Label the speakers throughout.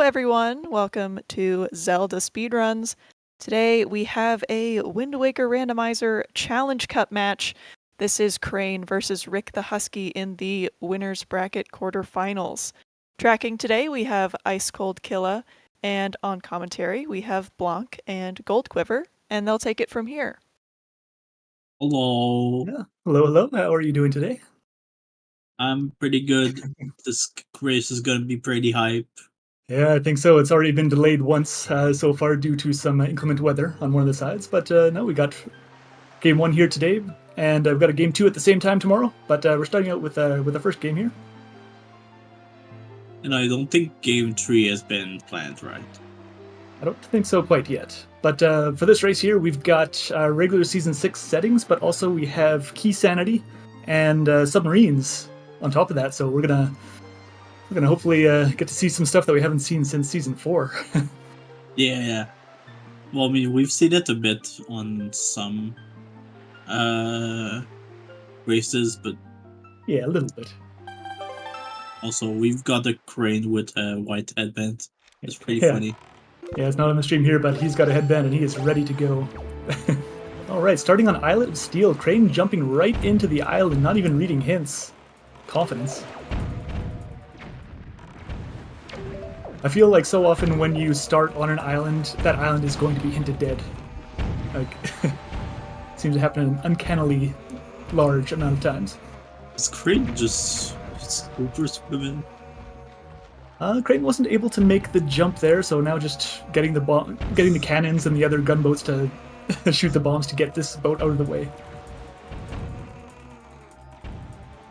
Speaker 1: everyone. Welcome to Zelda Speedruns. Today we have a Wind Waker Randomizer Challenge Cup match. This is Crane versus RickTheHusky in the Winners Bracket Quarterfinals. Tracking today we have Ice Cold Killa, and on commentary we have Blanc and Gold Quiver, and they'll take it from here.
Speaker 2: Hello.
Speaker 3: Yeah. Hello. How are you doing today?
Speaker 2: I'm pretty good. This race is gonna be pretty hype.
Speaker 3: Yeah, I think so. It's already been delayed once so far due to some inclement weather on one of the sides. But no, we got game 1 here today, and we've got a game 2 at the same time tomorrow. But we're starting out with the first game here.
Speaker 2: And I don't think game 3 has been planned, right?
Speaker 3: I don't think so quite yet. But for this race here, we've got regular Season 6 settings, but also we have Key Sanity and submarines on top of that. So we're gonna hopefully get to see some stuff that we haven't seen since Season 4.
Speaker 2: Yeah. Well, I mean, we've seen it a bit on some races, but
Speaker 3: yeah, a little bit.
Speaker 2: Also, we've got a crane with a white headband. It's pretty funny.
Speaker 3: Yeah, it's not on the stream here, but he's got a headband and he is ready to go. Alright, starting on Islet of Steel, Crane jumping right into the island, not even reading hints. Confidence. I feel like so often when you start on an island, that island is going to be hinted dead. Like, seems to happen an uncannily large amount of times.
Speaker 2: Is Crane just super swimming?
Speaker 3: Crane wasn't able to make the jump there, so now just getting the cannons and the other gunboats to shoot the bombs to get this boat out of the way.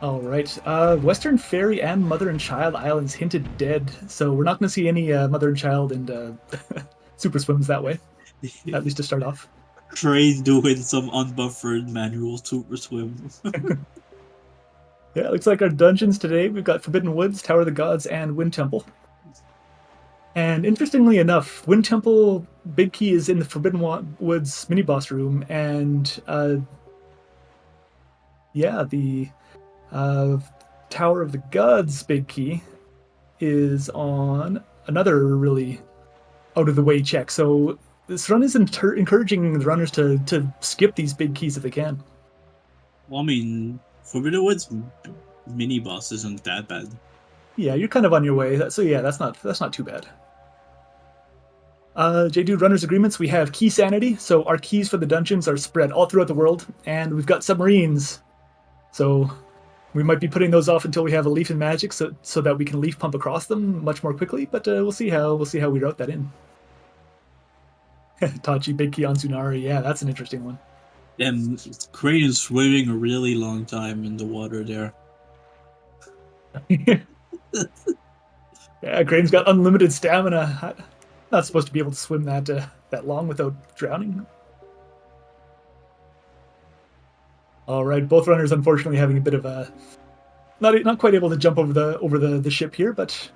Speaker 3: Alright, Western Ferry and Mother and Child Islands hinted dead, so we're not going to see any Mother and Child and super swims that way, at least to start off.
Speaker 2: Crane doing some unbuffered manual super swim.
Speaker 3: Yeah, it looks like our dungeons today, we've got Forbidden Woods, Tower of the Gods, and Wind Temple. And interestingly enough, Wind Temple Big Key is in the Forbidden Woods mini-boss room, and the Tower of the Gods Big Key is on another really out-of-the-way check. So this run is encouraging the runners to skip these big keys if they can.
Speaker 2: Well, I mean, Forbidden Woods mini boss isn't that bad.
Speaker 3: Yeah, you're kind of on your way. So yeah, that's not too bad. J-Dude Runners Agreements, we have Key Sanity, so our keys for the dungeons are spread all throughout the world, and we've got submarines. So we might be putting those off until we have a Leaf in Magic so that we can Leaf Pump across them much more quickly, but we'll see how we route that in. Tachi Big Key on Tsunari, yeah, that's an interesting one.
Speaker 2: And Crane is swimming a really long time in the water there.
Speaker 3: Yeah, Crane's got unlimited stamina. Not supposed to be able to swim that long without drowning. All right, both runners unfortunately having a bit of a not quite able to jump over the ship here, but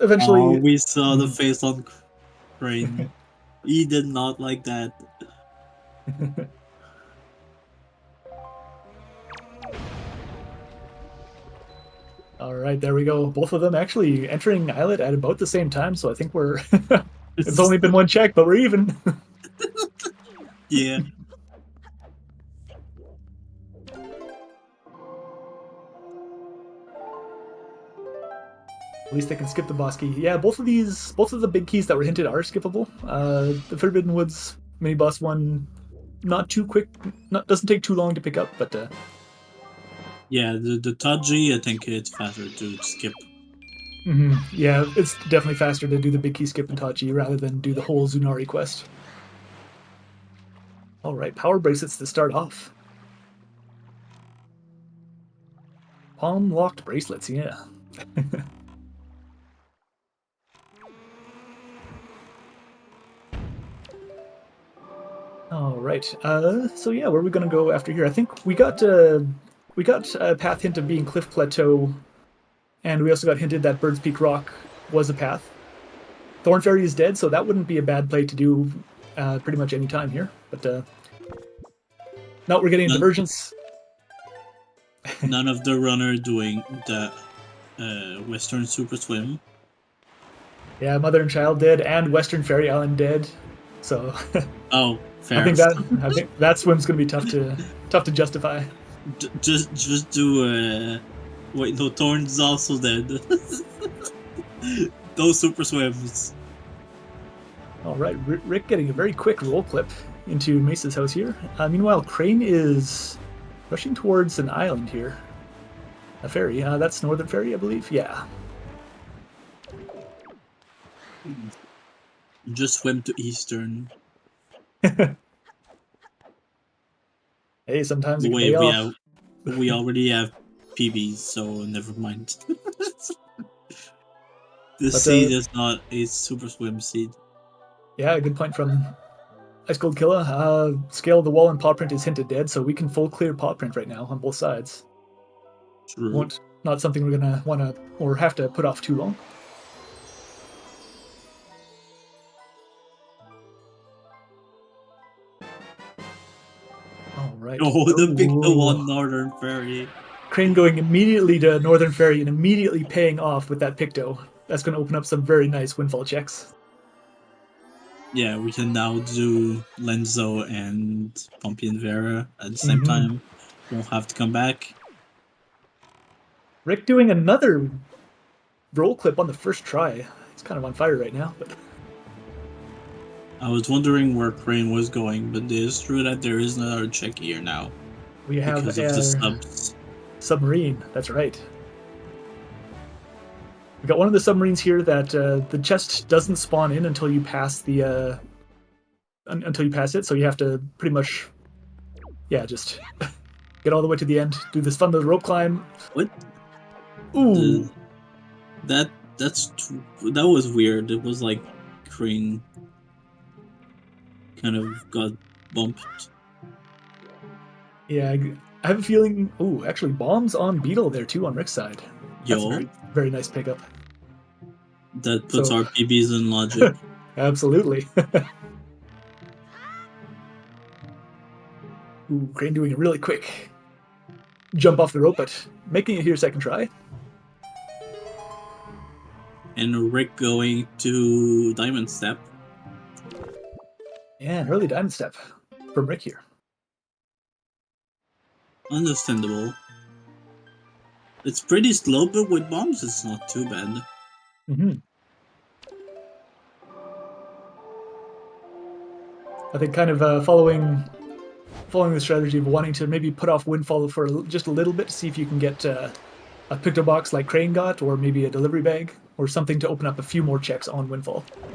Speaker 3: eventually.
Speaker 2: Oh, we saw the face on Crane. He did not like that.
Speaker 3: All right, there we go. Both of them actually entering Islet at about the same time, so I think we're. It's only been one check, but we're even.
Speaker 2: Yeah.
Speaker 3: At least they can skip the boss key. Yeah, both of the big keys that were hinted are skippable. The Forbidden Woods mini boss one, not too quick, doesn't take too long to pick up, but.
Speaker 2: Yeah, the Taji, I think it's faster to skip.
Speaker 3: Mm-hmm. Yeah, it's definitely faster to do the big key skip in Tachi rather than do the whole Zunari quest. Alright, power bracelets to start off. Palm locked bracelets, yeah. Alright, so yeah, where are we gonna go after here? I think we got a path hint of being Cliff Plateau, and we also got hinted that Bird's Peak Rock was a path. Thorn Fairy is dead, so that wouldn't be a bad play to do pretty much any time here. But now we're getting divergence.
Speaker 2: None of the runner doing the Western Super Swim.
Speaker 3: Yeah, Mother and Child dead, and Western Fairy Island dead. So
Speaker 2: Oh, fair.
Speaker 3: I think that swim's gonna be tough to justify.
Speaker 2: Just do wait, no, Thorn's also dead. Those super swims.
Speaker 3: All right, Rick getting a very quick roll clip into Mesa's house here. Meanwhile, Crane is rushing towards an island here. A ferry. That's Northern Ferry, I believe. Yeah.
Speaker 2: Just swim to Eastern.
Speaker 3: Hey, sometimes it can
Speaker 2: Wait,
Speaker 3: pay off.
Speaker 2: we already have PBs, so never mind. The seed is not a super swim seed.
Speaker 3: Yeah, good point from Ice Cold Killa. Scale of the wall and paw print is hinted dead, so we can full clear paw print right now on both sides.
Speaker 2: True.
Speaker 3: Not something we're gonna want to or have to put off too long. All right.
Speaker 2: Oh, the big one, Northern Ferry.
Speaker 3: Crane going immediately to Northern Ferry and immediately paying off with that Picto. That's going to open up some very nice windfall checks.
Speaker 2: Yeah, we can now do Lenzo and Pompey and Vera at the same time. Won't have to come back.
Speaker 3: Rick doing another roll clip on the first try. He's kind of on fire right now. But
Speaker 2: I was wondering where Crane was going, but it is true that there is another check here now.
Speaker 3: We have
Speaker 2: because of the subs.
Speaker 3: Submarine, that's right. We got one of the submarines here that the chest doesn't spawn in until you pass the until you pass it, so you have to pretty much just get all the way to the end, do this fun little rope climb.
Speaker 2: What?
Speaker 3: Ooh.
Speaker 2: That was weird. It was like Crane kind of got bumped.
Speaker 3: Yeah, I have a feeling. Ooh, actually, bombs on Beetle there too on Rick's side. That's a very, very nice pickup.
Speaker 2: That puts our PBs in logic.
Speaker 3: Absolutely. Ooh, Crane doing a really quick jump off the rope, but making it here second try.
Speaker 2: And Rick going to Diamond Step.
Speaker 3: Yeah, an early Diamond Step from Rick here.
Speaker 2: Understandable. It's pretty slow, but with bombs it's not too bad.
Speaker 3: I think kind of following the strategy of wanting to maybe put off Windfall for just a little bit to see if you can get a Picto box like Crane got, or maybe a delivery bag, or something to open up a few more checks on Windfall.
Speaker 2: I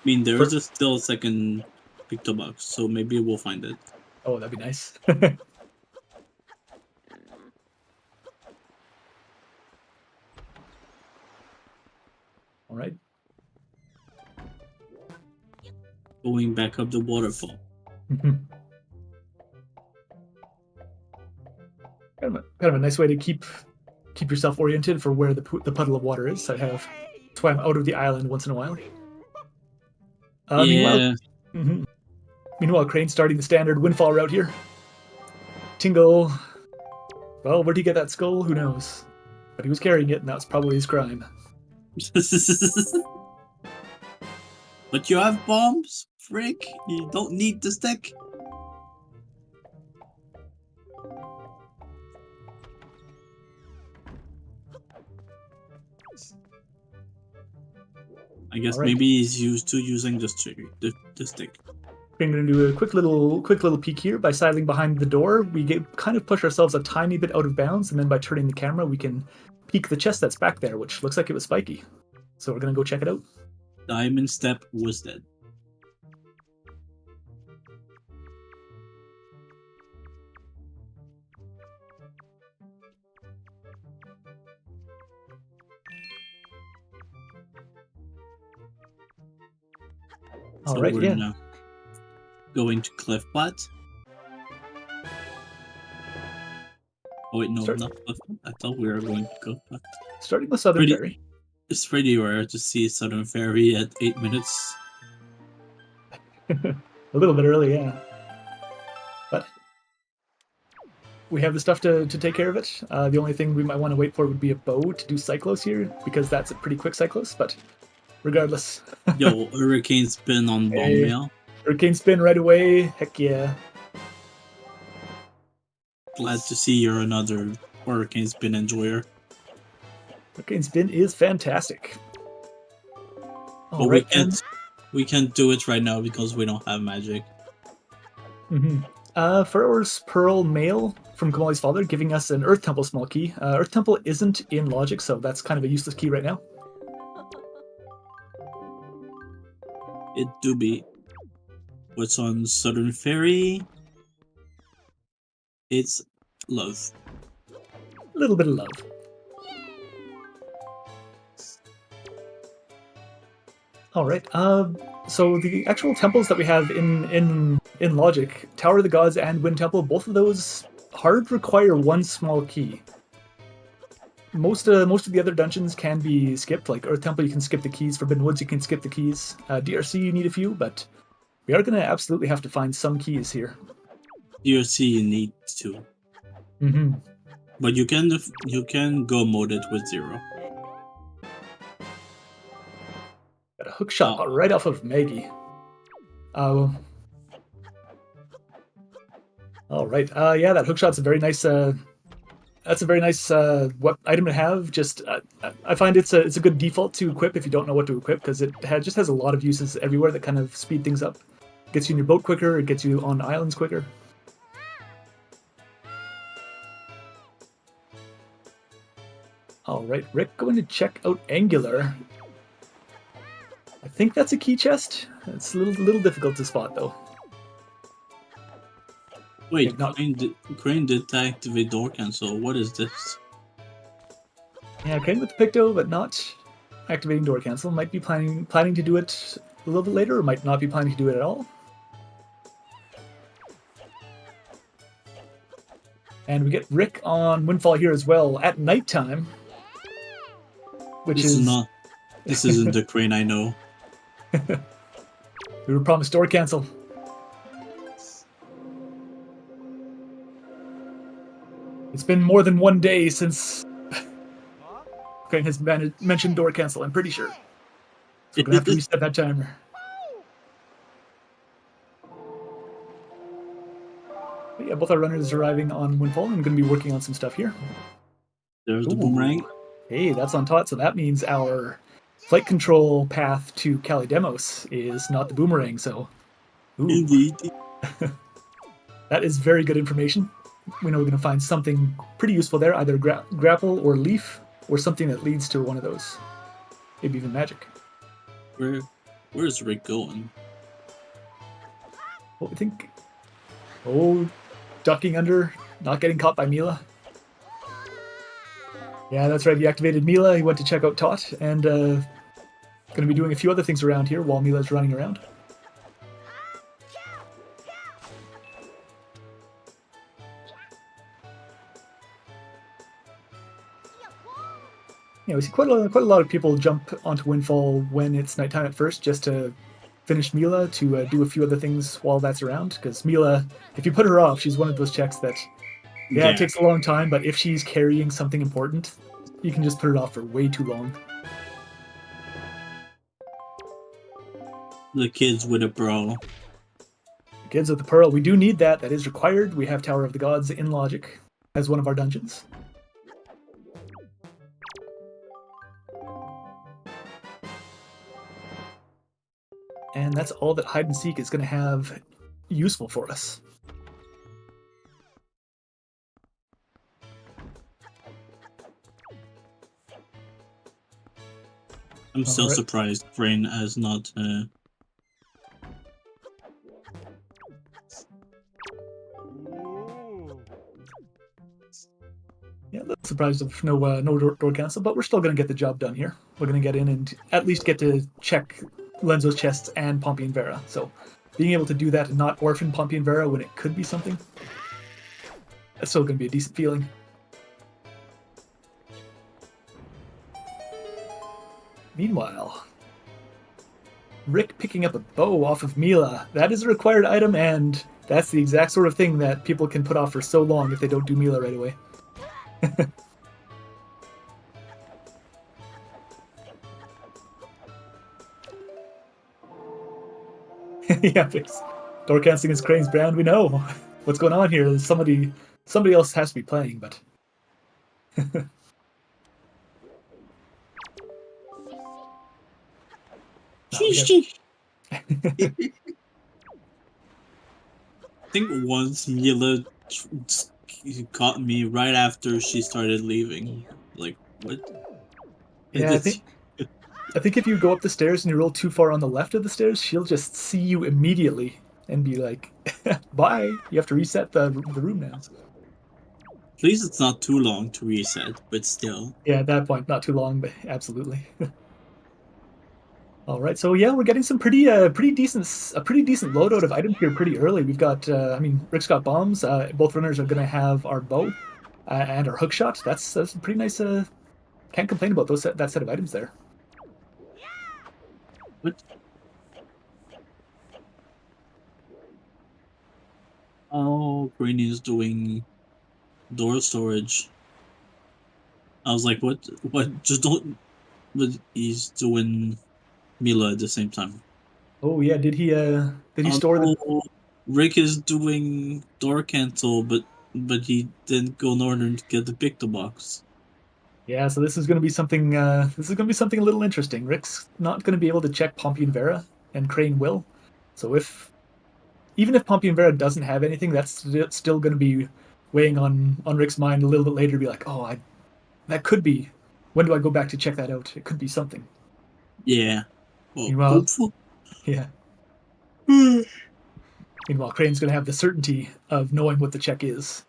Speaker 2: mean, there is still a second Picto box, so maybe we'll find it.
Speaker 3: Oh, that'd be nice. All right.
Speaker 2: Going back up the waterfall.
Speaker 3: Kind of a nice way to keep yourself oriented for where the puddle of water is. I have swam out of the island once in a while.
Speaker 2: Yeah.
Speaker 3: Meanwhile, Crane starting the standard Windfall route here. Tingle. Well, where'd he get that skull? Who knows? But he was carrying it, and that's probably his crime.
Speaker 2: But you have bombs, Frick. You don't need the stick. I guess maybe he's used to using the stick.
Speaker 3: We're going to do a quick little peek here by sidling behind the door. We kind of push ourselves a tiny bit out of bounds, and then by turning the camera, we can peek the chest that's back there, which looks like it was spiky. So we're going to go check it out.
Speaker 2: Diamond Step was dead.
Speaker 3: All right, yeah.
Speaker 2: Now going to Cliff Plat. Oh wait, no, not Cliff Plat. I thought we were going to Cliff Plat.
Speaker 3: Starting with Southern Ferry.
Speaker 2: It's pretty rare to see Southern Ferry at 8 minutes.
Speaker 3: A little bit early, yeah. But we have the stuff to take care of it. The only thing we might want to wait for would be a bow to do Cyclos here, because that's a pretty quick Cyclos, but regardless.
Speaker 2: Yo, Hurricane Spin on Bomb
Speaker 3: Hey.
Speaker 2: Mail.
Speaker 3: Hurricane Spin right away. Heck yeah.
Speaker 2: Glad to see you're another Hurricane Spin enjoyer.
Speaker 3: Hurricane Spin is fantastic.
Speaker 2: But
Speaker 3: All right,
Speaker 2: we can't do it right now because we don't have magic.
Speaker 3: Furrower's Pearl Mail from Kamali's father giving us an Earth Temple small key. Earth Temple isn't in Logic, so that's kind of a useless key right now.
Speaker 2: It do be. What's on Southern Ferry? It's love.
Speaker 3: A little bit of love. All right. So the actual temples that we have in Logic, Tower of the Gods and Wind Temple, both of those hard require one small key. Most of the other dungeons can be skipped. Like Earth Temple, you can skip the keys. Forbidden Woods, you can skip the keys. DRC, you need a few, but we are going to absolutely have to find some keys here.
Speaker 2: DRC, you need to. But you can go moded with 0.
Speaker 3: Got a hook shot right off of Maggie. All right. Yeah, that hook shot's a very nice. That's a very nice item to have. Just I find it's a good default to equip if you don't know what to equip, because it just has a lot of uses everywhere that kind of speed things up. Gets you in your boat quicker. It gets you on islands quicker. All right, Rick, going to check out Angular. I think that's a key chest. It's a little difficult to spot though.
Speaker 2: Wait, Crane did activate door cancel. What is this?
Speaker 3: Yeah, Crane with the Picto, but not activating door cancel. Might be planning to do it a little bit later, or might not be planning to do it at all. And we get Rick on Windfall here as well at nighttime. Which
Speaker 2: this isn't the Crane I know.
Speaker 3: We were promised door cancel. It's been more than one day since Crane has mentioned door cancel, I'm pretty sure. So we're going to have to reset that timer. But yeah, both our runners arriving on Windfall. I'm going to be working on some stuff here.
Speaker 2: There's the boomerang.
Speaker 3: Hey, that's on Tot, so that means our flight control path to Kalidemos is not the boomerang, so... Ooh.
Speaker 2: Indeed.
Speaker 3: That is very good information. We know we're going to find something pretty useful there, either grapple or leaf, or something that leads to one of those. Maybe even magic.
Speaker 2: Where's Rick going?
Speaker 3: What we think? Oh, ducking under, not getting caught by Mila. Yeah, that's right. He activated Mila. He went to check out Tot, and going to be doing a few other things around here while Mila's running around. Yeah, we see quite a lot of people jump onto Windfall when it's nighttime at first, just to finish Mila, to do a few other things while that's around. Because Mila, if you put her off, she's one of those checks that, yeah, it takes a long time, but if she's carrying something important, you can just put it off for way too long.
Speaker 2: The kids with a pearl.
Speaker 3: The kids with the pearl, we do need that. That is required. We have Tower of the Gods in Logic as one of our dungeons. And that's all that Hide and Seek is going to have useful for us.
Speaker 2: I'm still surprised Crane has not...
Speaker 3: Yeah, that's surprised of no door cancel, but we're still going to get the job done here. We're going to get in and at least get to check Lenzo's chests and Pompey and Vera. So being able to do that and not orphan Pompey and Vera when it could be something, that's still going to be a decent feeling. Meanwhile, Rick picking up a bow off of Mila. That is a required item, and that's the exact sort of thing that people can put off for so long if they don't do Mila right away. Yeah, fix. Door canceling is Crane's brand. We know what's going on here. Somebody else has to be playing, but.
Speaker 2: I think once Mila caught me right after she started leaving. Like, what?
Speaker 3: Yeah, I think if you go up the stairs and you roll too far on the left of the stairs, she'll just see you immediately and be like, "Bye! You have to reset the room now."
Speaker 2: At least it's not too long to reset, but still.
Speaker 3: Yeah, at that point, not too long, but absolutely. All right, so yeah, we're getting some pretty decent loadout of items here pretty early. We've got, I mean, Rick's got bombs. Both runners are going to have our bow and our hook shot. That's pretty nice. Can't complain about that set of items there.
Speaker 2: What? Oh, Brainy is doing door storage. I was like, what? What? Just don't. But he's doing Mila at the same time.
Speaker 3: Oh yeah, did he store the?
Speaker 2: Rick is doing door cancel, but he didn't go northern to get the picto box.
Speaker 3: Yeah, so this is going to be something. This is going to be something a little interesting. Rick's not going to be able to check Pompey and Vera, and Crane will. So even if Pompey and Vera doesn't have anything, that's still going to be weighing on Rick's mind a little bit later. Be like, oh, that could be. When do I go back to check that out? It could be something.
Speaker 2: Yeah. Well,
Speaker 3: Meanwhile,
Speaker 2: hopeful.
Speaker 3: Yeah. Meanwhile, Crane's going to have the certainty of knowing what the check is.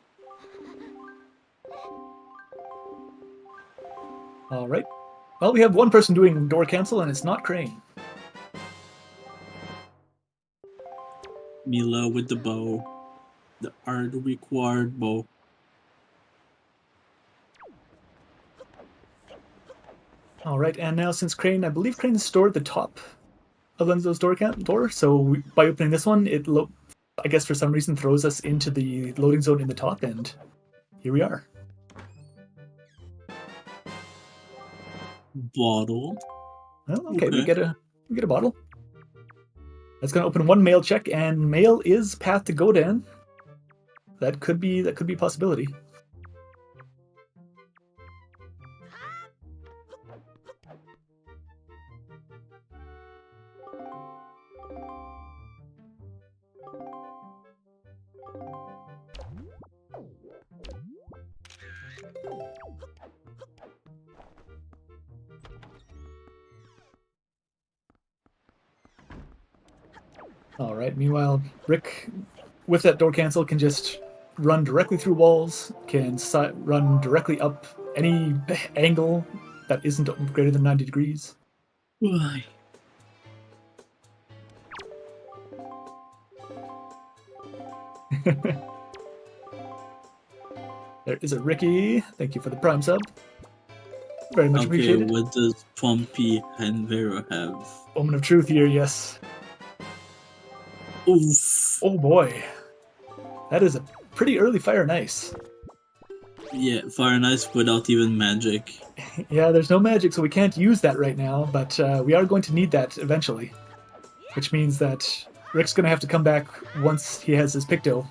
Speaker 3: All right. Well, we have one person doing door cancel, and it's not Crane.
Speaker 2: Mila with the bow. The art required bow.
Speaker 3: All right, and now since Crane, I believe Crane is stored at the top of Lenzo's door, so by opening this one, it, I guess for some reason, throws us into the loading zone in the top, and here we are.
Speaker 2: Bottle.
Speaker 3: Well, okay. we get a bottle. That's going to open one mail check, and mail is path to Godan. That could be a possibility. All right. Meanwhile, Rick, with that door cancel, can just run directly through walls, can run directly up any angle that isn't greater than 90 degrees.
Speaker 2: Why?
Speaker 3: There is a Ricky. Thank you for the Prime sub. Very much appreciated.
Speaker 2: What does Pompey and Vera have?
Speaker 3: Moment of truth here, yes.
Speaker 2: Oof.
Speaker 3: Oh boy. That is a pretty early Fire and Ice.
Speaker 2: Yeah, Fire and Ice without even magic.
Speaker 3: Yeah, there's no magic, so we can't use that right now, but we are going to need that eventually. Which means that Rick's going to have to come back once he has his Picto.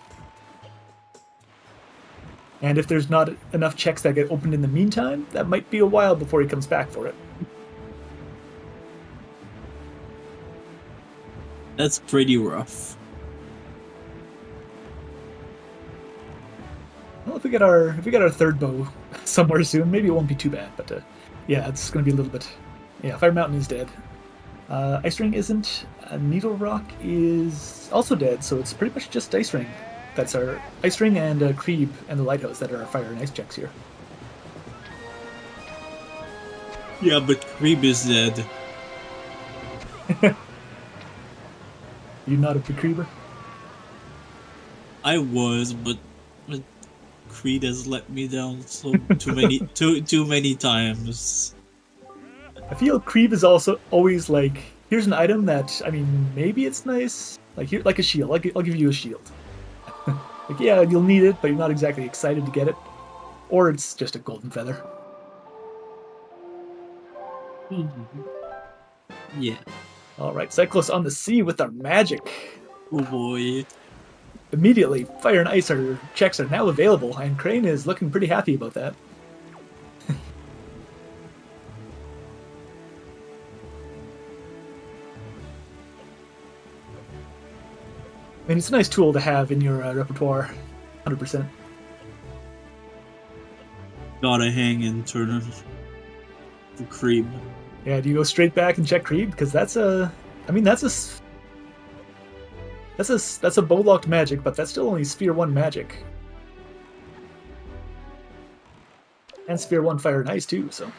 Speaker 3: And if there's not enough checks that get opened in the meantime, that might be a while before he comes back for it.
Speaker 2: That's pretty rough.
Speaker 3: Well, if we get our third bow somewhere soon, maybe it won't be too bad. But yeah, it's going to be a little bit. Yeah, Fire Mountain is dead. Ice Ring isn't. Needle Rock is also dead, so it's pretty much just Ice Ring. That's our Ice Ring and Creeb and the Lighthouse that are our Fire and Ice checks here.
Speaker 2: Yeah, but Creeb is dead.
Speaker 3: You not a Creeber?
Speaker 2: I was, but Creed has let me down so too many times.
Speaker 3: I feel Creeb is also always like, here's an item that, I mean, maybe it's nice, like here, like a shield. I'll give you a shield. Like, yeah, you'll need it, but you're not exactly excited to get it. Or it's just a golden feather.
Speaker 2: Yeah.
Speaker 3: All right, Cyclos on the sea with our magic.
Speaker 2: Oh boy.
Speaker 3: Immediately, fire and ice checks are now available, and Crane is looking pretty happy about that. I mean, it's a nice tool to have in your repertoire, 100%.
Speaker 2: Gotta hang and turn the creep.
Speaker 3: Yeah, do you go straight back and check creep? Because that's a bow-locked magic, but that's still only Sphere 1 magic. And Sphere 1 fire and ice too, so.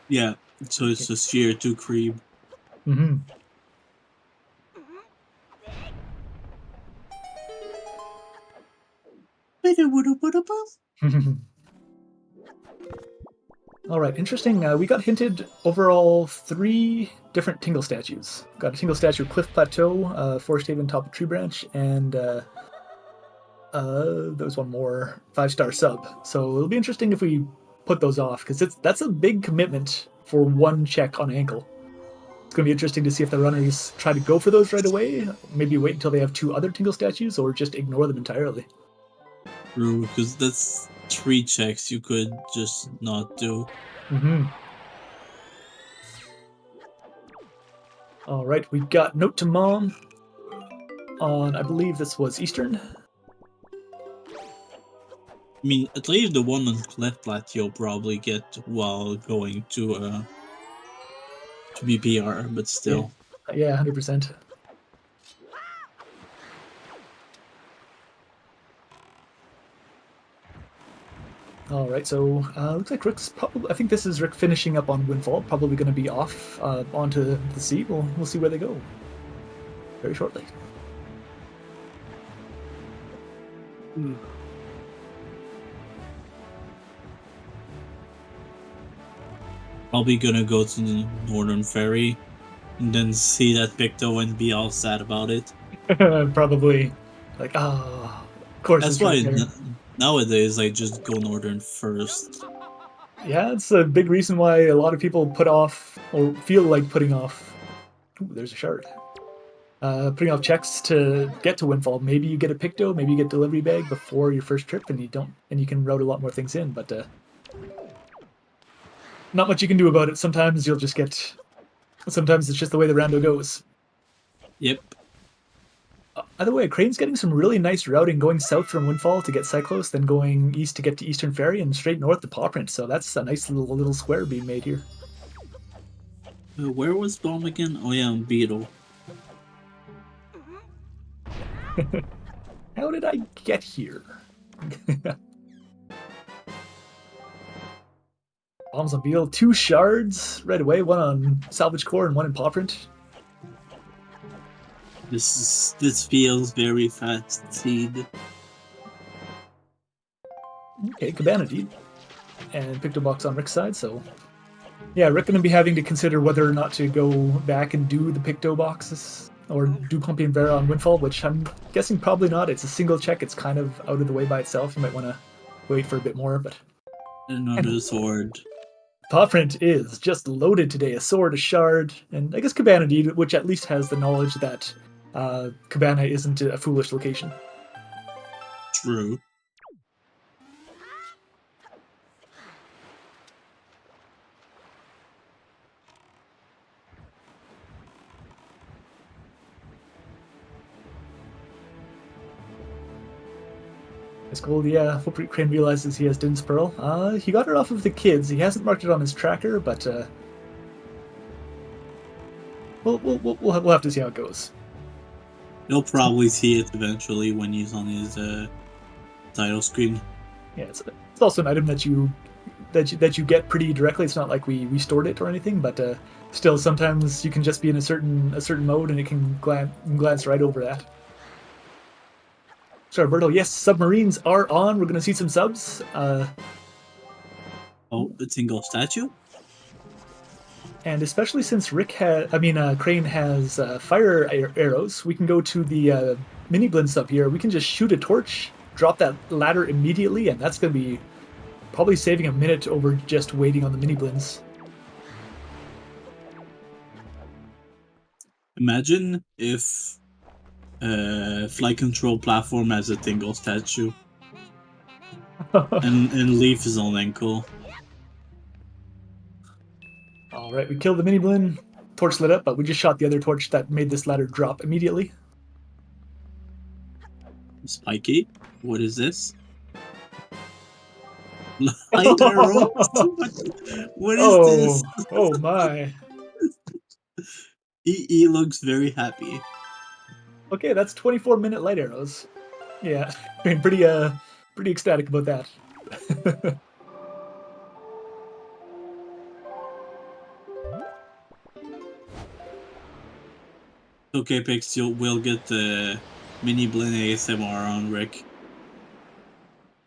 Speaker 2: Yeah, so it's a Sphere 2 creep.
Speaker 3: Mm-hmm. All right, interesting. We got hinted overall 3 different Tingle statues. Got a Tingle statue Cliff Plateau, Forest Haven top of Tree Branch, and there was one more 5-star sub. So it'll be interesting if we put those off, because that's a big commitment for 1 check on ankle. It's going to be interesting to see if the runners try to go for those right away, maybe wait until they have 2 other Tingle statues, or just ignore them entirely.
Speaker 2: True, because that's 3 checks you could just not do.
Speaker 3: Mm-hmm. All right, we got Note to Mom on, I believe this was Eastern.
Speaker 2: I mean, at least the one on Cliff Plateau you'll probably get while going to BPR, but still.
Speaker 3: Yeah, 100%. All right, so looks like Rick's probably. I think this is Rick finishing up on Windfall. Probably going to be off onto the sea. We'll see where they go very shortly.
Speaker 2: Probably gonna go to the Northern Ferry and then see that Picto and be all sad about it.
Speaker 3: Probably like, of course.
Speaker 2: That's why nowadays I just go Northern first.
Speaker 3: Yeah, it's a big reason why a lot of people put off or feel like putting off. Ooh, there's a shard. Putting off checks to get to Windfall. Maybe you get a Picto, maybe you get delivery bag before your first trip, and you can route a lot more things in. But not much you can do about it. Sometimes you'll just get. Sometimes it's just the way the rando goes.
Speaker 2: Yep.
Speaker 3: By the way, Crane's getting some really nice routing going south from Windfall to get Cyclos, then going east to get to Eastern Ferry, and straight north to Pawprint. So that's a nice little square being made here.
Speaker 2: Where was Bomb again? Oh yeah, on Beetle.
Speaker 3: How did I get here? Bombs on Beetle, 2 shards right away, one on Salvage Core and one in Pawprint.
Speaker 2: This feels very fast seed.
Speaker 3: Okay, Cabana Deed. And Picto Box on Rick's side, so yeah, Rick gonna be having to consider whether or not to go back and do the Picto Boxes or do Pumpy and Vera on Windfall, which I'm guessing probably not. It's a single check, it's kind of out of the way by itself. You might want to wait for a bit more, but
Speaker 2: Another sword.
Speaker 3: Pawprint is just loaded today. A sword, a shard, and I guess Cabana Deed, which at least has the knowledge that Cabana isn't a foolish location.
Speaker 2: True.
Speaker 3: It's cool, yeah. Hope Crane realizes he has Din's Pearl. He got it off of the kids. He hasn't marked it on his tracker, but we'll have to see how it goes.
Speaker 2: You'll probably see it eventually when he's on his title screen.
Speaker 3: Yeah, it's also an item that you get pretty directly. It's not like we stored it or anything, but still, sometimes you can just be in a certain mode and it can glance right over that. So Roberto, yes, submarines are on. We're going to see some subs.
Speaker 2: Oh, the single statue?
Speaker 3: And especially since Crane has fire arrows, we can go to the mini blend sub here. We can just shoot a torch, drop that ladder immediately, and that's going to be probably saving a minute over just waiting on the mini blends.
Speaker 2: Imagine if flight control platform has a Tingle statue and Leaf is on ankle.
Speaker 3: All right, we killed the mini balloon. Torch lit up, but we just shot the other torch that made this ladder drop immediately.
Speaker 2: Spiky, what is this? Light arrows? What is this?
Speaker 3: Oh my.
Speaker 2: He looks very happy.
Speaker 3: Okay, that's 24-minute light arrows. Yeah, I mean, pretty ecstatic about that.
Speaker 2: Okay, Pix, we'll get the mini Blinn ASMR on Rick.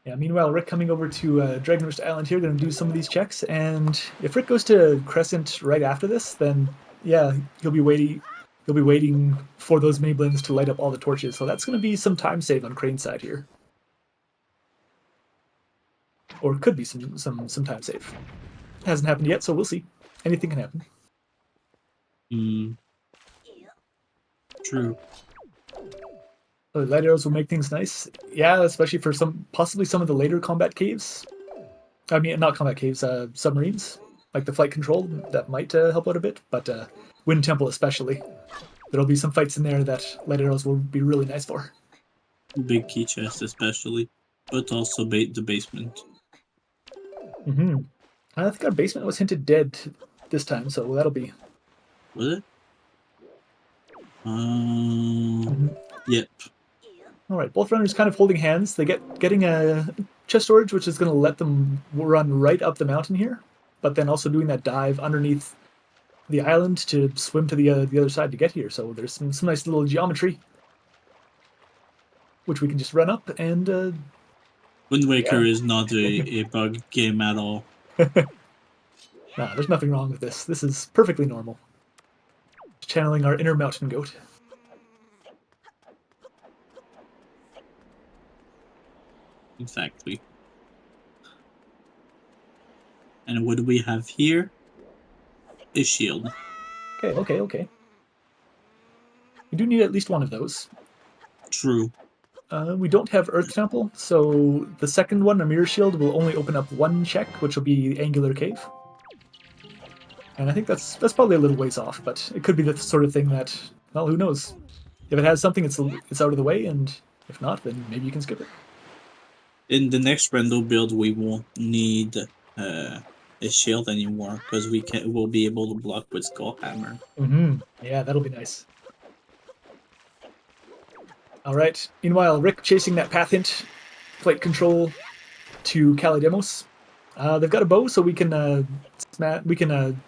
Speaker 3: Yeah, meanwhile, Rick coming over to Dragon Roost Island here, going to do some of these checks, and if Rick goes to Crescent right after this, then yeah, he'll be waiting for those mini Blinns to light up all the torches, so that's going to be some time save on Crane's side here. Or could be some time save. Hasn't happened yet, so we'll see. Anything can happen.
Speaker 2: True.
Speaker 3: The light arrows will make things nice. Yeah, especially for possibly some of the later combat caves. I mean, not combat caves, submarines. Like the flight control, that might help out a bit, but Wind Temple especially. There'll be some fights in there that light arrows will be really nice for.
Speaker 2: Big key chest especially, but also the basement.
Speaker 3: I think our basement was hinted dead this time, so that'll be...
Speaker 2: Was it? Yep.
Speaker 3: All right, both runners kind of holding hands. They getting a chest storage, which is going to let them run right up the mountain here, but then also doing that dive underneath the island to swim to the other side to get here. So there's some nice little geometry, which we can just run up and...
Speaker 2: Wind Waker is not a bug game at all.
Speaker 3: Nah, there's nothing wrong with this. This is perfectly normal. Channeling our inner mountain goat.
Speaker 2: Exactly. And what do we have here? A shield.
Speaker 3: Okay. We do need at least one of those.
Speaker 2: True.
Speaker 3: We don't have Earth Temple, so the second one, a Mirror Shield, will only open up one check, which will be Angular Cave. And I think that's probably a little ways off, but it could be the sort of thing that, well, who knows? If it has something, it's out of the way, and if not, then maybe you can skip it.
Speaker 2: In the next rando build, we won't need a shield anymore because we'll be able to block with Skull Hammer.
Speaker 3: Yeah, that'll be nice. All right. Meanwhile, Rick chasing that path hint, flight control to Kalidemos. They've got a bow, so we can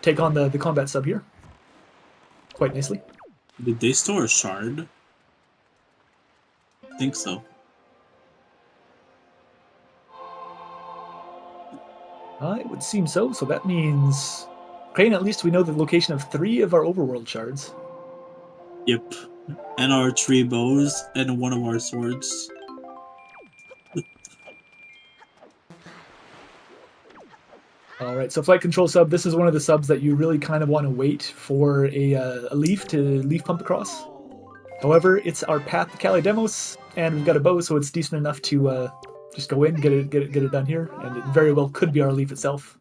Speaker 3: take on the combat sub here quite nicely.
Speaker 2: Did they store a shard? I think so.
Speaker 3: It would seem so. So that means, Crane, at least we know the location of 3 of our overworld shards.
Speaker 2: Yep. And our 3 bows and 1 of our swords.
Speaker 3: All right, so flight control sub. This is one of the subs that you really kind of want to wait for a leaf to leaf pump across. However, it's our path to Kalidemos, and we've got a bow, so it's decent enough to just go in, get it done here, and it very well could be our leaf itself.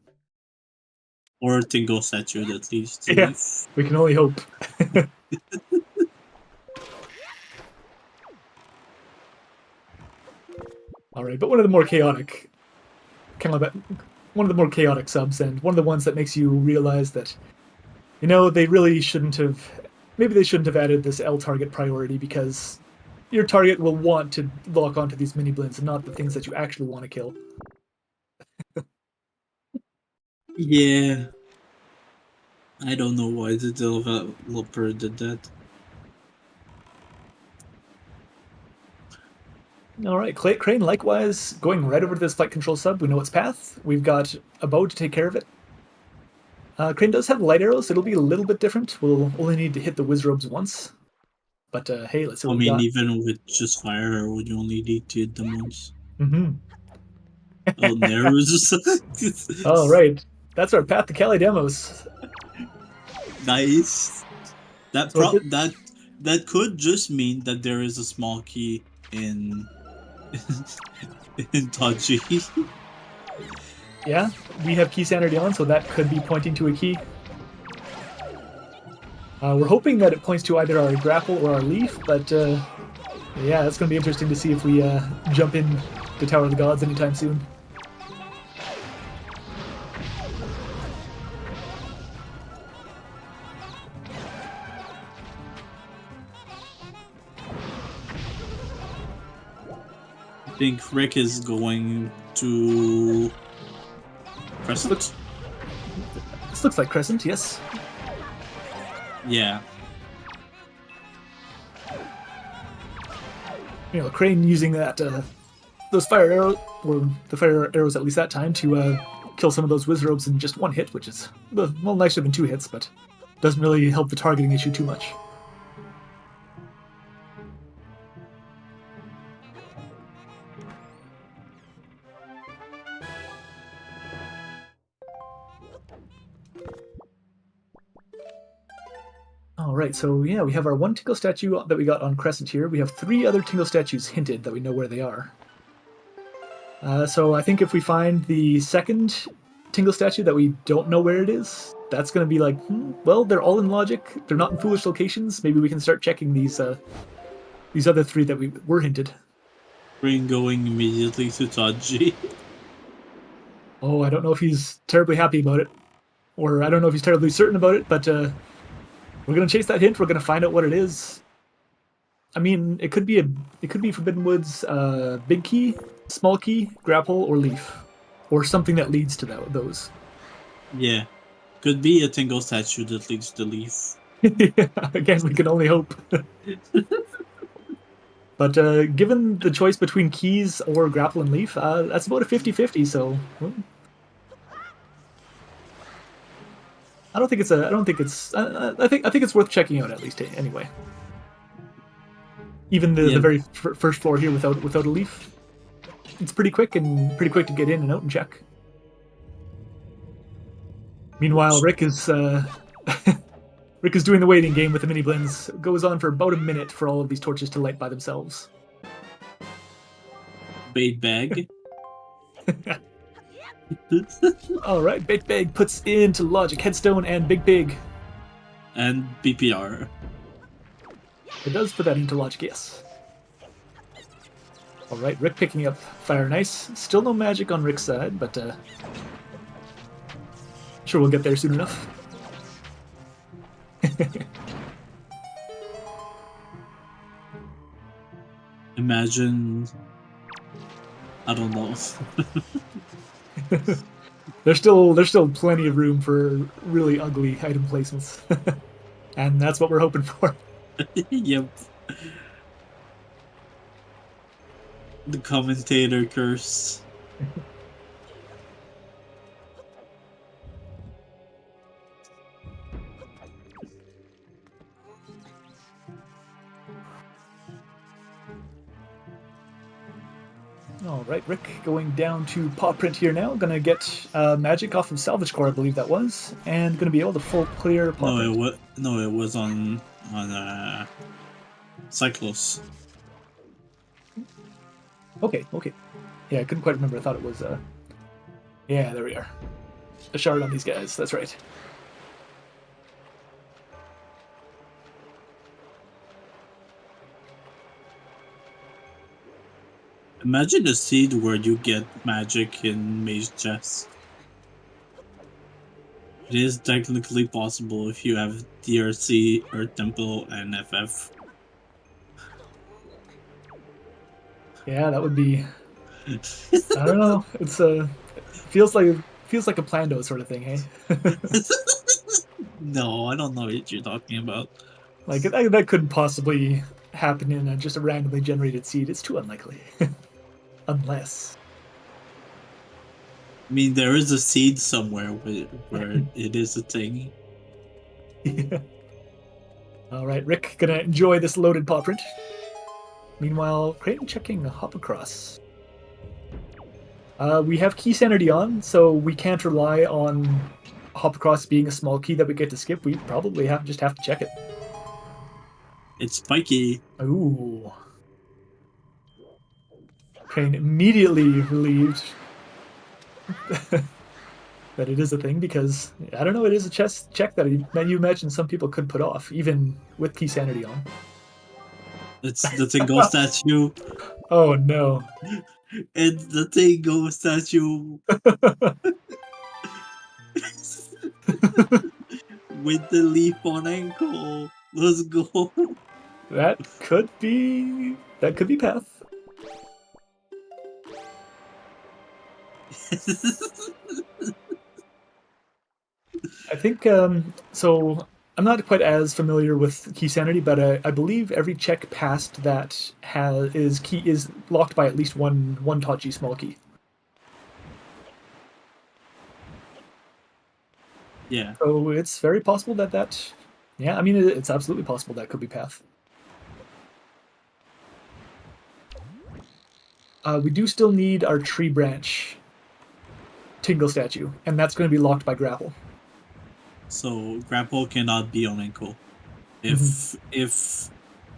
Speaker 2: Or a Tingle statue, at least.
Speaker 3: Yeah, we can only hope. All right, but one of the more chaotic, one of the more chaotic subs, and one of the ones that makes you realize that, you know, they really shouldn't have. Maybe they shouldn't have added this L target priority, because your target will want to lock onto these mini blinds and not the things that you actually want to kill.
Speaker 2: Yeah. I don't know why the developer did that.
Speaker 3: All right, Crane likewise going right over to this flight control sub. We know its path. We've got a bow to take care of it. Crane does have light arrows, so it'll be a little bit different. We'll only need to hit the Wizrobes once. But hey, let's see what we got.
Speaker 2: Even with just fire arrow, you only need to hit them once.
Speaker 3: Oh,
Speaker 2: narrows.
Speaker 3: All right, that's our path to Kalidemos.
Speaker 2: Nice. That
Speaker 3: So
Speaker 2: that could just mean that there is a small key in in Taji.
Speaker 3: yeah, we have key sanity on, so that could be pointing to a key. We're hoping that it points to either our grapple or our leaf, but yeah, it's going to be interesting to see if we jump in to Tower of the Gods anytime soon.
Speaker 2: I think Rick is going to Crescent.
Speaker 3: This looks like Crescent, yes.
Speaker 2: Yeah.
Speaker 3: You know, Crane using that those fire arrows, or the fire arrows at least that time, to kill some of those Wizrobes in just one hit, which is well nicer than 2 hits, but doesn't really help the targeting issue too much. Alright, so yeah, we have our 1 Tingle statue that we got on Crescent here. We have 3 other Tingle statues hinted that we know where they are. So I think if we find the second Tingle statue that we don't know where it is, that's going to be like, well, they're all in logic. They're not in foolish locations. Maybe we can start checking these other 3 that we were hinted.
Speaker 2: Green going immediately to Taji.
Speaker 3: Oh, I don't know if he's terribly happy about it, or I don't know if he's terribly certain about it, but we're going to chase that hint. We're going to find out what it is. I mean, it could be Forbidden Woods, big key, small key, grapple, or leaf, or something that leads to those.
Speaker 2: Yeah. Could be a Tingle statue that leads to leaf.
Speaker 3: Again, we can only hope. But given the choice between keys or grapple and leaf, that's about a 50-50, so I think it's worth checking out at least anyway. Even the very first floor here without a leaf, it's pretty quick to get in and out and check. Meanwhile, Rick is doing the waiting game with the mini blends. It goes on for about a minute for all of these torches to light by themselves.
Speaker 2: Bait bag.
Speaker 3: All right, Bait Bag puts into logic Headstone and Big Pig.
Speaker 2: And BPR.
Speaker 3: It does put that into logic, yes. All right, Rick picking up Fire and Ice. Still no magic on Rick's side, but sure we'll get there soon enough.
Speaker 2: Imagine... I don't know.
Speaker 3: There's still plenty of room for really ugly item placements. And that's what we're hoping for.
Speaker 2: Yep. The commentator curse.
Speaker 3: Alright, Rick going down to paw print here now. Gonna get magic off of Salvage Core, I believe that was, and gonna be able to full clear paw print.
Speaker 2: It was on Cyclos.
Speaker 3: Okay. Yeah, I couldn't quite remember. I thought it was yeah, there we are. A shard on these guys, that's right.
Speaker 2: Imagine a seed where you get magic in Mage Chess. It is technically possible if you have DRC, Earth Temple, and FF.
Speaker 3: Yeah, that would be. I don't know. It's feels like a Plando sort of thing, hey?
Speaker 2: No, I don't know what you're talking about.
Speaker 3: Like that couldn't possibly happen in just a randomly generated seed. It's too unlikely. Unless.
Speaker 2: I mean, there is a seed somewhere where it is a thing.
Speaker 3: Yeah. All right, Rick, gonna enjoy this loaded paw print. Meanwhile, Creighton checking Hop Across. We have key sanity on, so we can't rely on Hop Across being a small key that we get to skip. We probably just have to check it.
Speaker 2: It's spiky.
Speaker 3: Ooh. Crane immediately relieved that it is a thing because, I don't know, it is a chess check that you imagine some people could put off, even with Key Sanity on.
Speaker 2: It's the Tingle statue.
Speaker 3: Oh no.
Speaker 2: It's the Tingle statue. With the leaf on ankle. Let's go.
Speaker 3: That could be Path. I think so. I'm not quite as familiar with Key Sanity, but I believe every check passed that is locked by at least one Tachi small key.
Speaker 2: Yeah.
Speaker 3: So it's very possible that yeah, I mean it's absolutely possible that could be Path. We do still need our tree branch Tingle statue, and that's going to be locked by grapple.
Speaker 2: So grapple cannot be on ankle. If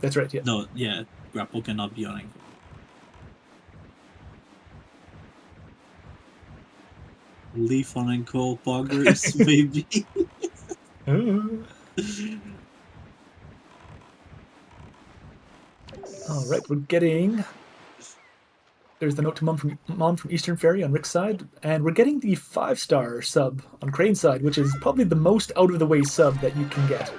Speaker 3: That's right. Yeah.
Speaker 2: no, yeah, grapple cannot be on ankle. Leaf on ankle poggers, maybe.
Speaker 3: All right, we're getting. There's the note to Mom from Eastern Fairy on Rick's side, and we're getting the 5-star sub on Crane's side, which is probably the most out of the way sub that you can get.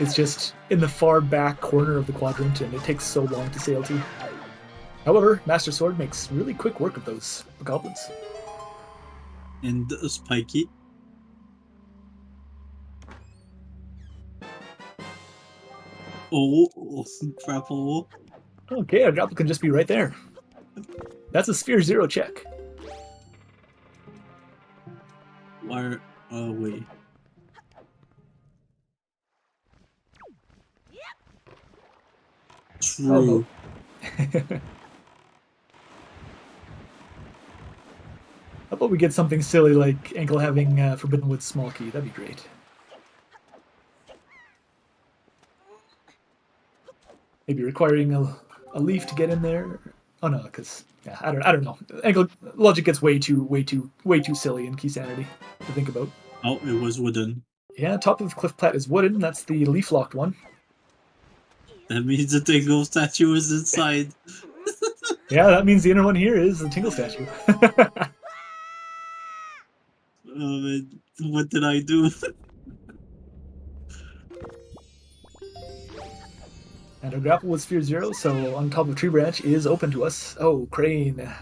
Speaker 3: It's just in the far back corner of the quadrant, and it takes so long to sail to. However, Master Sword makes really quick work of those goblins.
Speaker 2: And spiky. Oh, grapple.
Speaker 3: Okay, our grapple can just be right there. That's a Sphere 0 check.
Speaker 2: Where? Oh, wait. True.
Speaker 3: How about we get something silly like Ankle having Forbidden Woods small key? That'd be great. Maybe requiring a leaf to get in there. Oh no, because yeah, I don't know. Ankle logic gets way too silly in Key Sanity to think about.
Speaker 2: Oh, it was wooden.
Speaker 3: Yeah, top of Cliff Plat is wooden. That's the leaf locked one.
Speaker 2: That means the Tingle statue is inside.
Speaker 3: Yeah, that means the inner one here is the Tingle statue.
Speaker 2: Oh man, what did I do?
Speaker 3: And our grapple was Sphere 0, so on top of Tree Branch is open to us. Oh, Crane.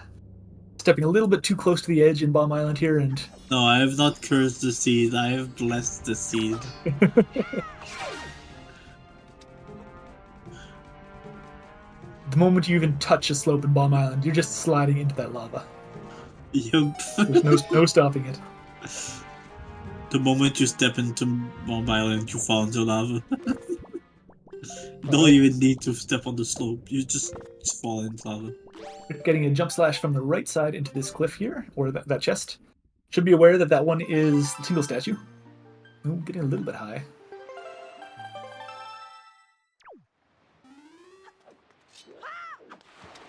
Speaker 3: Stepping a little bit too close to the edge in Bomb Island here, and...
Speaker 2: No, I have not cursed the seed, I have blessed the seed.
Speaker 3: The moment you even touch a slope in Bomb Island, you're just sliding into that lava.
Speaker 2: Yup.
Speaker 3: There's no stopping it.
Speaker 2: The moment you step into Bomb Island, you fall into lava. You don't even need to step on the slope, you just fall into lava.
Speaker 3: Getting a jump slash from the right side into this cliff here, or that chest. Should be aware that that one is the Tingle statue. Ooh, getting a little bit high.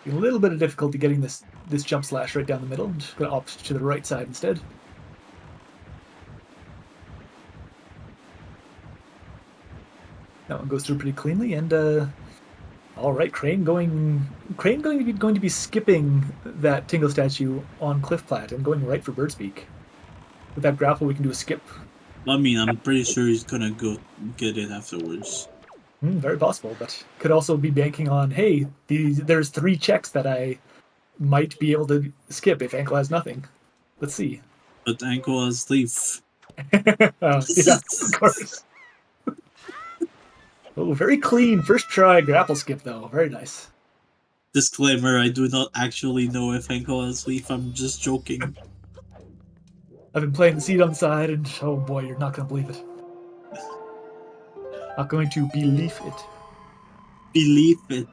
Speaker 3: A little bit of difficulty getting this jump slash right down the middle. I'm just going to opt to the right side instead. That one goes through pretty cleanly, and all right, Crane going to be skipping that Tingle statue on Cliff Plat and going right for Birdspeak. With that grapple, we can do a skip.
Speaker 2: I mean, I'm pretty sure he's gonna go get it afterwards.
Speaker 3: Very possible, but could also be banking on, hey, there's 3 checks that I might be able to skip if Ankle has nothing. Let's see.
Speaker 2: But Ankle has leaf.
Speaker 3: Yeah, of course. Oh, very clean. First try grapple skip, though. Very nice.
Speaker 2: Disclaimer, I do not actually know if Ankle has leaf, I'm just joking.
Speaker 3: I've been playing the seed on the side, and oh boy, you're not going to believe it. Not going to believe it.
Speaker 2: Believe it.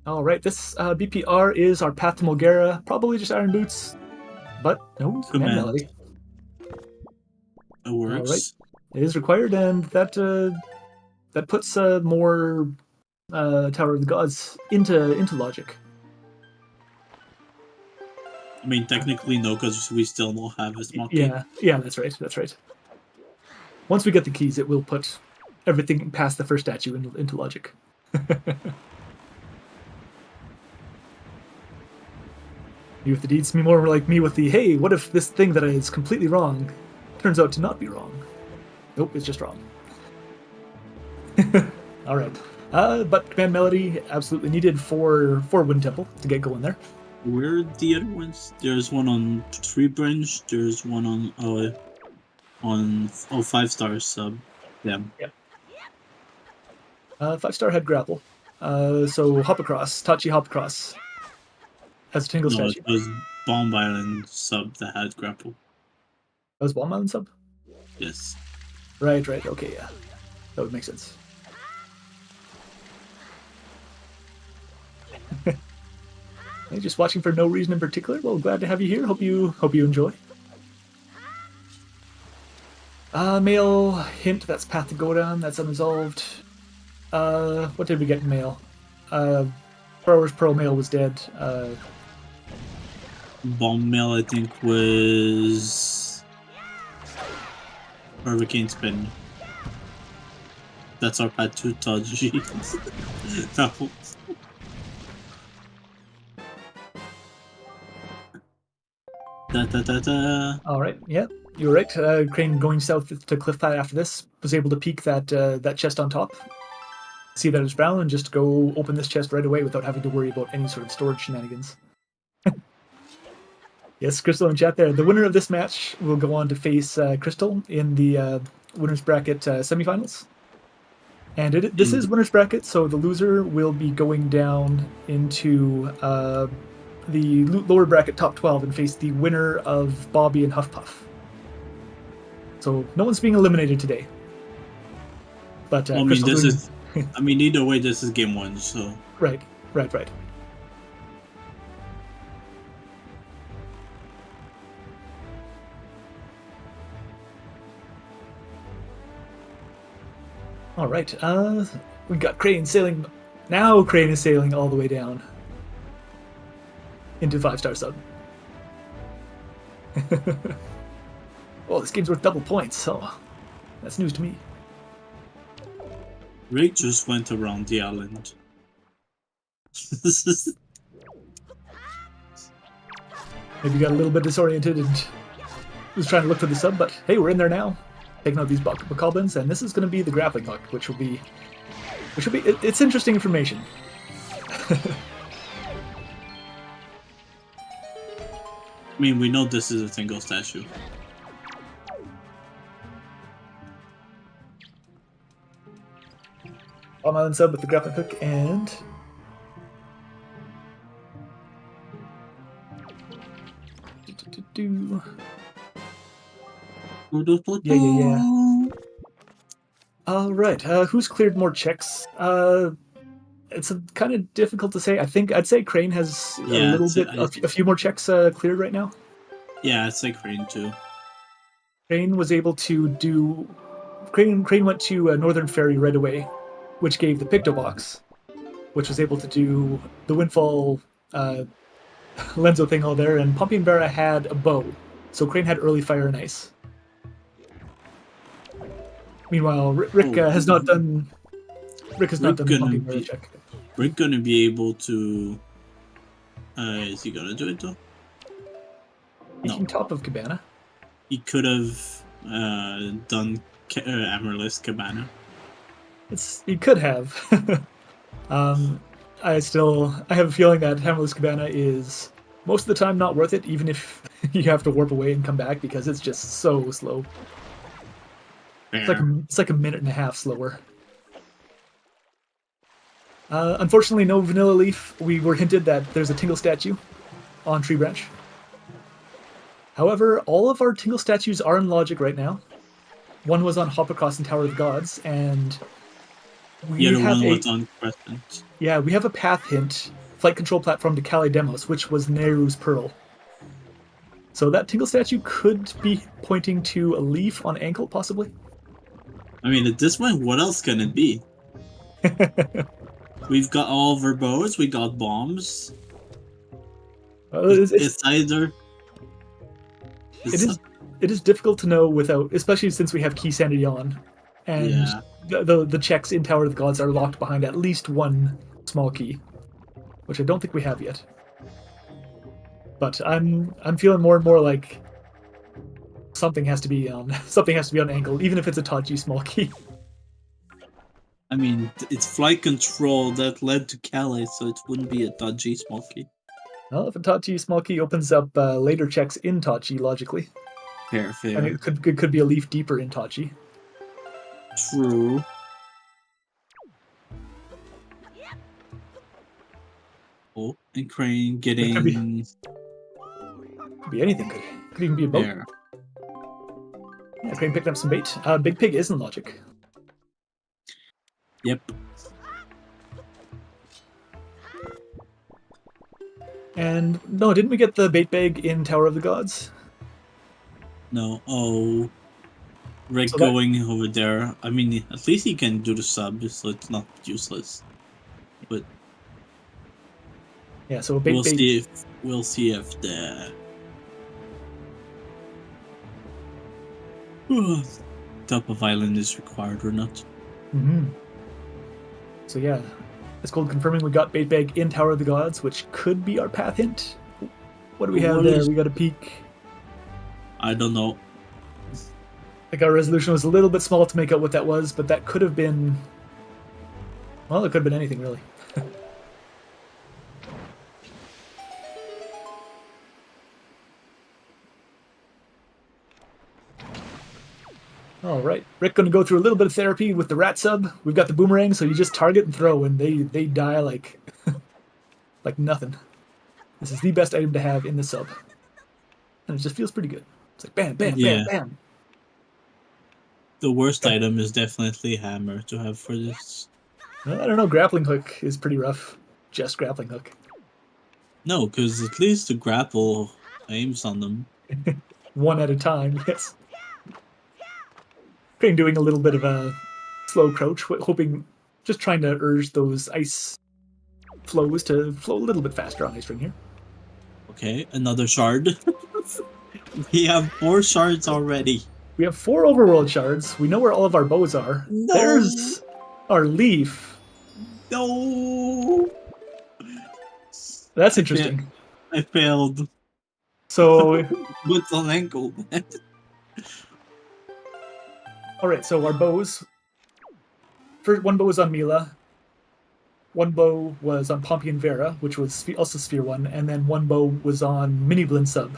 Speaker 3: All right, this BPR is our path to Mulgara. Probably just Iron Boots, but no, Command Melody.
Speaker 2: It works.
Speaker 3: All right. It is required, and that puts more Tower of the Gods into logic.
Speaker 2: I mean, technically no, because we still don't have a small key.
Speaker 3: Yeah, that's right. That's right. Once we get the keys, it will put everything past the first statue into logic. You with the deeds, me more like me with the, hey, what if this thing that is completely wrong turns out to not be wrong? Nope, it's just wrong. All right. But Command Melody absolutely needed for Wind Temple to get going there.
Speaker 2: Where are the other ones? There's one on Tree Branch. There's one on 5-star sub. Yeah.
Speaker 3: Yep. 5-star had grapple. So hop across, Tachi hop across. As a tingle statue.
Speaker 2: It was Bomb Island sub that had grapple.
Speaker 3: That was Bomb Island sub?
Speaker 2: Yes.
Speaker 3: Right. Okay, yeah. That would make sense. Hey, just watching for no reason in particular. Well, glad to have you here. Hope you enjoy. Mail hint. That's path to go down. That's unresolved. What did we get in mail? Thrower's Pearl mail was dead.
Speaker 2: Bomb mail, I think, was Hurricane Spin. That's our path to Taji.
Speaker 3: All right, yeah, you're right. Crane going south to Cliffpad after this was able to peek that chest on top, see that it's brown, and just go open this chest right away without having to worry about any sort of storage shenanigans. Yes, Crystal in chat there. The winner of this match will go on to face Crystal in the winners bracket semifinals. And this is winners bracket, so the loser will be going down into the lower bracket top 12 and face the winner of Bobby and Huffpuff. So no one's being eliminated today. But
Speaker 2: I mean, either way, this is game 1, so
Speaker 3: right. All right, we got Crane sailing. Now Crane is sailing all the way down into 5-star sub. Oh, this game's worth double points, so that's news to me.
Speaker 2: Rick just went around the island.
Speaker 3: Maybe got a little bit disoriented and was trying to look for the sub, but hey, we're in there now. Taking out these Bokoblins, and this is going to be the grappling hook, which will be it's interesting information.
Speaker 2: I mean, we know this is a single statue.
Speaker 3: Bomb Island sub with the grappling hook, and Yeah. All right. Who's cleared more checks? It's kind of difficult to say. I'd say Crane has a few more checks cleared right now.
Speaker 2: Yeah, I'd say Crane too.
Speaker 3: Crane was able to do. Crane went to Northern Ferry right away, which gave the Picto Box, which was able to do the Windfall Lenzo thing all there, and Pumping Barra had a bow, so Crane had early fire and ice. Meanwhile, Rick has not done. Rick has not done the Pumping Barra check.
Speaker 2: Rick gonna be able to. Is he gonna do it though?
Speaker 3: Speaking top of Cabana.
Speaker 2: He could have done Amaryllis Cabana.
Speaker 3: He could have. I have a feeling that Amaryllis Cabana is most of the time not worth it, even if you have to warp away and come back, because it's just so slow. It's like a minute and a half slower. Unfortunately, no Vanilla Leaf. We were hinted that there's a Tingle statue on Tree Branch. However, all of our Tingle statues are in logic right now. One was on Hop Across and Tower of the Gods, and we have
Speaker 2: was on Crescent.
Speaker 3: Yeah, we have a path hint, flight control platform to Kali Demos, which was Nehru's Pearl. So that tingle statue could be pointing to a leaf on ankle, possibly.
Speaker 2: I mean, at this point, what else can it be? We've got all of our bows, we got bombs. It's either...
Speaker 3: It is difficult to know without, especially since we have key sanity on, and
Speaker 2: Yeah.
Speaker 3: the checks in Tower of the Gods are locked behind at least one small key, which I don't think we have yet. But I'm feeling more and more like something has to be on ankle, even if it's a Tachi small key.
Speaker 2: I mean, it's flight control that led to Calais, so it wouldn't be a dodgy small key.
Speaker 3: Well, if a Tachi small key opens up later checks in Tachi, logically.
Speaker 2: Fair.
Speaker 3: And it could be a leaf deeper in Tachi.
Speaker 2: True. Oh, and Crane getting...
Speaker 3: Could be anything. Could even be a boat.
Speaker 2: There.
Speaker 3: Yeah, Crane picked up some bait. Big Pig isn't logic.
Speaker 2: Yep.
Speaker 3: And no, didn't we get the bait bag in Tower of the Gods?
Speaker 2: No. Oh. Rick
Speaker 3: So
Speaker 2: going over there. I mean, at least he can do the sub, so it's not useless. But
Speaker 3: yeah, so a bait
Speaker 2: we'll see if the top of island is required or not.
Speaker 3: Mm-hmm. So yeah, it's called confirming we got bait bag in Tower of the Gods, which could be our path hint. What do we have there? We got a peek.
Speaker 2: I don't know.
Speaker 3: Like our resolution was a little bit small to make out what that was, but that could have been... Well, it could have been anything, really. All right, Rick going to go through a little bit of therapy with the rat sub. We've got the boomerang, so you just target and throw, and they die like like nothing. This is the best item to have in the sub, and it just feels pretty good. It's like bam, bam, bam, bam.
Speaker 2: The worst item is definitely hammer to have for this.
Speaker 3: I don't know, grappling hook is pretty rough. Just grappling hook.
Speaker 2: No, because at least the grapple aims on them.
Speaker 3: One at a time, yes. Crane doing a little bit of a slow crouch, hoping, just trying to urge those ice flows to flow a little bit faster on Ice Ring here.
Speaker 2: Okay, another shard. We have 4 shards already.
Speaker 3: We have 4 overworld shards. We know where all of our bows are.
Speaker 2: No.
Speaker 3: There's our leaf.
Speaker 2: No.
Speaker 3: That's interesting.
Speaker 2: I failed.
Speaker 3: So...
Speaker 2: What's on ankle?
Speaker 3: Alright, so our bows. First, one bow was on Mila. One bow was on Pompey and Vera, which was also Sphere 1. And then one bow was on Mini Blinn Sub,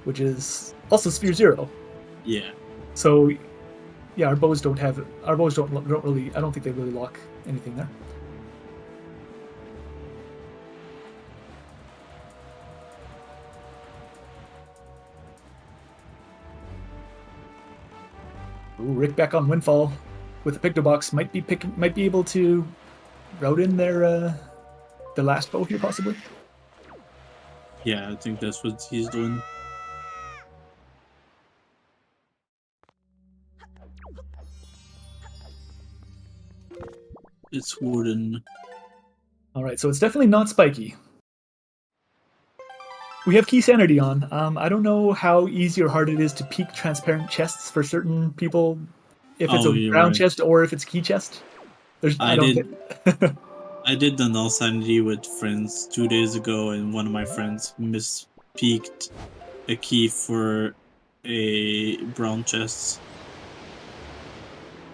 Speaker 3: which is also Sphere 0.
Speaker 2: Yeah.
Speaker 3: So, yeah, our bows don't really, I don't think they really lock anything there. Ooh, Rick back on Windfall with the Pictobox might be able to route in their last bow here possibly.
Speaker 2: Yeah, I think that's what he's doing. It's wooden.
Speaker 3: Alright, so it's definitely not spiky. We have key sanity on. I don't know how easy or hard it is to peek transparent chests for certain people, if it's a brown chest or if it's key chest. I
Speaker 2: did the null sanity with friends 2 days ago, and one of my friends mispeeked a key for a brown chest.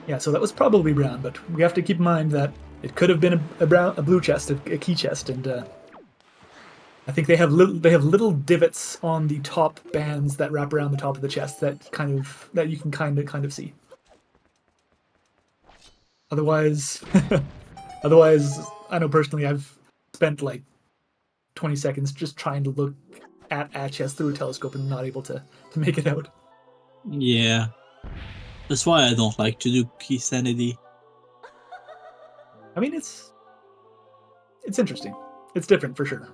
Speaker 3: Yeah, so that was probably brown, but we have to keep in mind that it could have been a blue chest, a key chest, and I think they have little divots on the top bands that wrap around the top of the chest that you can kind of see. Otherwise, I know personally I've spent like 20 seconds just trying to look at a chest through a telescope and not able to make it out.
Speaker 2: Yeah. That's why I don't like to do key sanity.
Speaker 3: I mean, it's interesting. It's different for sure.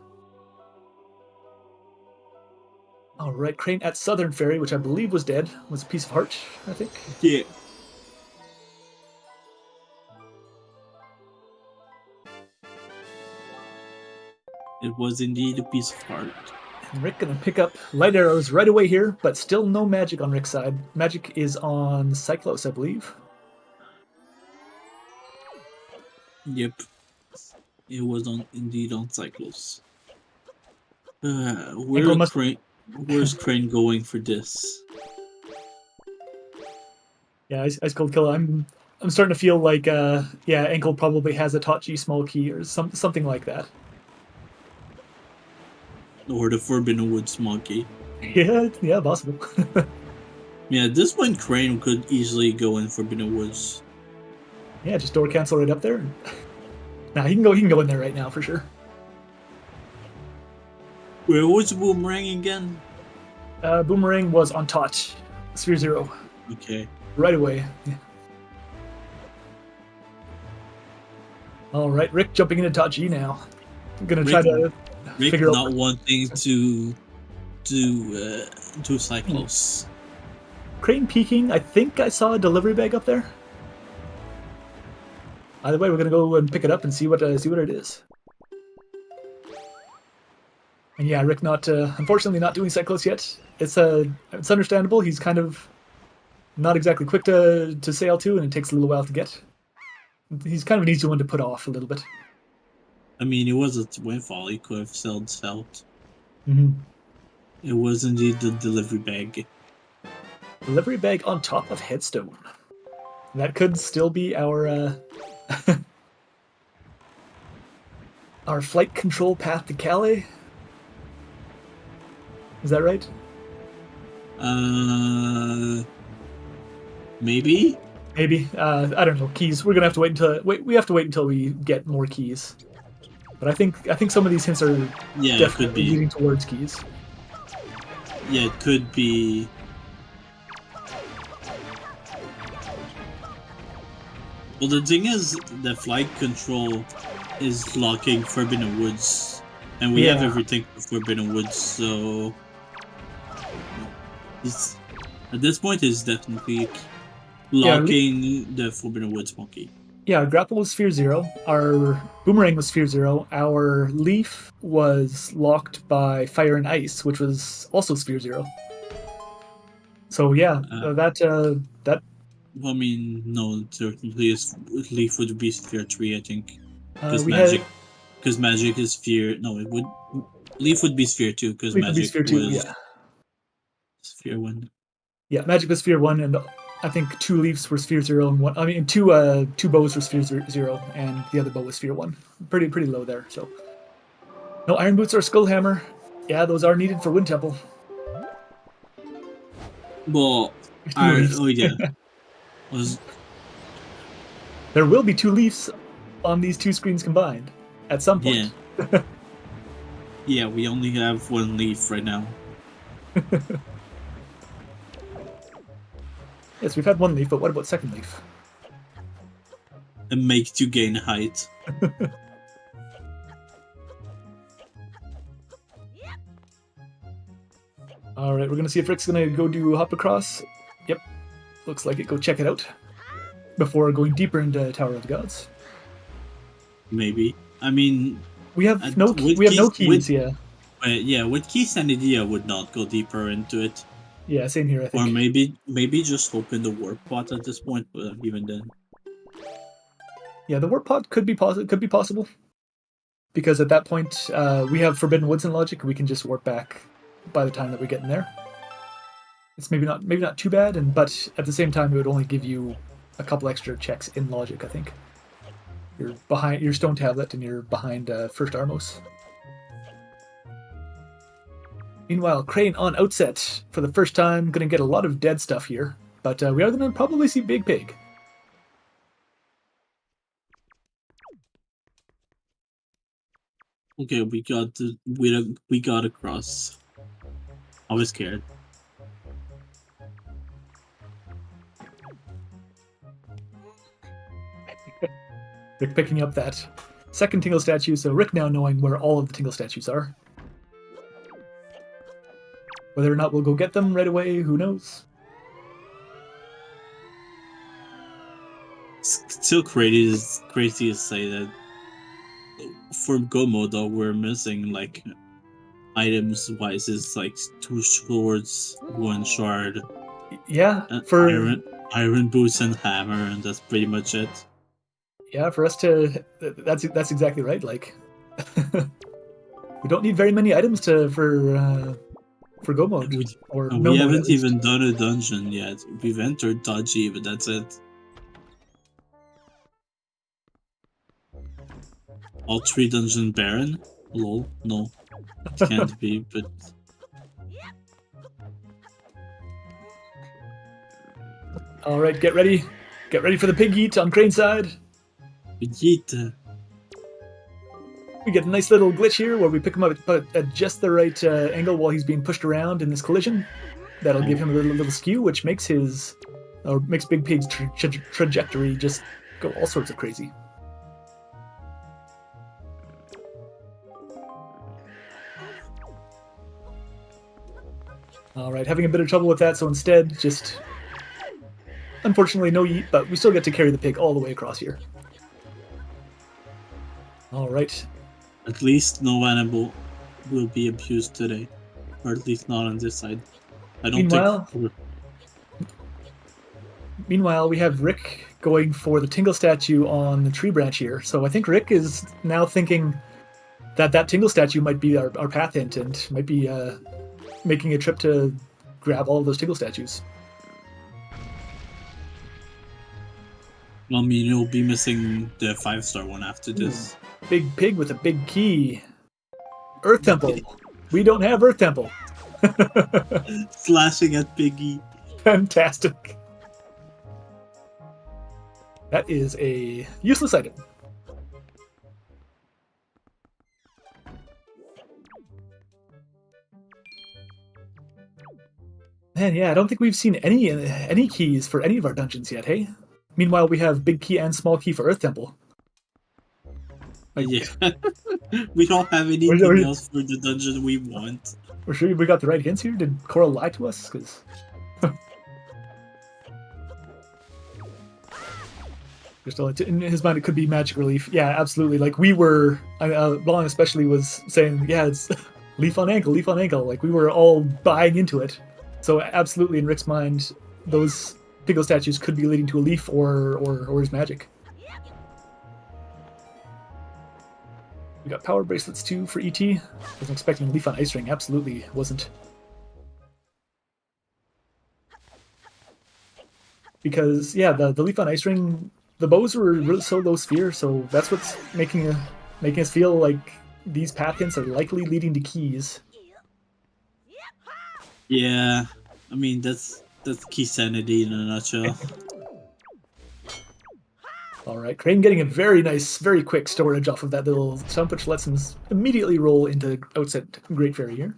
Speaker 3: All right, Crane at Southern Ferry, which I believe was dead, was a piece of heart, I think.
Speaker 2: Yeah. It was indeed a piece of heart.
Speaker 3: And Rick gonna pick up light arrows right away here, but still no magic on Rick's side. Magic is on Cyclos, I believe.
Speaker 2: Yep. It was indeed on Cyclos. Where's Crane going for this?
Speaker 3: Yeah, Ice Cold Killer. I'm starting to feel like Ankle probably has a Tachi small key or something like that.
Speaker 2: Or the Forbidden Woods monkey.
Speaker 3: Yeah, possible.
Speaker 2: Yeah, at this point Crane could easily go in Forbidden Woods.
Speaker 3: Yeah, just door cancel right up there. Nah, he can go in there right now for sure.
Speaker 2: Where was Boomerang again?
Speaker 3: Boomerang was on Tot. Sphere 0.
Speaker 2: Okay.
Speaker 3: Right away. Yeah. All right, Rick jumping into Tachi now. I'm gonna try to
Speaker 2: Rick not wanting to do Cyclos.
Speaker 3: Crane peeking. I think I saw a delivery bag up there. Either way, we're gonna go and pick it up and see what it is. And yeah, Rick unfortunately not doing Cyclos yet. It's understandable. He's kind of not exactly quick to sail to, and it takes a little while to get. He's kind of an easy one to put off a little bit.
Speaker 2: I mean, it was a windfall. He could have sailed south.
Speaker 3: Mm-hmm.
Speaker 2: It was indeed the delivery bag.
Speaker 3: Delivery bag on top of Headstone. That could still be our our flight control path to Calais. Is that right?
Speaker 2: Maybe.
Speaker 3: Maybe. I don't know. Keys. We're gonna have to wait until we get more keys. But I think some of these hints are definitely leading towards keys.
Speaker 2: Yeah, it could be. Well, the thing is, the flight control is locking Forbidden Woods, and we have everything for Forbidden Woods, so at this point it's definitely locking the Forbidden Woods monkey.
Speaker 3: Yeah, our grapple was Sphere 0, our Boomerang was Sphere 0, our Leaf was locked by Fire and Ice, which was also Sphere 0. So yeah, that.
Speaker 2: Well, I mean, no, certainly Leaf would be Sphere 3, I think. Because magic is Sphere. No, it would. Leaf would be Sphere 2, because magic
Speaker 3: Sphere 2,
Speaker 2: was Sphere 1.
Speaker 3: Yeah, magic was Sphere 1, and I think 2 Leafs were Sphere 0, and one. I mean, two bows were Sphere 0, and the other bow was Sphere 1. Pretty low there. So, no Iron Boots or Skull Hammer. Yeah, those are needed for Wind Temple.
Speaker 2: Well,
Speaker 3: there will be 2 Leafs on these 2 screens combined at some point.
Speaker 2: Yeah. Yeah, we only have 1 Leaf right now.
Speaker 3: Yes, we've had 1 Leaf, but what about second Leaf?
Speaker 2: And make you gain height.
Speaker 3: Alright, we're gonna see if Rick's gonna go do Hop Across. Yep. Looks like it. Go check it out. Before going deeper into Tower of the Gods.
Speaker 2: Maybe. I mean...
Speaker 3: We have no keys, yeah.
Speaker 2: Yeah, with Keys and Idea would not go deeper into it.
Speaker 3: Yeah, same here, I think.
Speaker 2: Or maybe just open the warp pot at this point, but even then.
Speaker 3: Yeah, the warp pot could be possible. Because at that point, we have Forbidden Woods in Logic, and we can just warp back by the time that we get in there. It's maybe not too bad, but at the same time, it would only give you a couple extra checks in Logic, I think. You're behind your Stone Tablet, and you're behind First Armos. Meanwhile, Crane on Outset for the first time. Going to get a lot of dead stuff here, but we are going to probably see Big Pig.
Speaker 2: Okay, we got across. I was scared.
Speaker 3: Rick picking up that second Tingle statue, so Rick now knowing where all of the Tingle statues are. Whether or not we'll go get them right away, who knows?
Speaker 2: It's still crazy to say that for Go mode though, we're missing like items wise. It's like 2 swords, 1 shard,
Speaker 3: Yeah, for
Speaker 2: iron boots and hammer, and that's pretty much it.
Speaker 3: Yeah, for us to that's exactly right. Like we don't need very many items for Go mode.
Speaker 2: We haven't even done a dungeon yet. We've entered dodgy, but that's it. All 3 dungeon baron? Lol, no. It can't be, but...
Speaker 3: Alright, get ready. Get ready for the pig eat on Crane's side.
Speaker 2: Yeet.
Speaker 3: We get a nice little glitch here where we pick him up at just the right angle while he's being pushed around in this collision. That'll give him a little skew, which makes Big Pig's trajectory just go all sorts of crazy. Alright, having a bit of trouble with that, so instead, just... Unfortunately, no yeet, but we still get to carry the pig all the way across here. Alright.
Speaker 2: At least no animal will be abused today. Or at least not on this side. I don't think...
Speaker 3: Meanwhile, we have Rick going for the Tingle statue on the tree branch here. So I think Rick is now thinking that Tingle statue might be our path hint and might be making a trip to grab all of those Tingle statues.
Speaker 2: Well, I mean, you'll be missing the 5-star one after this.
Speaker 3: Big Pig with a big key. Earth Temple. We don't have Earth Temple.
Speaker 2: Slashing at Piggy.
Speaker 3: Fantastic. That is a useless item. Man, yeah, I don't think we've seen any keys for any of our dungeons yet, hey? Meanwhile, we have big key and small key for Earth Temple.
Speaker 2: Yeah. We don't have anything else for the dungeon we want.
Speaker 3: We're sure we got the right hints here? Did Cora lie to us? Because... in his mind, it could be magic relief. Yeah, absolutely. Like, we were... Long especially was saying, yeah, it's leaf on ankle, leaf on ankle. Like, we were all buying into it. So, absolutely, in Rick's mind, those Tingle statues could be leading to a leaf or his magic. We got power bracelets, too, for ET. Wasn't expecting leaf on ice ring. Absolutely wasn't. Because, yeah, the leaf on ice ring... The bows were really so low sphere, so that's what's making us feel like these path hints are likely leading to keys.
Speaker 2: Yeah, I mean that's key sanity in a nutshell.
Speaker 3: All right, Crane getting a very nice, very quick storage off of that little stump, which lets him immediately roll into Outset Great Fairy here.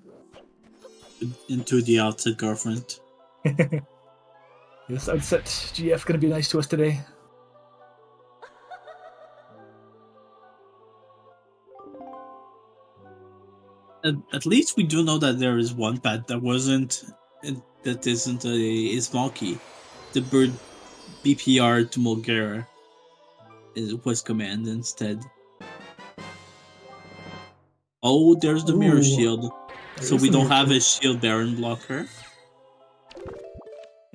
Speaker 2: Into the Outset girlfriend.
Speaker 3: Yes, Outset GF gonna be nice to us today.
Speaker 2: At least we do know that there is one path that isn't a small key. The bird BPR to Mulgara was command instead. Oh, there's the mirror shield. So we don't have a shield baron blocker.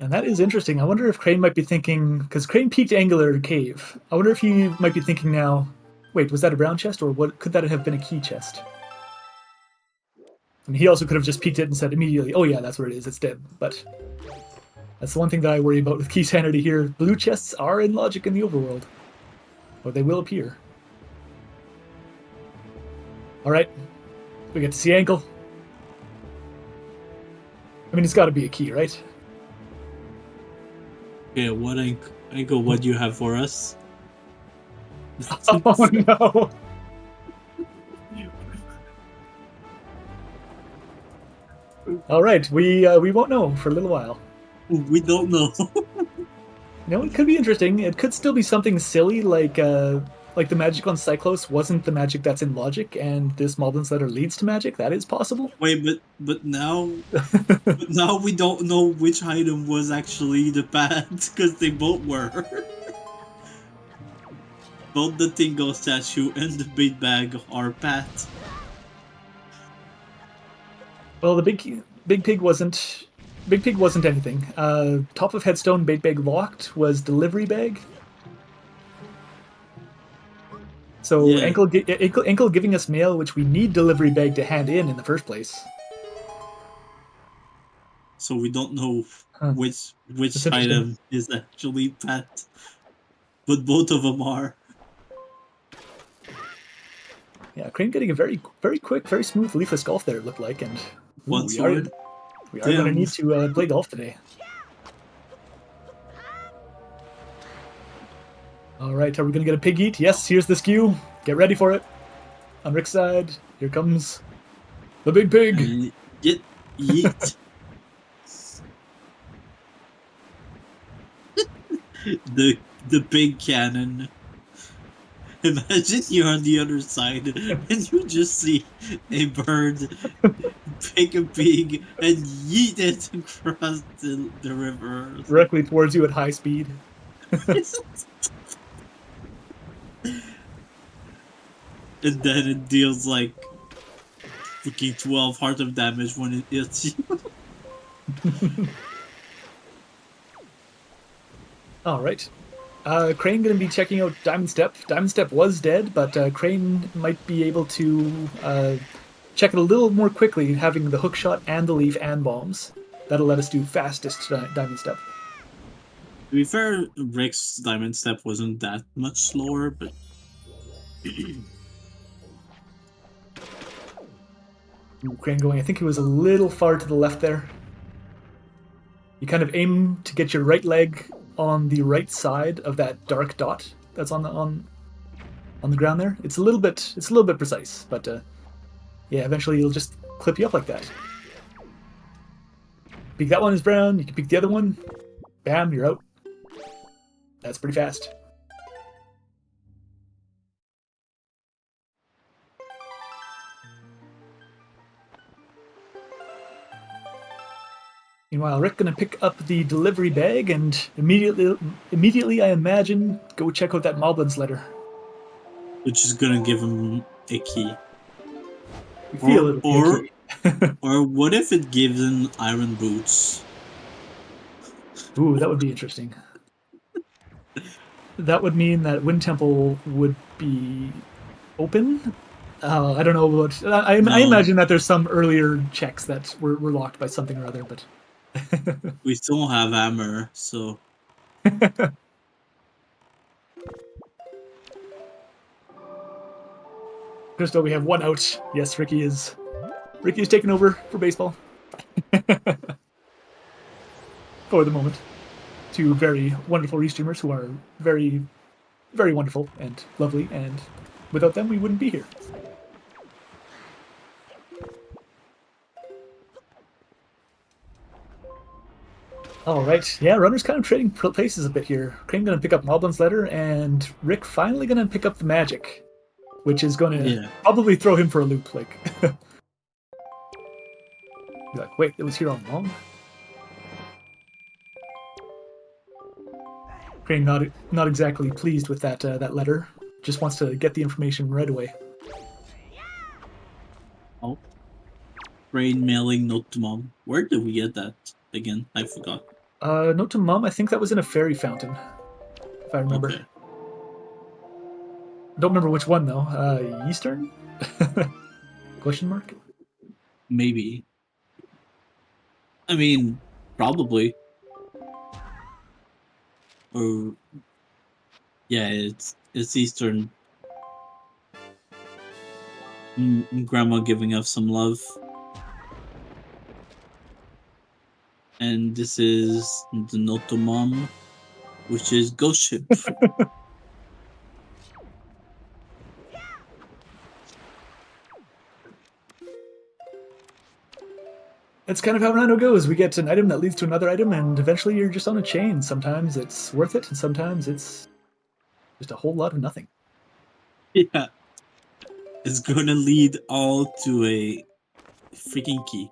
Speaker 3: And that is interesting. I wonder if Crane might be thinking, because Crane peeked Angular Cave. I wonder if he might be thinking now, wait, was that a brown chest, or what could that have been a key chest? And he also could have just peeked it and said immediately, oh yeah, that's where it is, it's dead. But that's the one thing that I worry about with key sanity here. Blue chests are in logic in the overworld. Or they will appear. Alright. We get to see ankle. I mean, it's got to be a key, right?
Speaker 2: Okay, what ankle, what do you have for us?
Speaker 3: Oh no! All right, we won't know for a little while.
Speaker 2: We don't know.
Speaker 3: No, it could be interesting. It could still be something silly like like the magic on Cyclos wasn't the magic that's in Logic, and this Malden's letter leads to magic. That is possible.
Speaker 2: Wait, but now we don't know which item was actually the path because they both were. Both the Tingle statue and the big bag are path.
Speaker 3: Well, the big pig wasn't anything. Top of headstone, bait bag locked was delivery bag. So
Speaker 2: Yeah.
Speaker 3: ankle giving us mail, which we need delivery bag to hand in the first place.
Speaker 2: So we don't know which
Speaker 3: interesting.
Speaker 2: item is actually path, but both of them are.
Speaker 3: Yeah, Crane getting a very quick, very smooth leafless golf there. It looked like, and
Speaker 2: One sword.
Speaker 3: We are going to need to play golf today. All right, are we going to get a pig eat? Yes, here's the skew. Get ready for it. On Rick's side, here comes the big pig.
Speaker 2: Yeet. the big cannon. Imagine you're on the other side and you just see a bird pick a pig and yeet it across the river.
Speaker 3: Directly towards you at high speed.
Speaker 2: And then it deals like freaking 12 heart of damage when it hits you.
Speaker 3: All right. Crane going to be checking out Diamond Step. Diamond Step was dead, but Crane might be able to check it a little more quickly, having the hook shot and the leaf and bombs. That'll let us do fastest Diamond Step.
Speaker 2: To be fair, Rick's Diamond Step wasn't that much slower, but...
Speaker 3: Crane going, I think he was a little far to the left there. You kind of aim to get your right leg on the right side of that dark dot that's on the ground there. It's a little bit precise, but yeah, eventually it'll just clip you up like that. Peek that one is brown. You can peek the other one. Bam, you're out. That's pretty fast. Meanwhile, Rick gonna pick up the delivery bag and immediately I imagine go check out that Moblin's letter.
Speaker 2: Which is gonna give him a key.
Speaker 3: We feel it'll be a key.
Speaker 2: Or what if it gives him iron boots?
Speaker 3: Ooh, that would be interesting. That would mean that Wind Temple would be open. I don't know about. I imagine that there's some earlier checks that were locked by something or other, but.
Speaker 2: We still have hammer, so.
Speaker 3: Crystal, we have one out. Yes, Ricky is taking over for baseball. For the moment. Two very wonderful restreamers who are very, very wonderful and lovely, and without them we wouldn't be here. All right, yeah, runners kind of trading places a bit here. Crane gonna pick up Moblin's letter, and Rick finally gonna pick up the magic, which is gonna probably throw him for a loop. Like, be like, wait, it was here all along. Crane not exactly pleased with that letter. Just wants to get the information right away.
Speaker 2: Oh, Crane mailing note to mom. Where did we get that again? I forgot.
Speaker 3: Note to mom. I think that was in a fairy fountain, if I remember.
Speaker 2: Okay.
Speaker 3: Don't remember which one though. Eastern? Question mark?
Speaker 2: Maybe. I mean, probably. Or yeah, it's Eastern. Grandma giving us some love. And this is the note to mom, which is Ghost Ship.
Speaker 3: That's kind of how Rando goes. We get an item that leads to another item, and eventually you're just on a chain. Sometimes it's worth it, and sometimes it's just a whole lot of nothing.
Speaker 2: Yeah. It's gonna lead all to a freaking key.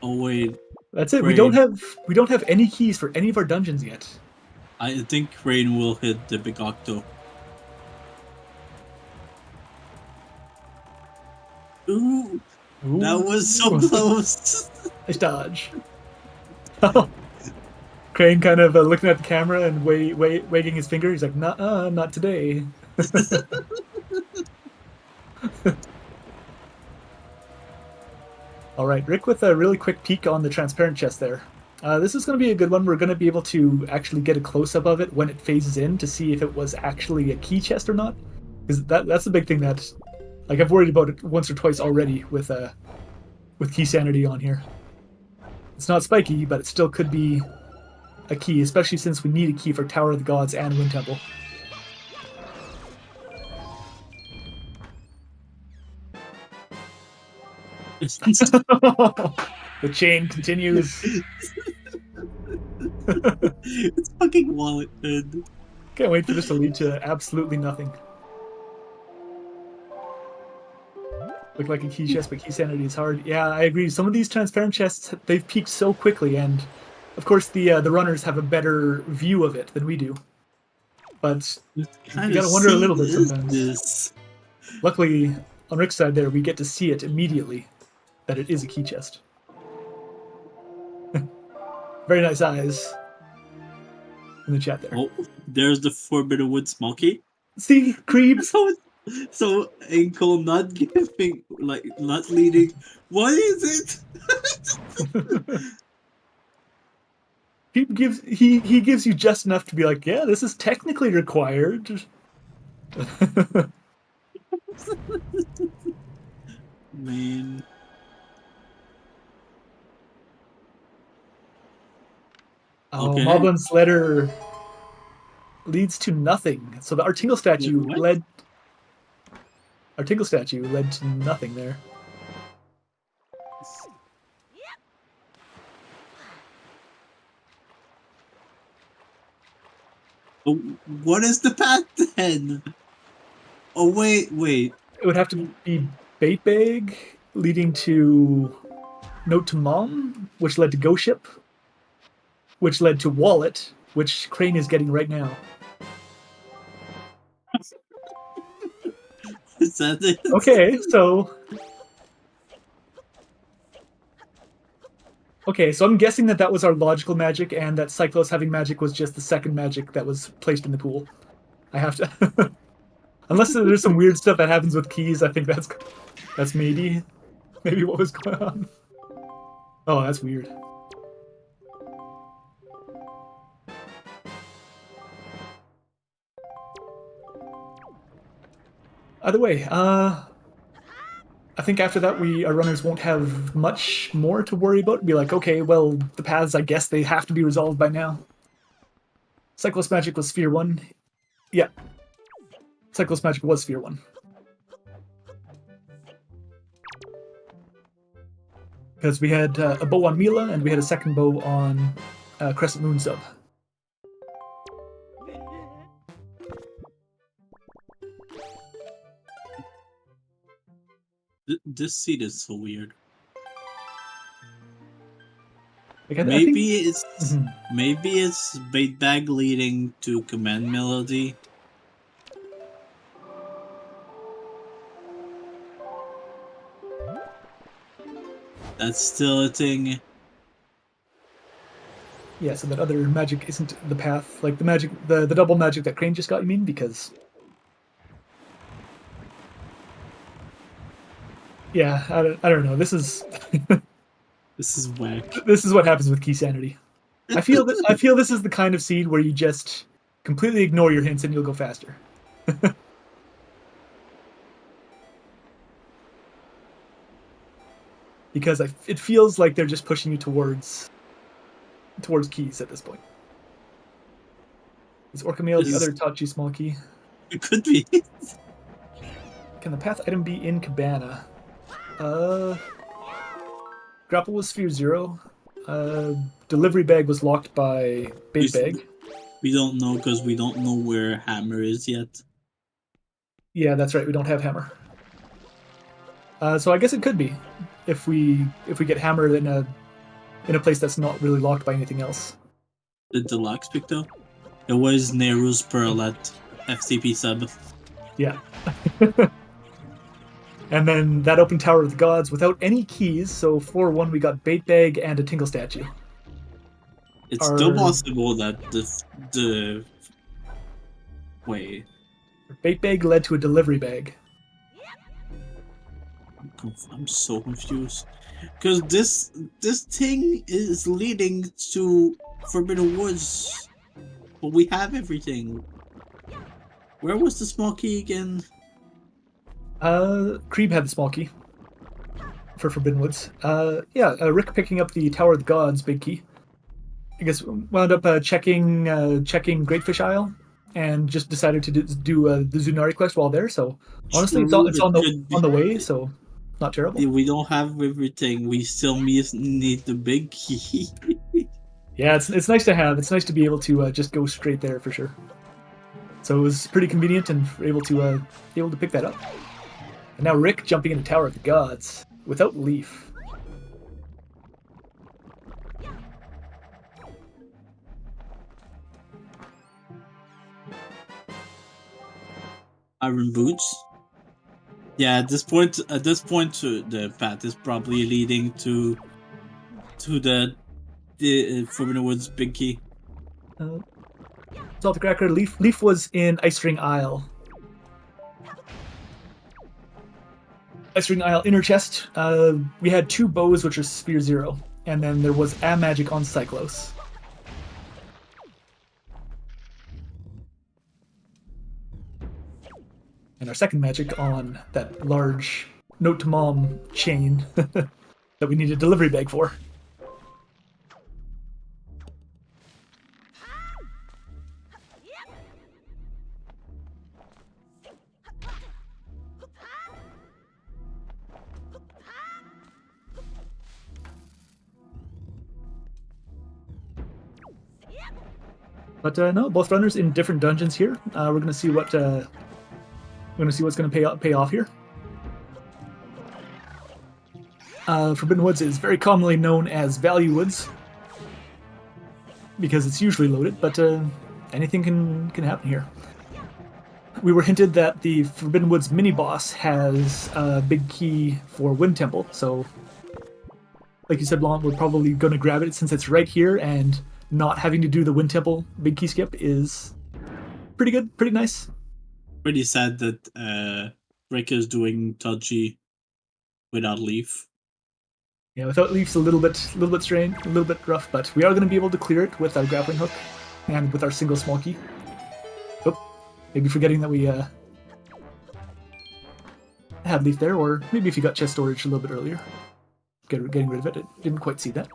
Speaker 2: Oh wait,
Speaker 3: That's it.
Speaker 2: Crane.
Speaker 3: We don't have any keys for any of our dungeons yet.
Speaker 2: I think Crane will hit the big octo. Ooh, that was so close.
Speaker 3: Nice dodge. Crane kind of looking at the camera and wagging his finger. He's like, "Nah, not today." All right, Rick with a really quick peek on the transparent chest there. This is going to be a good one. We're going to be able to actually get a close-up of it when it phases in to see if it was actually a key chest or not. Because that's the big thing that, like, I've worried about it once or twice already with key sanity on here. It's not spiky, but it still could be a key, especially since we need a key for Tower of the Gods and Wind Temple. The chain continues.
Speaker 2: It's fucking wallet head.
Speaker 3: Can't wait for this to lead to absolutely nothing. Look like a key chest, but key sanity is hard. Yeah, I agree. Some of these transparent chests, they've peaked so quickly, and of course the runners have a better view of it than we do. But you gotta wonder a little bit sometimes. Luckily, on Rick's side there, we get to see it immediately, that it is a key chest. Very nice eyes in the chat there.
Speaker 2: Oh, there's the Forbidden Wood small key.
Speaker 3: See, creeps.
Speaker 2: So ankle not giving, like not leading. What is it?
Speaker 3: he gives you just enough to be like, yeah, this is technically required.
Speaker 2: Man.
Speaker 3: Oh,
Speaker 2: Okay.
Speaker 3: Moblin's letter leads to nothing. So the Artingle statue led to nothing there.
Speaker 2: Oh, what is the path then? Oh wait.
Speaker 3: It would have to be Bait Bag leading to Note to Mom, which led to Ghost Ship, which led to Wallet, which Crane is getting right now.
Speaker 2: Is that it?
Speaker 3: Okay, so I'm guessing that was our logical magic, and that Cyclos having magic was just the second magic that was placed in the pool. I have to, unless there's some weird stuff that happens with keys. I think that's maybe what was going on. Oh, that's weird. Either way, I think after that our runners won't have much more to worry about. Be like, okay, well, the paths, I guess they have to be resolved by now. Cyclos magic was Sphere 1. Yeah. Cyclos magic was Sphere 1. Because we had a bow on Mila, and we had a second bow on Crescent Moon Sub.
Speaker 2: This seat is so weird.
Speaker 3: Like,
Speaker 2: maybe it's Bait Bag leading to Command Melody. That's still a thing.
Speaker 3: Yeah, so that other magic isn't the path. Like the magic, the double magic that Crane just got, you mean? Because... yeah, I don't know. This is...
Speaker 2: This is whack.
Speaker 3: This is what happens with key sanity. I feel this is the kind of seed where you just completely ignore your hints and you'll go faster. Because it feels like they're just pushing you towards keys at this point. Is Orcamail the other Tachi small key?
Speaker 2: It could be.
Speaker 3: Can the path item be in Cabana? Grapple was Sphere 0. Delivery Bag was locked by Bait Bag.
Speaker 2: We don't know because we don't know where Hammer is yet.
Speaker 3: Yeah, that's right. We don't have hammer. So I guess it could be if we get hammered in a place that's not really locked by anything else.
Speaker 2: The deluxe picked up. It was Nehru's Pearl at FCP sub.
Speaker 3: Yeah. And then that opened Tower of the Gods without any keys. So floor 1 we got Bait Bag and a Tingle Statue.
Speaker 2: It's still possible that the wait.
Speaker 3: Bait Bag led to a delivery bag.
Speaker 2: I'm so confused because this thing is leading to Forbidden Woods, but we have everything. Where was the small key again?
Speaker 3: Creeb had the small key for Forbidden Woods. Rick picking up the Tower of the Gods big key. I guess wound up checking Greatfish Isle and just decided to do the Zunari quest while there. So honestly, it's on the way. So not terrible.
Speaker 2: We don't have everything. We still need the big key.
Speaker 3: Yeah, it's nice to have. It's nice to be able to just go straight there for sure. So it was pretty convenient and able to pick that up. And now Rick jumping into Tower of the Gods without Leaf.
Speaker 2: Iron boots. Yeah, at this point, the path is probably leading to the Forbidden Woods big key.
Speaker 3: Salty Cracker. Leaf was in Ice Ring Isle. Ice Ring Isle inner chest. We had 2 bows, which are Sphere 0, and then there was a magic on Cyclos. And our second magic on that large Note to Mom chain that we need a delivery bag for. But no, both runners in different dungeons here. We're gonna see what's gonna pay off here. Forbidden Woods is very commonly known as Value Woods because it's usually loaded, but anything can happen here. We were hinted that the Forbidden Woods mini boss has a big key for Wind Temple, so like you said, Blanc, we're probably going to grab it since it's right here, and not having to do the Wind Temple big key skip is pretty good, pretty nice.
Speaker 2: Pretty sad that Rick is doing Touchy without Leaf.
Speaker 3: Yeah, without Leaf's a little bit strained, a little bit rough, but we are going to be able to clear it with our grappling hook and with our single small key. Oh, maybe forgetting that we had Leaf there, or maybe if you got chest storage a little bit earlier. Getting rid of it. I didn't quite see that.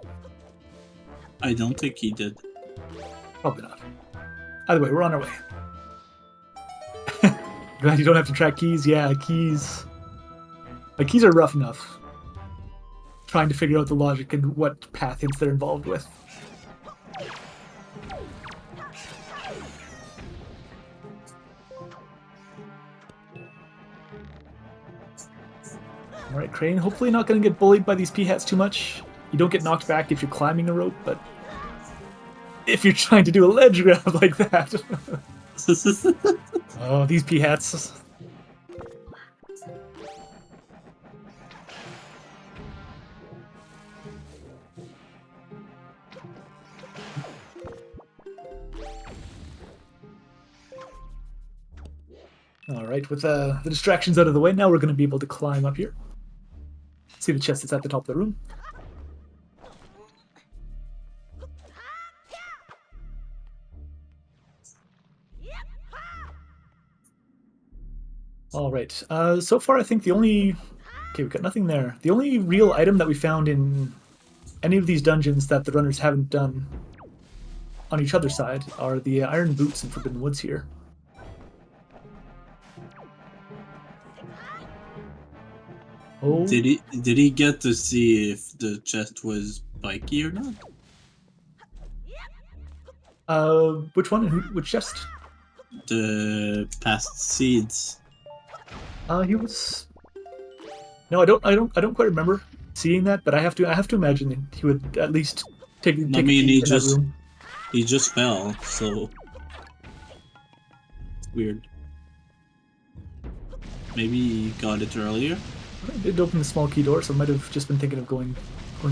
Speaker 2: I don't think he did.
Speaker 3: Probably not. Either way, we're on our way. Glad you don't have to track keys. Yeah, keys. Like, keys are rough enough. Trying to figure out the logic and what path hints they're involved with. Alright, Crane, hopefully not going to get bullied by these P-hats too much. You don't get knocked back if you're climbing a rope, but if you're trying to do a ledge grab like that. Oh, these P-hats. Alright, with the distractions out of the way, now we're going to be able to climb up here. See the chest that's at the top of the room. Alright, so far I think the only... Okay, we've got nothing there. The only real item that we found in any of these dungeons that the runners haven't done on each other's side are the iron boots in Forbidden Woods here. Oh.
Speaker 2: Did he get to see if the chest was spiky or not?
Speaker 3: Which one? Which chest?
Speaker 2: The past seeds.
Speaker 3: He was. No, I don't quite remember seeing that, but I have to imagine that he would at least take a peek in that room.
Speaker 2: He just fell, so it's weird. Maybe he got it earlier.
Speaker 3: I did open the small key door, so I might have just been thinking of going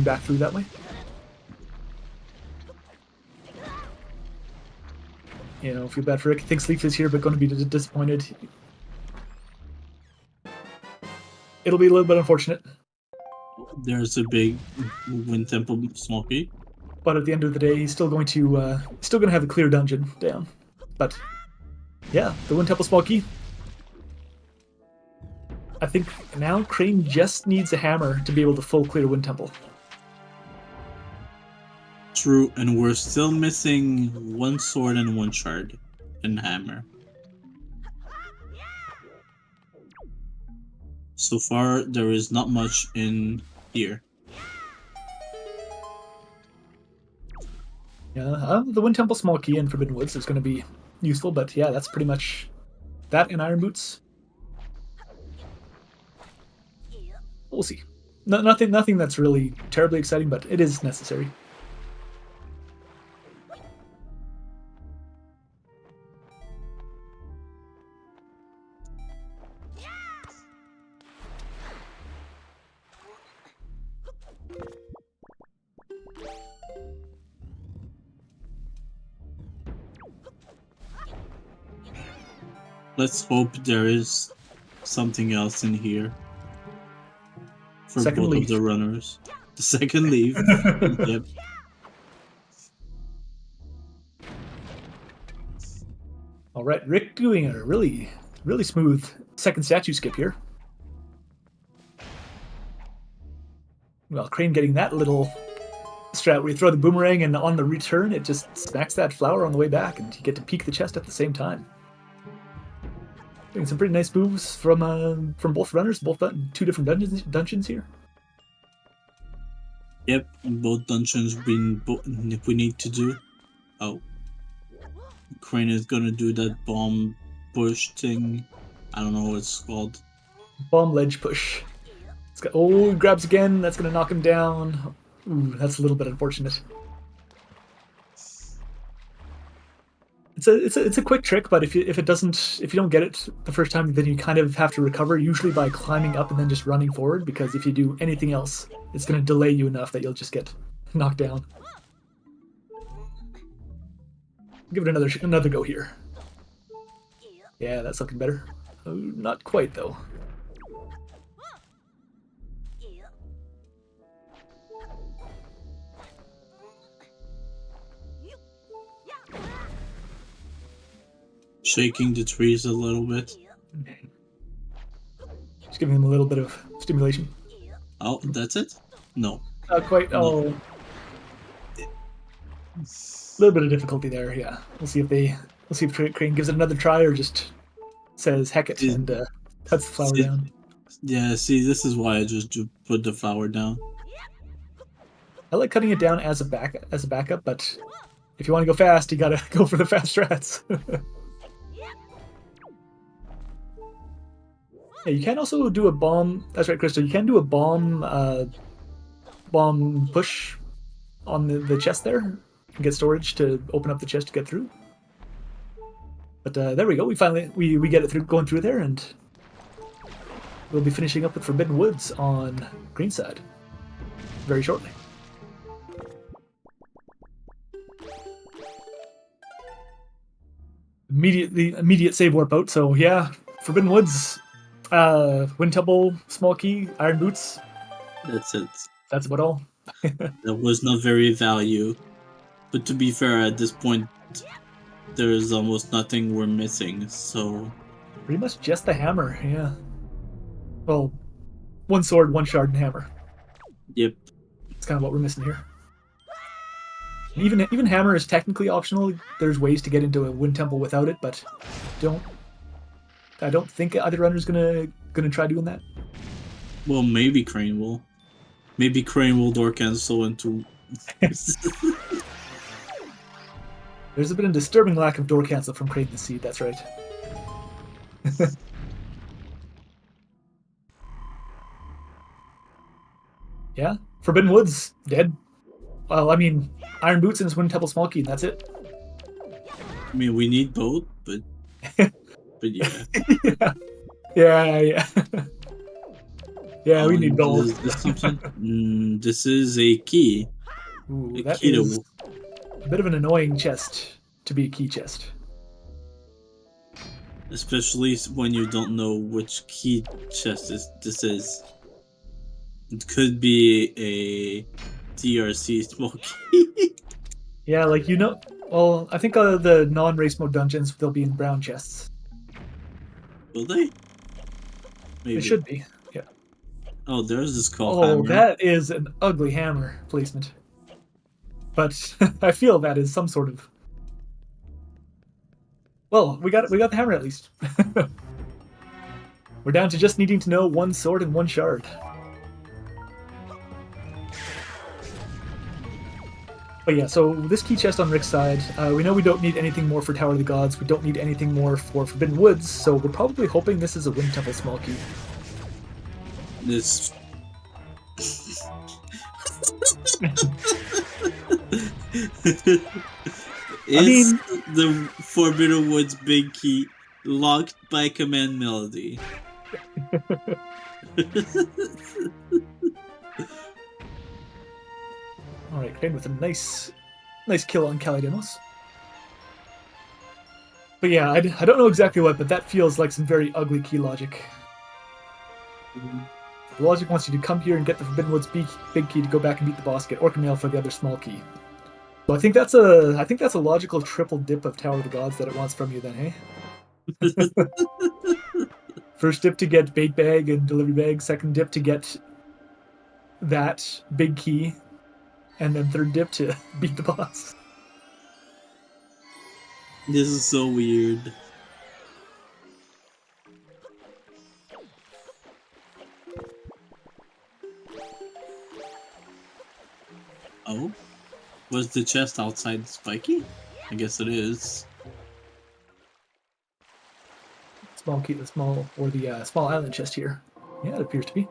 Speaker 3: back through that way. You know, feel bad for Rick. Thinks Leaf is here, but going to be disappointed. It'll be a little bit unfortunate.
Speaker 2: There's a big wind temple small key.
Speaker 3: But at the end of the day, he's still going to have a clear dungeon down. But yeah, the wind temple small key. I think now Crane just needs a hammer to be able to full clear wind temple.
Speaker 2: True, and we're still missing one sword and one shard and hammer. So far, there is not much in here.
Speaker 3: Yeah, the wind temple small key in Forbidden Woods is going to be useful, but yeah, that's pretty much that and iron boots. We'll see. Nothing that's really terribly exciting, but it is necessary.
Speaker 2: Let's hope there is something else in here for
Speaker 3: Second
Speaker 2: both
Speaker 3: leaf.
Speaker 2: of the runners. The second leaf. Yep.
Speaker 3: All right, Rick doing a really smooth second statue skip here. Well, Crane getting that little strat where you throw the boomerang and on the return it just smacks that flower on the way back and you get to peek the chest at the same time. Doing some pretty nice moves from both runners, both two different dungeons here.
Speaker 2: Yep, both dungeons if we need to do. Oh. Crane is gonna do that bomb push thing. I don't know what it's called.
Speaker 3: Bomb ledge push. He grabs again, that's gonna knock him down. Ooh, that's a little bit unfortunate. It's a quick trick, but if you don't get it the first time, then you kind of have to recover, usually by climbing up and then just running forward, because if you do anything else, it's going to delay you enough that you'll just get knocked down. Give it another go here. Yeah, that's looking better. Oh, not quite though.
Speaker 2: Shaking the trees a little bit.
Speaker 3: Just giving him a little bit of stimulation.
Speaker 2: Oh, that's it? No.
Speaker 3: Not quite.
Speaker 2: No.
Speaker 3: Oh. A little bit of difficulty there, yeah. We'll see if Crane gives it another try or just says heck it and cuts the flower down.
Speaker 2: Yeah, see, this is why I just put the flower down.
Speaker 3: I like cutting it down as a backup, but if you want to go fast, you gotta go for the fast strats. Yeah, you can also do a bomb. That's right, Crystal. You can do a bomb push on the chest there and get storage to open up the chest to get through. But there we go. We finally we get it going through there, and we'll be finishing up with Forbidden Woods on green side very shortly. Immediate save warp out. So yeah, Forbidden Woods. Wind temple, small key, iron boots.
Speaker 2: That's it.
Speaker 3: That's about all.
Speaker 2: That was not very value. But to be fair, at this point, there is almost nothing we're missing, so...
Speaker 3: Pretty much just the hammer, yeah. Well, one sword, one shard, and hammer.
Speaker 2: Yep.
Speaker 3: That's kind of what we're missing here. Even hammer is technically optional. There's ways to get into a wind temple without it, but I don't think either runner's gonna try doing that.
Speaker 2: Well, maybe Crane will. Maybe Crane will door cancel into...
Speaker 3: There's been a disturbing lack of door cancel from Crane the Seed, that's right. Yeah, Forbidden Woods, dead. Well, I mean, Iron Boots and his Wind Temple Small Key, and that's it.
Speaker 2: I mean, we need both, but yeah.
Speaker 3: yeah. Yeah, we need both.
Speaker 2: Is this something? This is a key.
Speaker 3: Ooh,
Speaker 2: A
Speaker 3: that
Speaker 2: key
Speaker 3: is a bit of an annoying chest to be a key chest.
Speaker 2: Especially when you don't know which key chest this is. It could be a DRC small key.
Speaker 3: Yeah, like, you know, well, I think the non-race mode dungeons, they'll be in brown chests.
Speaker 2: Will they? Maybe.
Speaker 3: They should be, yeah.
Speaker 2: Oh, there's this skull
Speaker 3: Oh,
Speaker 2: hammer.
Speaker 3: that is an ugly hammer placement. But I feel that is some sort of... Well, we got the hammer at least. We're down to just needing to know one sword and one shard. But yeah, so this key chest on Rick's side, we know we don't need anything more for Tower of the Gods, we don't need anything more for Forbidden Woods, so we're probably hoping this is a Wind Temple small key.
Speaker 2: This. Is the Forbidden Woods big key locked by command melody?
Speaker 3: Alright, Crane with a nice kill on Kalidimos. But yeah, I don't know exactly what, but that feels like some very ugly key logic. The logic wants you to come here and get the Forbidden Woods big key to go back and beat the boss, get Orca Mail for the other small key. So I think that's a logical triple dip of Tower of the Gods that it wants from you then, hey? First dip to get Bait Bag and Delivery Bag, second dip to get that big key, and then third dip to beat the boss.
Speaker 2: This is so weird. Oh? Was the chest outside spiky? I guess it is.
Speaker 3: Small key, the small island chest here. Yeah, it appears to be.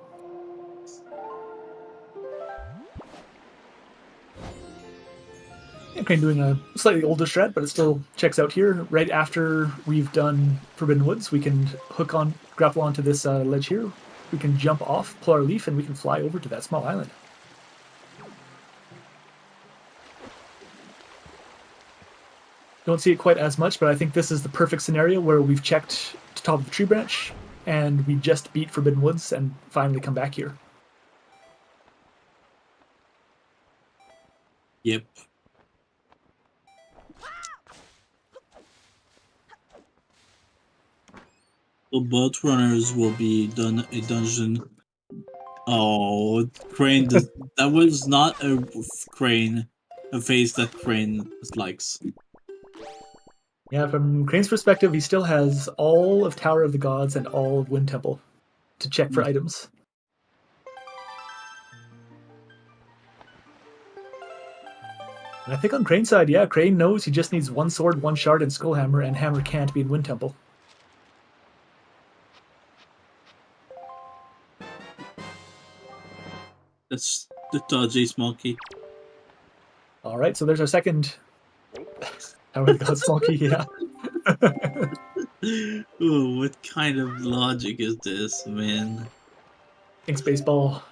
Speaker 3: Yeah, Crane doing a slightly older strat, but it still checks out here. Right after we've done Forbidden Woods, we can grapple onto this ledge here. We can jump off, pull our leaf, and we can fly over to that small island. Don't see it quite as much, but I think this is the perfect scenario where we've checked to top of the tree branch, and we just beat Forbidden Woods and finally come back here.
Speaker 2: Yep. So both runners will be done a dungeon. Oh, Crane! That was not a face that Crane likes.
Speaker 3: Yeah, from Crane's perspective, he still has all of Tower of the Gods and all of Wind Temple to check for items. And I think on Crane's side, yeah, Crane knows he just needs one sword, one shard, and Skullhammer, and Hammer can't be in Wind Temple.
Speaker 2: That's the dodgy small key.
Speaker 3: Alright, so there's our second Tower of the Gods small key, yeah.
Speaker 2: Oh, what kind of logic is this, man?
Speaker 3: Thanks, baseball.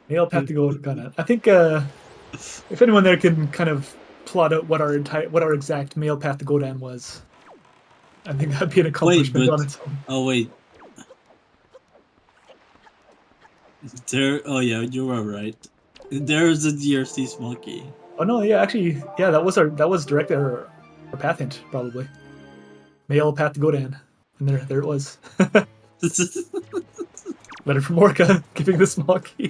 Speaker 3: Nail path to go Gunna. I think if anyone there can kind of plot out what our exact male path to Godan was, I think that'd be an accomplishment on its own.
Speaker 2: Oh wait. There. Oh yeah, you are right. There's a DRC small key.
Speaker 3: Oh no, yeah, actually, yeah, that was directly our path hint probably. Male path to Godan, and there it was. Letter from Orca giving the small key.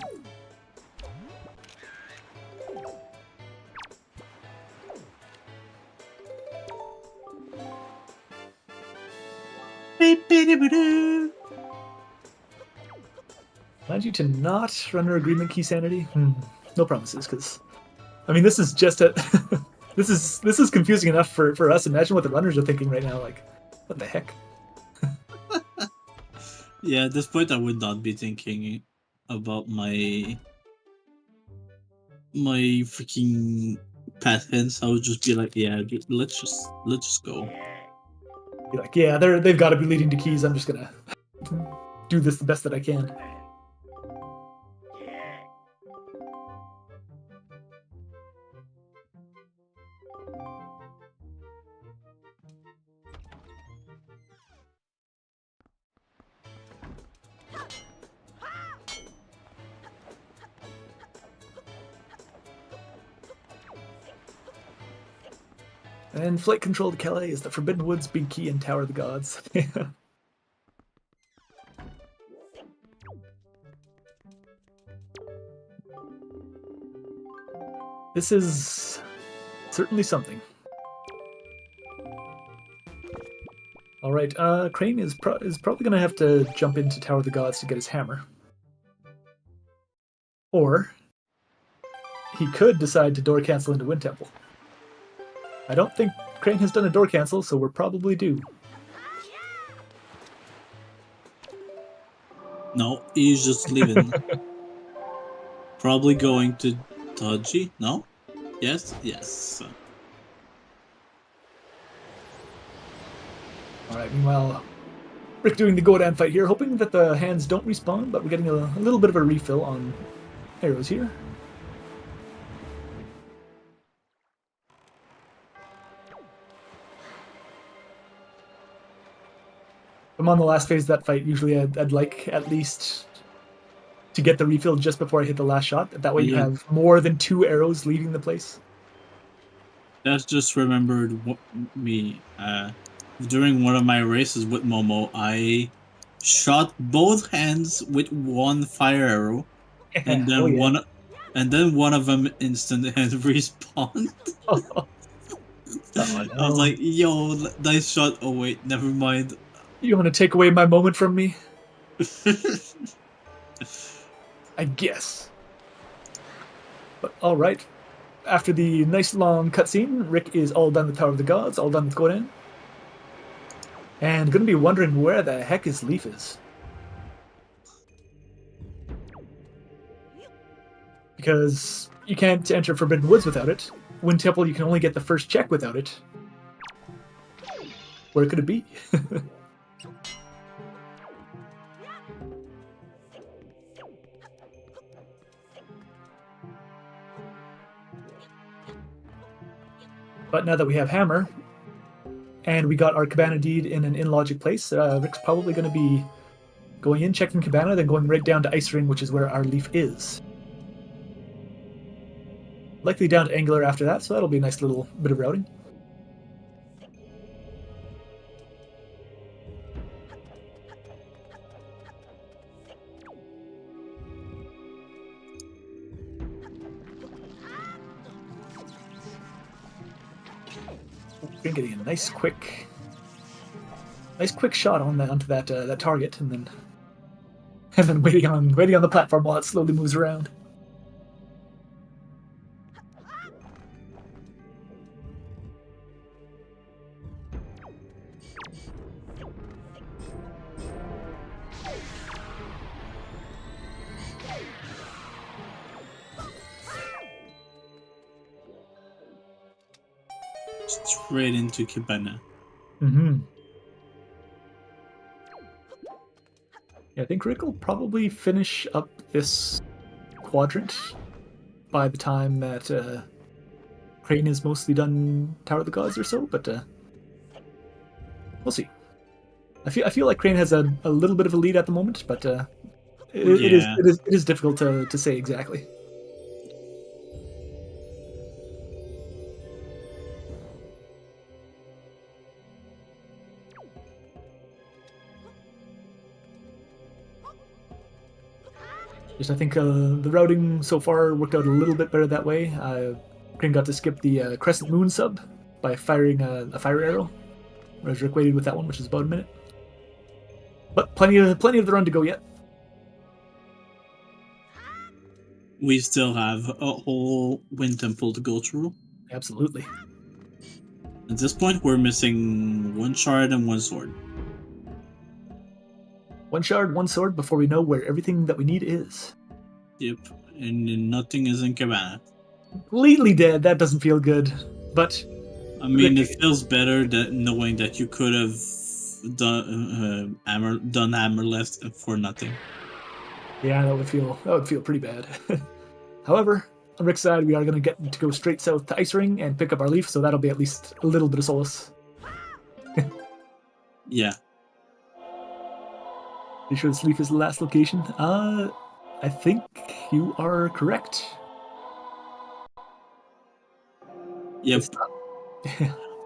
Speaker 3: Remind you to not run our agreement key sanity. No promises, because I mean this is just a this is confusing enough for us. Imagine what the runners are thinking right now. Like, what the heck?
Speaker 2: Yeah, at this point I would not be thinking about my freaking path hints. I would just be like, yeah, let's just go.
Speaker 3: Be like, yeah, they've got to be leading to keys. I'm just gonna do this the best that I can. And flight control to Calais is the Forbidden Woods, Big Key, and Tower of the Gods. This is certainly something. All right, Crane is probably going to have to jump into Tower of the Gods to get his hammer. Or he could decide to door cancel into Wind Temple. I don't think Crane has done a door cancel, so we're probably due.
Speaker 2: No, he's just leaving. Probably going to Dodgy? No? Yes? Yes.
Speaker 3: Alright, meanwhile, Rick doing the Godan fight here, hoping that the hands don't respawn, but we're getting a little bit of a refill on arrows here. I'm on the last phase of that fight. Usually I'd like at least to get the refill just before I hit the last shot. That way you have more than 2 arrows leaving the place.
Speaker 2: That's just remembered me. During one of my races with Momo, I shot both hands with one fire arrow, and then one of them instant hand respawned.
Speaker 3: Oh, no.
Speaker 2: I was like, "Yo, nice shot." Oh wait, never mind.
Speaker 3: You want to take away my moment from me? I guess. But all right. After the nice long cutscene, Rick is all done with Tower of the Gods, all done with Godan. And going to be wondering where the heck his Leaf is. Because you can't enter Forbidden Woods without it. Wind Temple, you can only get the first check without it. Where could it be? But now that we have Hammer, and we got our Cabana Deed in an in-logic place, Rick's probably going to be going in, checking Cabana, then going right down to Ice Ring, which is where our Leaf is. Likely down to Angular after that, so that'll be a nice little bit of routing. We're getting a nice quick shot onto that target, and then waiting on the platform while it slowly moves around.
Speaker 2: Straight into Cabana.
Speaker 3: Mm-hmm. Yeah, I think Rick will probably finish up this quadrant by the time that Crane is mostly done Tower of the Gods or so, but we'll see. I feel like Crane has a little bit of a lead at the moment, but it is difficult to say exactly. I think the routing so far worked out a little bit better that way. Crane got to skip the Crescent Moon sub by firing a fire arrow, whereas Rick waited with that one, which is about a minute. But plenty of the run to go yet.
Speaker 2: we still have a whole wind temple to go through.
Speaker 3: Absolutely.
Speaker 2: At this point, we're missing 1 shard and 1 sword.
Speaker 3: 1 shard, 1 sword before we know where everything that we need is.
Speaker 2: Yep, and nothing is in Cabana.
Speaker 3: Completely dead. That doesn't feel good. But
Speaker 2: I mean, it feels better that knowing that you could have done hammer left for nothing.
Speaker 3: yeah, that would feel pretty bad. However, on Rick's side, we are going to get to go straight south to Ice Ring and pick up our leaf, so that'll be at least a little bit of solace.
Speaker 2: Yeah.
Speaker 3: Are you sure this leaf is the last location? I think you are correct.
Speaker 2: Yep.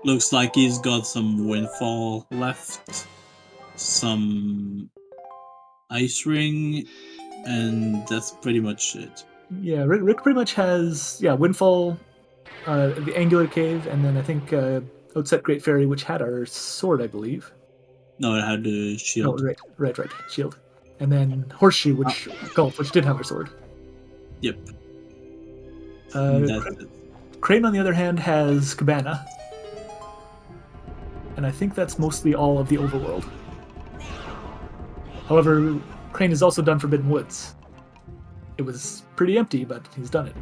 Speaker 2: Looks like he's got some windfall left, some ice ring, and that's pretty much it.
Speaker 3: Yeah, Rick pretty much has windfall, the angular cave, and then I think Outset Great Fairy, which had our sword, I believe.
Speaker 2: No, it had the shield.
Speaker 3: No, right, shield, and then Horseshoe, which did have our sword.
Speaker 2: Yep.
Speaker 3: Crane, on the other hand, has Cabana, and I think that's mostly all of the overworld. However, Crane has also done Forbidden Woods. It was pretty empty, but he's done it.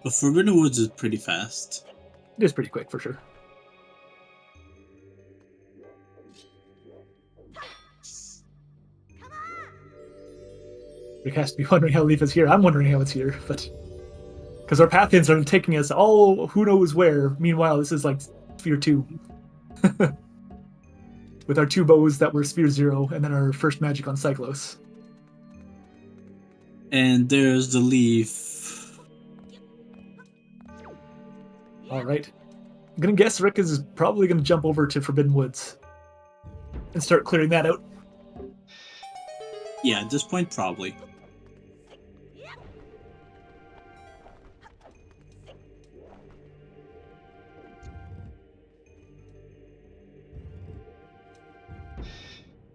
Speaker 2: But Forbidden Woods is pretty fast.
Speaker 3: It is pretty quick, for sure. Rick has to be wondering how Leaf is here. I'm wondering how it's here, but... because our path hints are taking us all who knows where. Meanwhile, this is like Sphere 2. With our 2 bows that were Sphere 0, and then our first magic on Cyclos.
Speaker 2: And there's the leaf.
Speaker 3: Alright. I'm gonna guess Rick is probably gonna jump over to Forbidden Woods. And start clearing that out.
Speaker 2: Yeah, at this point, probably.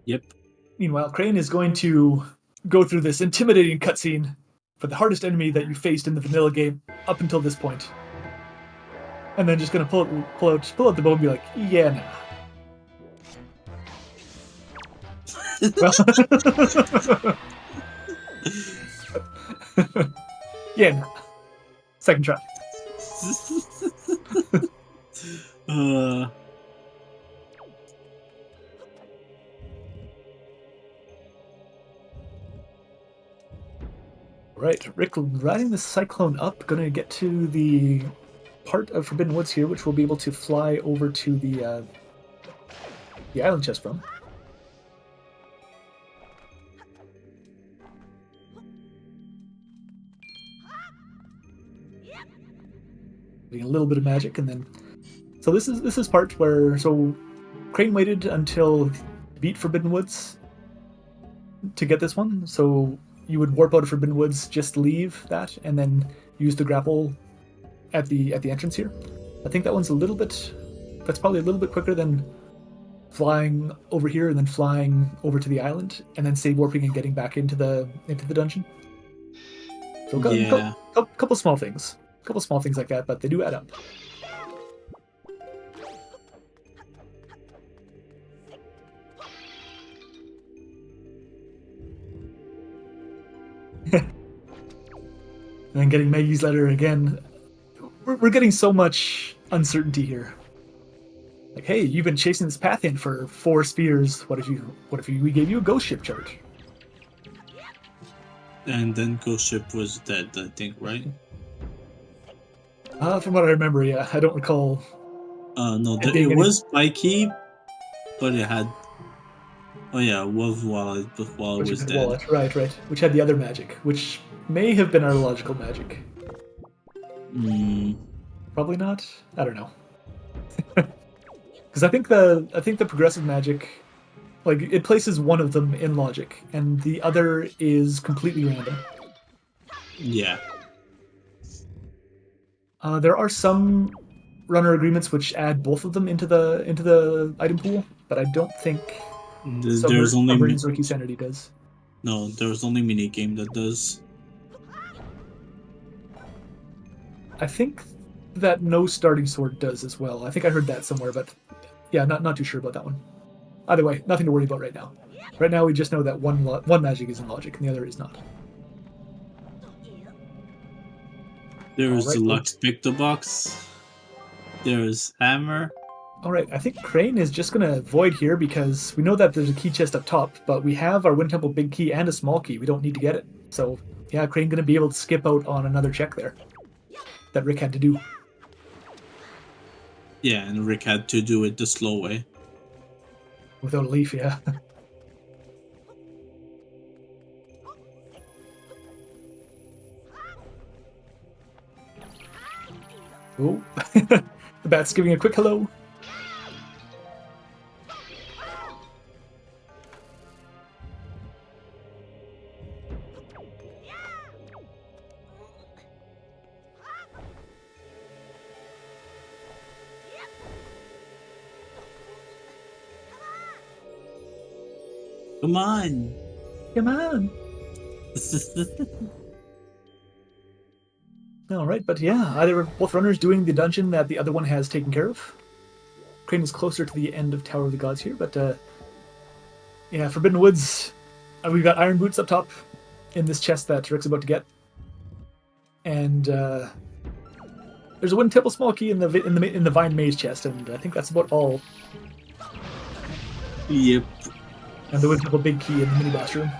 Speaker 2: Yep.
Speaker 3: Meanwhile, Crane is going to go through this intimidating cutscene for the hardest enemy that you faced in the vanilla game up until this point. And then just gonna pull out the bow and be like, yeah, nah. Yeah, nah. Second try. Right, Rick riding the Cyclone up, gonna get to the part of Forbidden Woods here, which we'll be able to fly over to the island chest from. Getting a little bit of magic, and then so this is part where Crane waited until he beat Forbidden Woods to get this one. So you would warp out of Forbidden Woods, just leave that, and then use the grapple at the entrance here. I think that one's that's probably a little bit quicker than flying over here and then flying over to the island and then save warping and getting back into the dungeon. So couple small things like that, but they do add up. And then getting Maggie's letter again. We're getting so much uncertainty here. Like, hey, you've been chasing this path in for 4 spheres. What if we gave you a ghost ship charge?
Speaker 2: And then ghost ship was dead, I think, right?
Speaker 3: From what I remember, yeah. I don't recall.
Speaker 2: No, it was spiky, but it had. Oh yeah, Wolf while it was dead.
Speaker 3: Wallet. Right. Which had the other magic, which may have been our logical magic. Probably not. I don't know. Because I think the progressive magic, like, it places one of them in logic, and the other is completely random.
Speaker 2: Yeah.
Speaker 3: There are some runner agreements which add both of them into the item pool, but I don't think
Speaker 2: There's only
Speaker 3: Ricky Sanity does.
Speaker 2: No, there's only minigame that does.
Speaker 3: I think that no starting sword does as well. I think I heard that somewhere, but yeah, not too sure about that one. Either way, nothing to worry about right now. Right now, we just know that one magic is in logic and the other is not.
Speaker 2: There's
Speaker 3: Alright,
Speaker 2: Deluxe Pick the Box. There's Hammer.
Speaker 3: Alright, I think Crane is just going to void here because we know that there's a key chest up top, but we have our Wind Temple big key and a small key. We don't need to get it. So, yeah, Crane going to be able to skip out on another check there that Rick had to do.
Speaker 2: Yeah, and Rick had to do it the slow way.
Speaker 3: Without a leaf, yeah. Oh, the bat's giving a quick hello.
Speaker 2: Come on!
Speaker 3: Come on. All right, but yeah, either both runners doing the dungeon that the other one has taken care of. Crane is closer to the end of Tower of the Gods here, but yeah, Forbidden Woods. We've got Iron Boots up top in this chest that Rick's about to get, and there's a Wind Temple small key in the Vine Maze chest, and I think that's about all.
Speaker 2: Yep.
Speaker 3: And the Wind Temple big key in the mini boss room.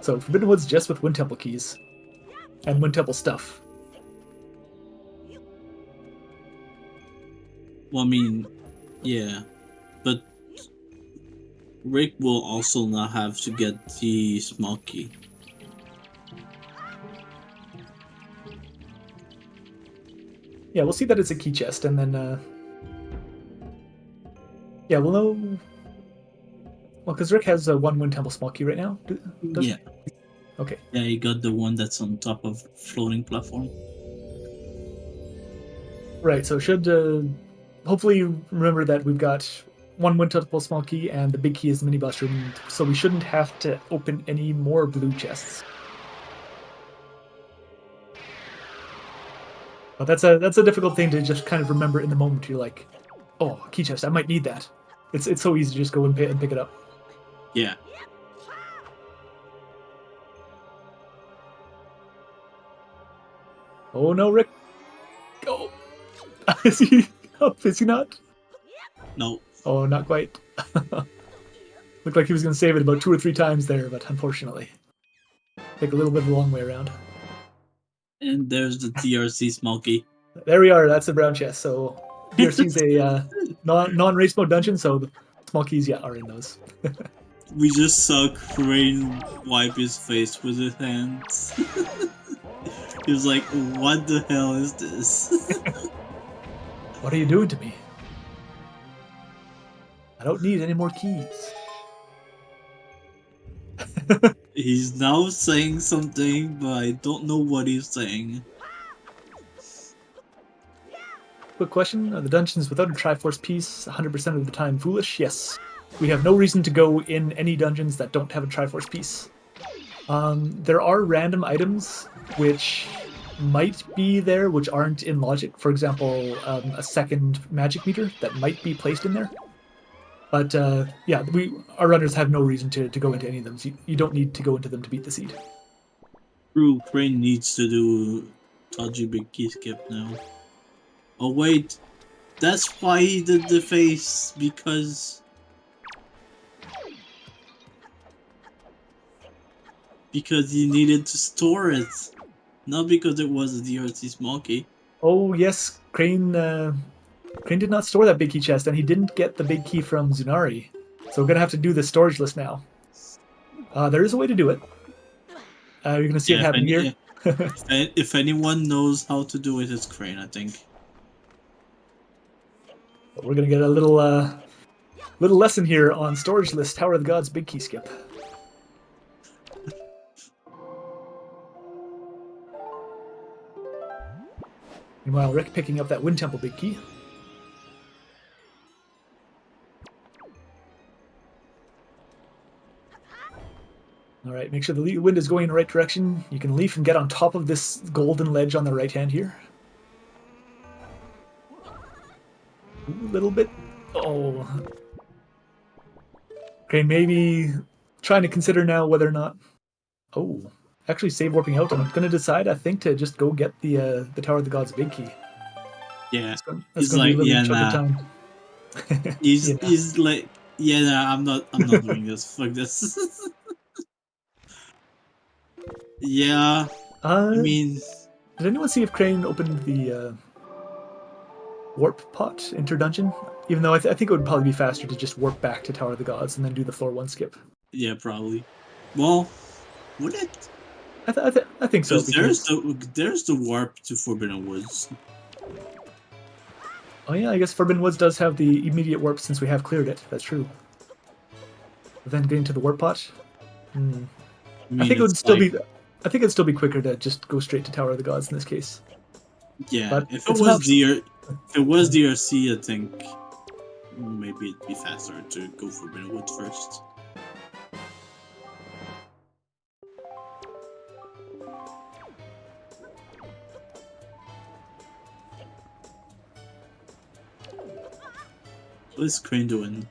Speaker 3: So Forbidden Woods just with Wind Temple keys and Wind Temple stuff.
Speaker 2: Well, I mean, yeah, but Rick will also not have to get the small key.
Speaker 3: Yeah, we'll see that it's a key chest, and then yeah, we'll know. Well, because Rick has one Wind Temple small key right now.
Speaker 2: Yeah.
Speaker 3: Okay.
Speaker 2: Yeah, he got the one that's on top of floating platform.
Speaker 3: Right. So should hopefully remember that we've got one Wind Temple small key, and the big key is the mini boss room. So we shouldn't have to open any more blue chests. But that's a difficult thing to just kind of remember in the moment. You're like, oh, key chest, I might need that. It's so easy to just go and pick it up.
Speaker 2: Yeah.
Speaker 3: Oh no, Rick! Oh, is he up? Is he not?
Speaker 2: No.
Speaker 3: Oh, not quite. Looked like he was going to save it about 2 or 3 times there, but unfortunately, take a little bit of a long way around.
Speaker 2: And there's the TRC small key.
Speaker 3: There we are. That's the brown chest. So DRC's a non-race mode dungeon, so the small keys, yeah, are in those.
Speaker 2: We just saw Crane wipe his face with his hands. He was like, what the hell is this?
Speaker 3: What are you doing to me? I don't need any more keys.
Speaker 2: He's now saying something, but I don't know what he's saying.
Speaker 3: Quick question. Are the dungeons without a Triforce piece 100% of the time foolish? Yes. We have no reason to go in any dungeons that don't have a Triforce piece. There are random items which might be there, which aren't in logic. For example, a second magic meter that might be placed in there. But yeah, our runners have no reason to go into any of them. So you don't need to go into them to beat the seed.
Speaker 2: True, Crane needs to do Taji Big Key Skip now. Oh wait, that's why he did the face, because he needed to store it, not because it was a DRC small key.
Speaker 3: Oh yes, Crane did not store that big key chest, and he didn't get the big key from Zunari. So we're gonna have to do the storage list now. There is a way to do it. You're gonna see it happen here.
Speaker 2: If anyone knows how to do it, it's Crane, I think.
Speaker 3: We're gonna get a little lesson here on storage list, Tower of the Gods, big key skip. Meanwhile, Rick picking up that Wind Temple big key. Right, make sure the wind is going in the right direction. You can leaf and get on top of this golden ledge on the right hand here. A little bit. Oh. Okay, maybe trying to consider now whether or not. Oh, actually, save warping out. I'm going to decide, I think, to just go get the Tower of the Gods big key.
Speaker 2: Yeah.
Speaker 3: That's going to be a little chunk of time.
Speaker 2: He's like, yeah, nah, I'm not doing this. Fuck this. Yeah. I mean,
Speaker 3: did anyone see if Crane opened the warp pot inter-dungeon? Even though I think it would probably be faster to just warp back to Tower of the Gods and then do the floor 1 skip.
Speaker 2: yeah, probably. Well, would it?
Speaker 3: I think so.
Speaker 2: Because there's the warp to Forbidden Woods.
Speaker 3: Oh yeah, I guess Forbidden Woods does have the immediate warp since we have cleared it. That's true. But then getting to the warp pot, I think it would still be. I think it'd still be quicker to just go straight to Tower of the Gods in this case.
Speaker 2: Yeah,
Speaker 3: but
Speaker 2: if it was DRC, I think maybe it'd be faster to go Forbidden Woods first. What is Crane doing?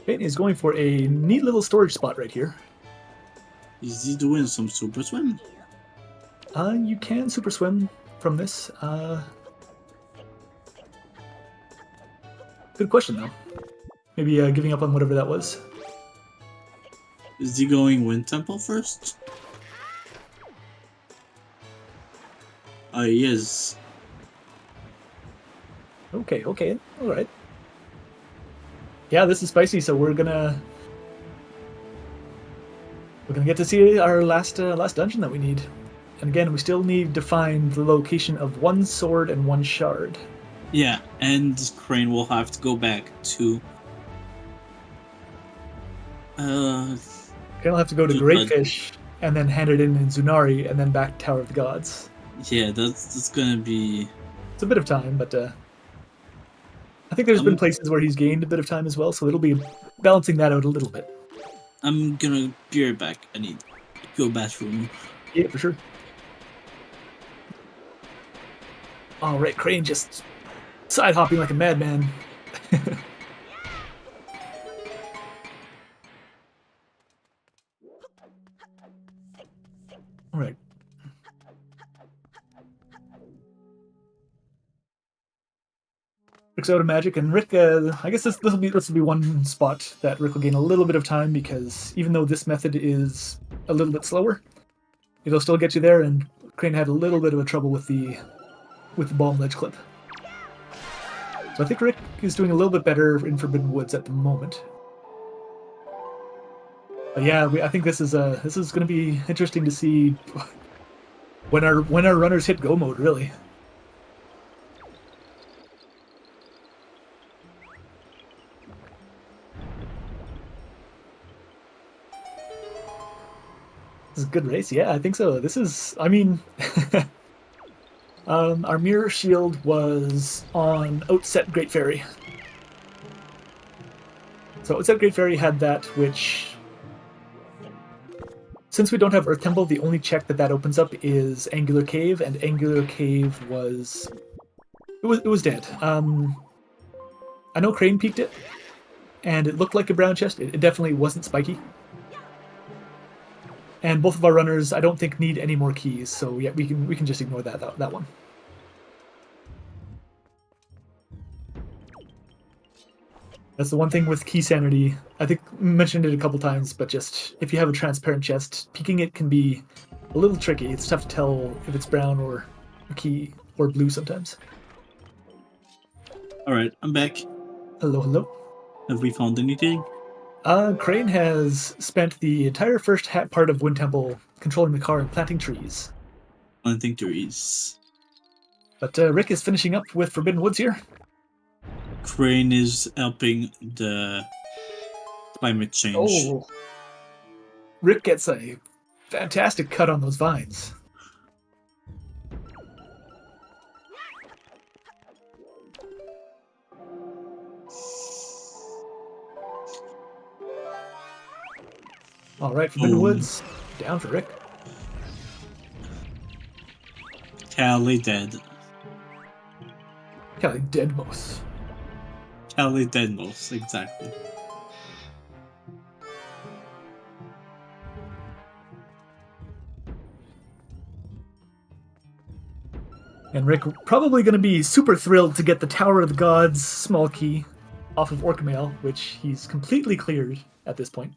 Speaker 3: Crane is going for a neat little storage spot right here.
Speaker 2: Is he doing some super swim?
Speaker 3: You can super swim from this. Good question though. Maybe giving up on whatever that was.
Speaker 2: Is he going Wind Temple first? He is.
Speaker 3: Okay, all right. Yeah, this is spicy, so we're gonna get to see our last dungeon that we need. And again, we still need to find the location of 1 sword and 1 shard.
Speaker 2: Yeah, and Crane will have to go back to.
Speaker 3: Crane will have to go to Greatfish and then hand it in Zunari and then back to Tower of the Gods.
Speaker 2: Yeah, that's gonna be.
Speaker 3: It's a bit of time, but I think there's been places where he's gained a bit of time as well, so it'll be balancing that out a little bit.
Speaker 2: I'm gonna be right back. I need to go bathroom.
Speaker 3: Yeah, for sure. All right, Crane just side hopping like a madman. All right. Rick's out of magic, and Rick, I guess this will be one spot that Rick will gain a little bit of time, because even though this method is a little bit slower, it'll still get you there, and Crane had a little bit of a trouble with the bomb ledge clip. So I think Rick is doing a little bit better in Forbidden Woods at the moment. But yeah, I think this is going to be interesting to see when our runners hit go mode, really. This is a good race, yeah, I think so. This is, I mean, our mirror shield was on Outset Great Fairy. So Outset Great Fairy had that, which, since we don't have Earth Temple, the only check that opens up is Angular Cave, and Angular Cave was dead. I know Crane peeked it, and it looked like a brown chest. It definitely wasn't spiky. And both of our runners, I don't think, need any more keys, so yeah, we can just ignore that one. That's the one thing with key sanity. I think I mentioned it a couple times, but just if you have a transparent chest, peeking it can be a little tricky. It's tough to tell if it's brown or a key or blue sometimes.
Speaker 2: All right, I'm back.
Speaker 3: Hello, hello.
Speaker 2: Have we found anything?
Speaker 3: Crane has spent the entire first part of Wind Temple controlling the car and planting trees.
Speaker 2: Planting trees.
Speaker 3: But Rick is finishing up with Forbidden Woods here.
Speaker 2: Crane is helping the climate change.
Speaker 3: Oh. Rick gets a fantastic cut on those vines. All right, Forbidden Woods down for Rick.
Speaker 2: Callie dead.
Speaker 3: Kelly Deadmos.
Speaker 2: Callie dead most, exactly.
Speaker 3: And Rick probably going to be super thrilled to get the Tower of the Gods small key off of Orcamail, which he's completely cleared at this point.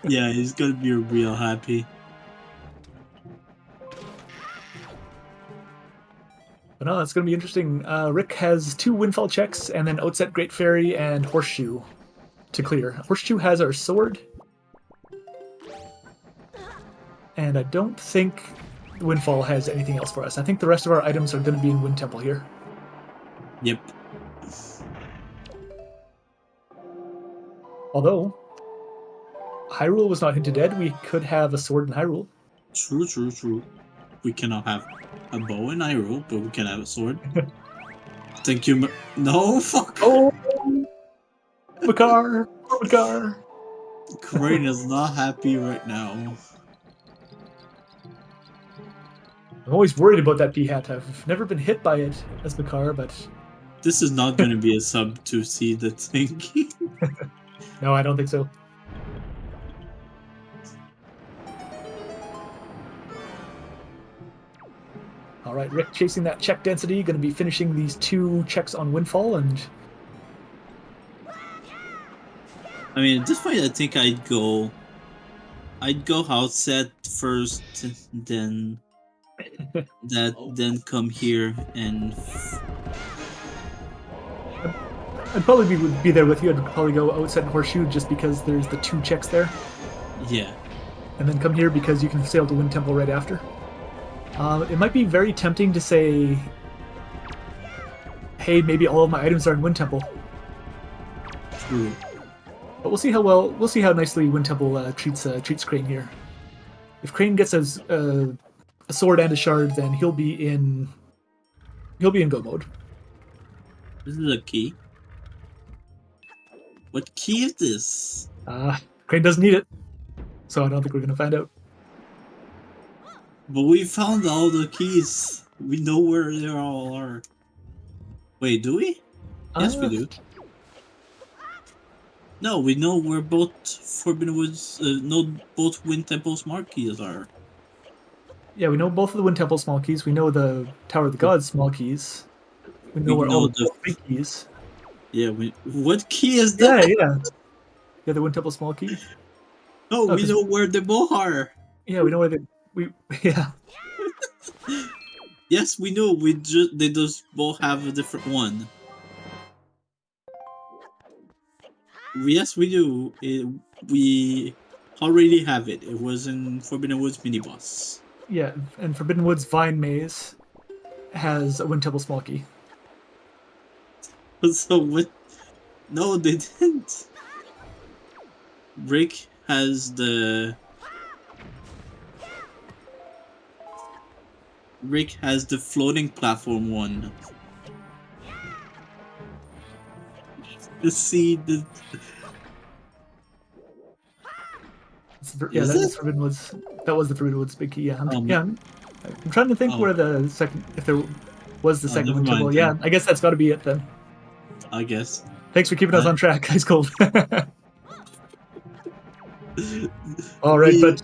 Speaker 2: Yeah, he's gonna be real happy.
Speaker 3: But no, it's going to be interesting. Rick has 2 Windfall checks, and then Outset Great Fairy and Horseshoe to clear. Horseshoe has our sword. And I don't think Windfall has anything else for us. I think the rest of our items are going to be in Wind Temple here.
Speaker 2: Yep.
Speaker 3: Although, Hyrule was not hinted dead. We could have a sword in Hyrule.
Speaker 2: True. We cannot have a bow in Hyrule, but we can have a sword. Thank you. No, fuck.
Speaker 3: Oh! Makar!
Speaker 2: Crane is not happy right now.
Speaker 3: I'm always worried about that D-hat. I've never been hit by it as Makar, but...
Speaker 2: This is not going to be a sub to see the thing.
Speaker 3: No, I don't think so. Alright, Rick chasing that check density, going to be finishing these 2 checks on Windfall, and...
Speaker 2: I mean, at this point, I think I'd go Outset first, then come here and.
Speaker 3: I'd probably be there with you. I'd probably go Outset and Horseshoe just because there's the 2 checks there.
Speaker 2: Yeah.
Speaker 3: And then come here because you can sail to Wind Temple right after. It might be very tempting to say, hey, maybe all of my items are in Wind Temple.
Speaker 2: True.
Speaker 3: But we'll see how nicely Wind Temple treats Crane here. If Crane gets a sword and a shard, then he'll be in go mode.
Speaker 2: This is a key. What key is this?
Speaker 3: Crane doesn't need it, so I don't think we're gonna find out.
Speaker 2: But we found all the keys. We know where they all are. Wait, do we? Yes, we do. No, we know where both Forbidden Woods, both Wind Temple smart keys are.
Speaker 3: Yeah, we know both of the Wind Temple small keys. We know the Tower of the Gods small keys. We know where all the big keys.
Speaker 2: Yeah, what key is that?
Speaker 3: Yeah. Yeah, the Wind Temple small key.
Speaker 2: No, we know where they both are.
Speaker 3: Yeah, we know where yeah.
Speaker 2: Yes, we know. They just both have a different one. Yes, we do. We already have it. It was in Forbidden Woods mini boss.
Speaker 3: Yeah, and Forbidden Woods Vine Maze has a Wind Temple small key.
Speaker 2: So what? No, they didn't. Rick has the floating platform one. See the.
Speaker 3: Yeah, that's Forbidden Woods. That was the Forbidden Woods big key. Yeah, I'm trying to think where the second, if there was the second Wind Temple. Yeah, I guess that's got to be it then.
Speaker 2: I guess.
Speaker 3: Thanks for keeping us on track, Ice Cold. All right, but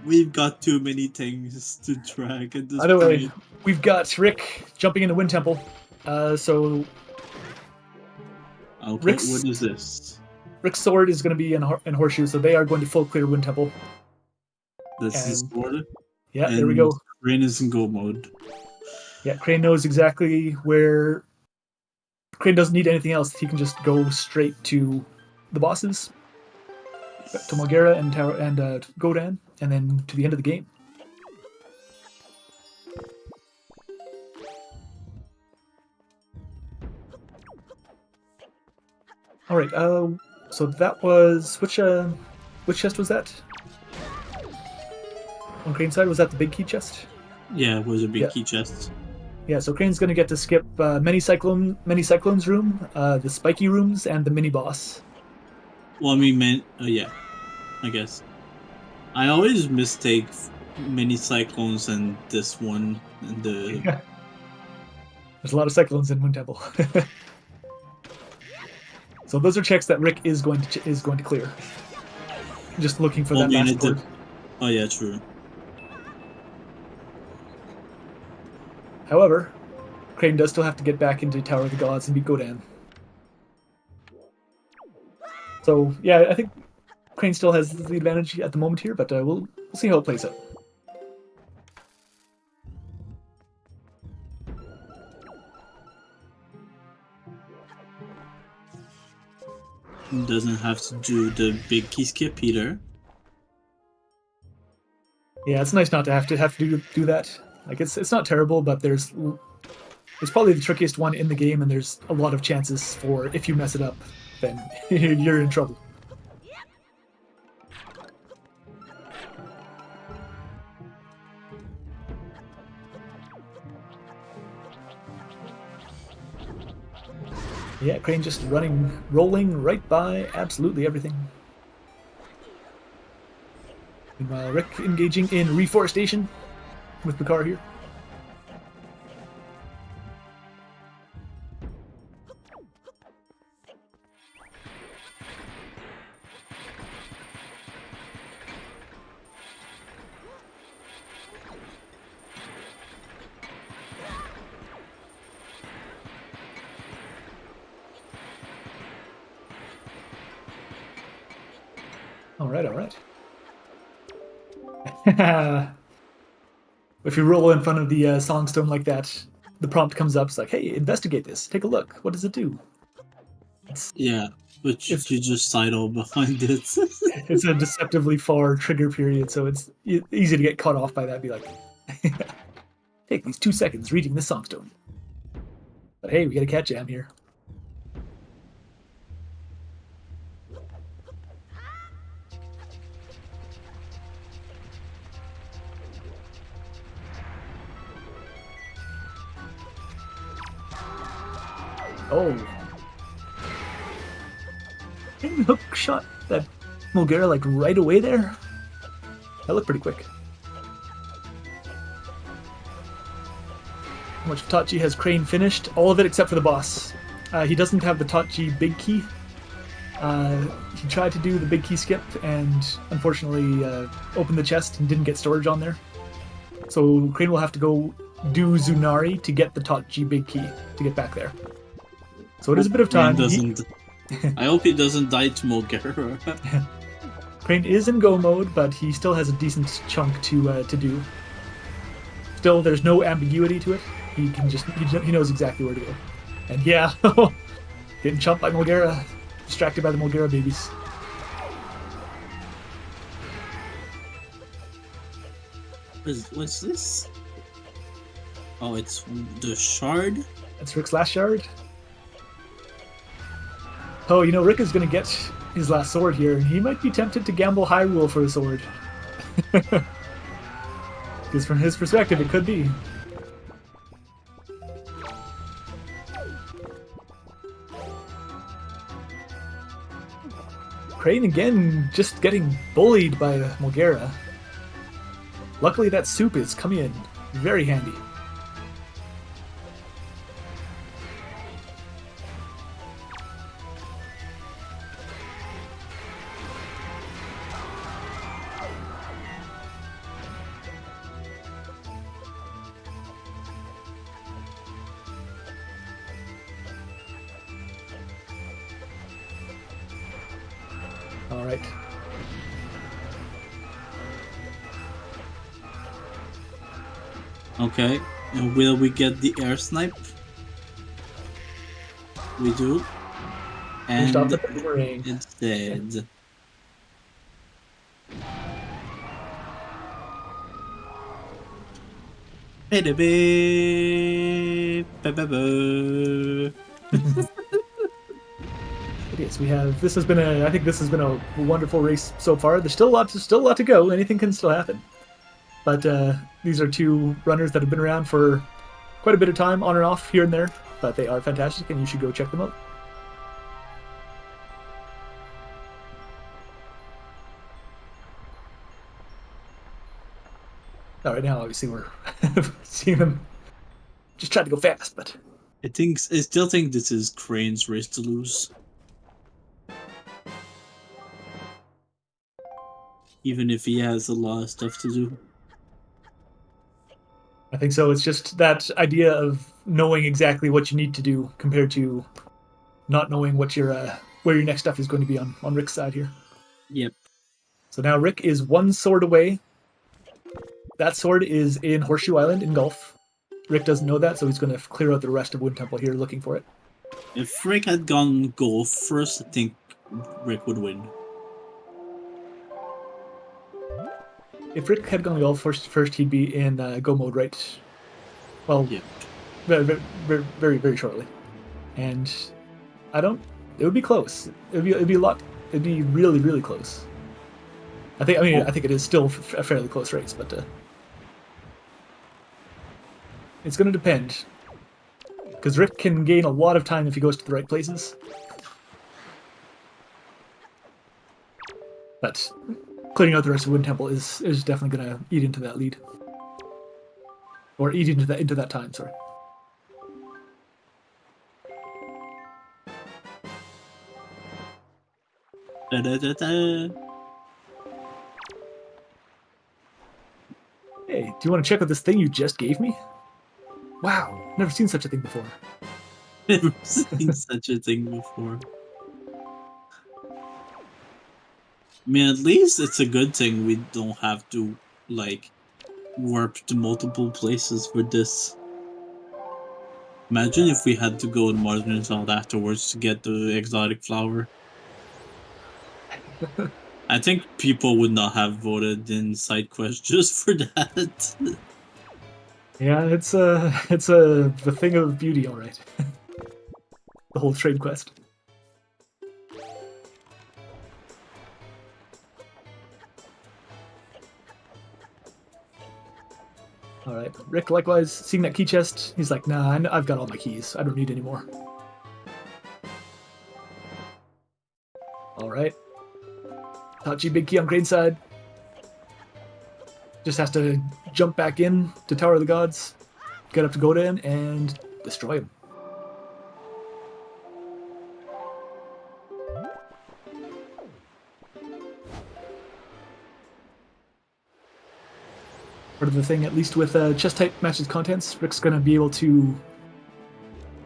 Speaker 2: we've got too many things to track at this
Speaker 3: either way,
Speaker 2: point.
Speaker 3: We've got Rick jumping into Wind Temple. So.
Speaker 2: Okay, what is this?
Speaker 3: Rick's sword is going to be in Horseshoe, so they are going to full clear Wind Temple.
Speaker 2: That's his sword?
Speaker 3: Yeah, there we go.
Speaker 2: Crane is in go mode.
Speaker 3: Yeah, Crane knows exactly where... Crane doesn't need anything else. He can just go straight to the bosses. To Malgera and Godan, and then to the end of the game. All right. So that was which chest was that? On Crane's side, was that the big key chest?
Speaker 2: Yeah, it was a big key chest.
Speaker 3: Yeah, so Crane's going to get to skip many cyclones room, the spiky rooms, and the mini boss.
Speaker 2: Well, I mean, man, yeah, I guess. I always mistake mini cyclones and this one and the.
Speaker 3: Yeah. There's a lot of cyclones in Moon Temple. So those are checks that Rick is going to clear. Just looking for
Speaker 2: Well,
Speaker 3: that
Speaker 2: I mean,
Speaker 3: last sword.
Speaker 2: oh yeah, true.
Speaker 3: However, Crane does still have to get back into Tower of the Gods and beat Godan. So yeah, I think Crane still has the advantage at the moment here, but we'll see how it plays out.
Speaker 2: Doesn't have to do the big key skip either.
Speaker 3: Yeah, it's nice not to have to do that. Like it's not terrible, but it's probably the trickiest one in the game, and there's a lot of chances for if you mess it up, then you're in trouble. Yeah, Crane just rolling right by absolutely everything. Meanwhile, Rick engaging in reforestation with Picard here. All right. If you roll in front of the songstone like that, the prompt comes up. It's like, hey, investigate this. Take a look. What does it do?
Speaker 2: Yeah, but you just sidle behind it.
Speaker 3: It's a deceptively far trigger period, so it's easy to get caught off by that. Be like, take these 2 seconds reading this songstone. But hey, we got a cat jam here. Oh. Didn't hook shot that Mulgera like right away there? That looked pretty quick. How much of Tachi has Crane finished? All of it except for the boss. He doesn't have the Tachi big key. He tried to do the big key skip and unfortunately opened the chest and didn't get storage on there. So Crane will have to go do Zunari to get the Tachi big key to get back there. So it is a bit of time.
Speaker 2: I hope he doesn't die to Mulgera.
Speaker 3: Crane is in go mode, but he still has a decent chunk to do. Still, there's no ambiguity to it. He can he knows exactly where to go. And yeah, getting chomped by Mulgera, distracted by the Mulgera babies.
Speaker 2: What's this? Oh, it's the shard?
Speaker 3: That's Rick's last shard. Oh, you know, Rick is going to get his last sword here, and he might be tempted to gamble Hyrule for a sword. Because from his perspective, it could be. Crane again just getting bullied by Mulgera. Luckily that soup is coming in very handy. All right.
Speaker 2: Okay, and will we get the air snipe? We do. And it's dead.
Speaker 3: Yes, we have. This has been I think this has been a wonderful race so far. There's still a lot to go. Anything can still happen. But these are two runners that have been around for quite a bit of time, on and off here and there. But they are fantastic, and you should go check them out. All right, now obviously we're seeing them just trying to go fast, but
Speaker 2: I still think this is Crane's race to lose. Even if he has a lot of stuff to do.
Speaker 3: I think so. It's just that idea of knowing exactly what you need to do compared to not knowing what your where your next stuff is going to be on Rick's side here.
Speaker 2: Yep.
Speaker 3: So now Rick is one sword away. That sword is in Horseshoe Island in Gulf. Rick doesn't know that, so he's going to clear out the rest of Wind Temple here looking for it.
Speaker 2: If Rick had gone Golf first, I think Rick would win.
Speaker 3: If Rick had gone Gulf first, he'd be in go mode, right? Well,
Speaker 2: Yeah.
Speaker 3: very, very shortly. And I don't. It would be close. It'd be a lot. It'd be really, really close. I think it is still a fairly close race, but it's going to depend. Because Rick can gain a lot of time if he goes to the right places. But clearing out the rest of Wind Temple is definitely going to eat into that lead. Or eat into that time, sorry.
Speaker 2: Da, da, da, da.
Speaker 3: Hey, do you want to check out this thing you just gave me? Wow, never seen such a thing before.
Speaker 2: Never seen such a thing before. I mean, at least it's a good thing we don't have to, like, warp to multiple places for this. Imagine if we had to go in Northern Zone afterwards to get the exotic flower. I think people would not have voted in side quest just for that.
Speaker 3: Yeah, it's the thing of beauty, all right. The whole trade quest. All right, Rick. Likewise, seeing that key chest, he's like, "Nah, I've got all my keys. I don't need any more." All right, Tachi big key on Crane's side. Just has to jump back in to Tower of the Gods, get up to Godan, and destroy him. Part of the thing, at least with chest type matches contents, Rick's going to be able to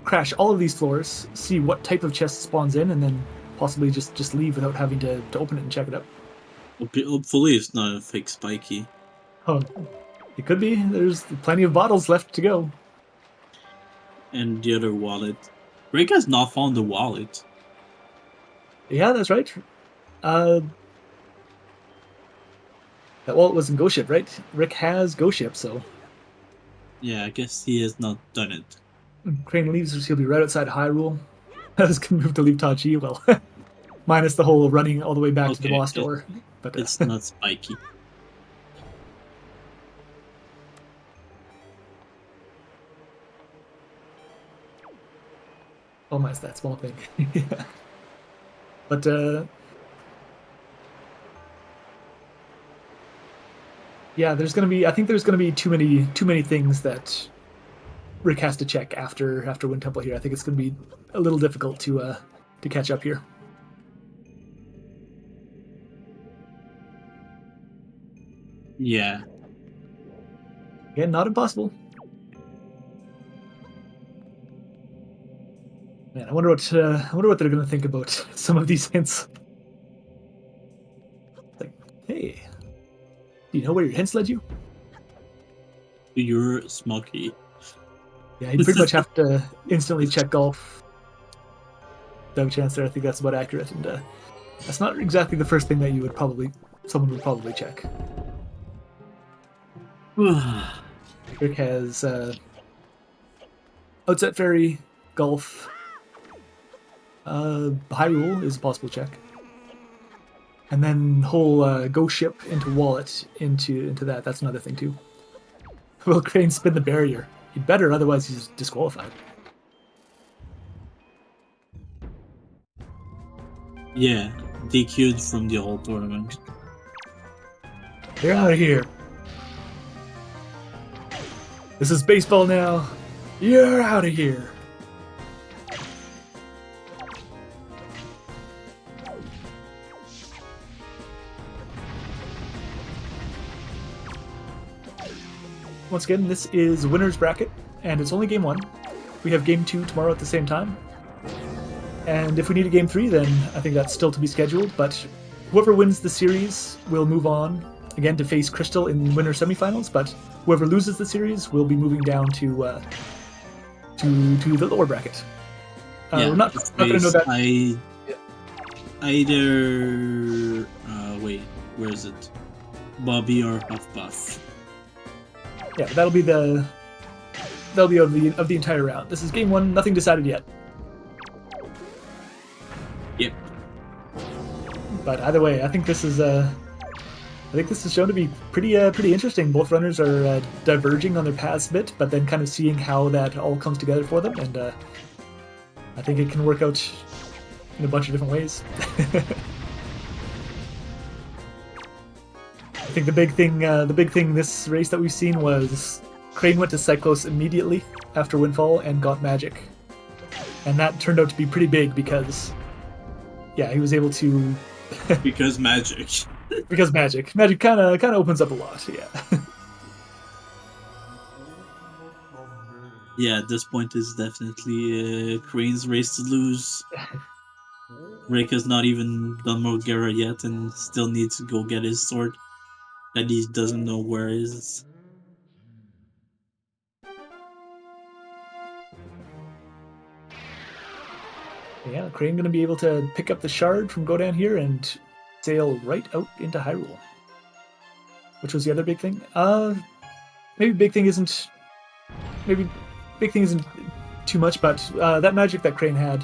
Speaker 3: crash all of these floors, see what type of chest spawns in, and then possibly just leave without having to open it and check it out.
Speaker 2: Hopefully it's not a fake spiky.
Speaker 3: Oh, it could be. There's plenty of bottles left to go.
Speaker 2: And the other wallet. Rick has not found the wallet.
Speaker 3: Yeah, that's right. That wallet was in Ghost Ship, right? Rick has Ghost Ship, so
Speaker 2: Yeah, I guess he has not done it.
Speaker 3: Crane leaves, so he'll be right outside Hyrule. I was going to move to leave Tachi, well, minus the whole running all the way back to the boss door. But
Speaker 2: it's not spiky.
Speaker 3: Oh, minus that small thing. Yeah. But yeah, I think there's gonna be too many things that Rick has to check after Wind Temple here. I think it's gonna be a little difficult to catch up here.
Speaker 2: Yeah.
Speaker 3: Again, not impossible. Man, I wonder what they're gonna think about some of these hints. Like, hey, do you know where your hints led you?
Speaker 2: You're smoky.
Speaker 3: Yeah, you pretty much have to instantly check golf. No chance there. I think that's about accurate, and that's not exactly the first thing that someone would probably check. Rick has Outset Ferry, Golf, Hyrule is a possible check, and then whole Ghost Ship into Wallet into that. That's another thing too. Will Crane spin the barrier? He'd better, otherwise he's disqualified.
Speaker 2: Yeah, DQ'd from the whole tournament.
Speaker 3: They're out of here. This is baseball now. You're out of here. Once again, this is winner's bracket, and it's only game 1. We have game 2 tomorrow at the same time. And if we need a game 3, then I think that's still to be scheduled, but whoever wins the series will move on again to face Crystal in winner semifinals, but whoever loses the series will be moving down to the lower bracket. We're not going to know that.
Speaker 2: Either wait, where is it? Bobby or Huffbuff.
Speaker 3: Yeah, that'll be of the entire round. This is game 1, nothing decided yet.
Speaker 2: Yep.
Speaker 3: But either way, I think this is shown to be pretty interesting. Both runners are diverging on their paths a bit, but then kind of seeing how that all comes together for them, and I think it can work out in a bunch of different ways. I think the big thing this race that we've seen was Crane went to Cyclos immediately after Windfall and got Magic, and that turned out to be pretty big because, yeah, he was able to.
Speaker 2: Because Magic.
Speaker 3: Because Magic kind of opens up a lot, yeah.
Speaker 2: Yeah, at this point is definitely Crane's race to lose. Rick has not even done Morgera yet and still needs to go get his sword that he doesn't know where is.
Speaker 3: Yeah, Crane going to be able to pick up the shard from Godan here and sail right out into Hyrule. Which was the other big thing? Maybe big thing isn't too much, but that magic that Crane had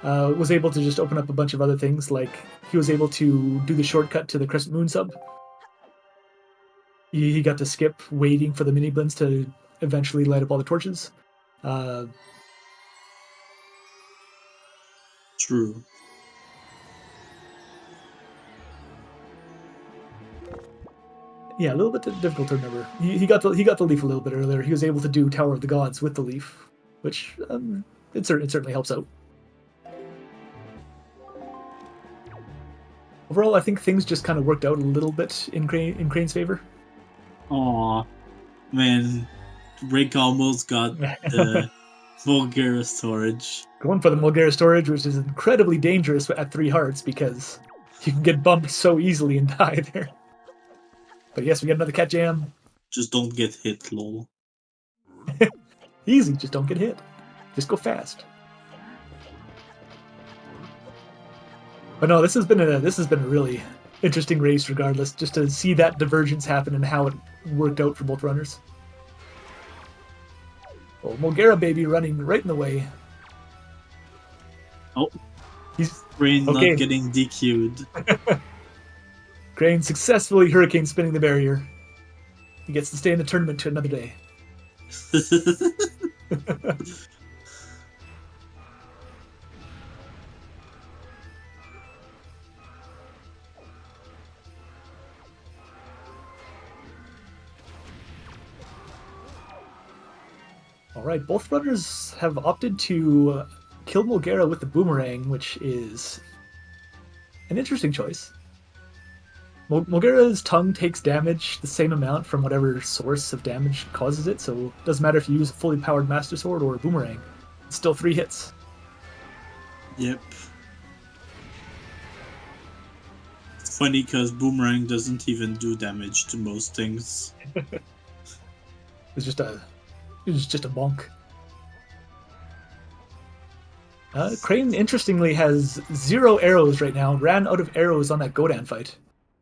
Speaker 3: was able to just open up a bunch of other things. Like he was able to do the shortcut to the Crescent Moon sub. He got to skip waiting for the mini blends to eventually light up all the torches.
Speaker 2: True.
Speaker 3: Yeah, a little bit difficult to remember. He got the leaf a little bit earlier. He was able to do Tower of the Gods with the leaf, which it certainly helps out. Overall, I think things just kind of worked out a little bit in Crane's favor.
Speaker 2: Aw, man, Rick almost got the Vulgara storage.
Speaker 3: Going for the Mulgara storage, which is incredibly dangerous at 3 hearts because you can get bumped so easily and die there. But yes, we get another cat jam.
Speaker 2: Just don't get hit, lol.
Speaker 3: Easy, just don't get hit. Just go fast. But no, this has been a really interesting race regardless, just to see that divergence happen and how it worked out for both runners. Oh, Mulgara baby running right in the way.
Speaker 2: Oh,
Speaker 3: he's
Speaker 2: Rain
Speaker 3: okay.
Speaker 2: Not getting DQ'd.
Speaker 3: Crane successfully hurricane spinning the barrier. He gets to stay in the tournament to another day. Alright, both runners have opted to kill Mulgara with the boomerang, which is an interesting choice. Mulgara's tongue takes damage the same amount from whatever source of damage causes it, so it doesn't matter if you use a fully powered Master Sword or a boomerang. It's still 3 hits.
Speaker 2: Yep. It's funny because boomerang doesn't even do damage to most things.
Speaker 3: It's just a bonk. Crane, interestingly, has 0 arrows right now. Ran out of arrows on that Godan fight.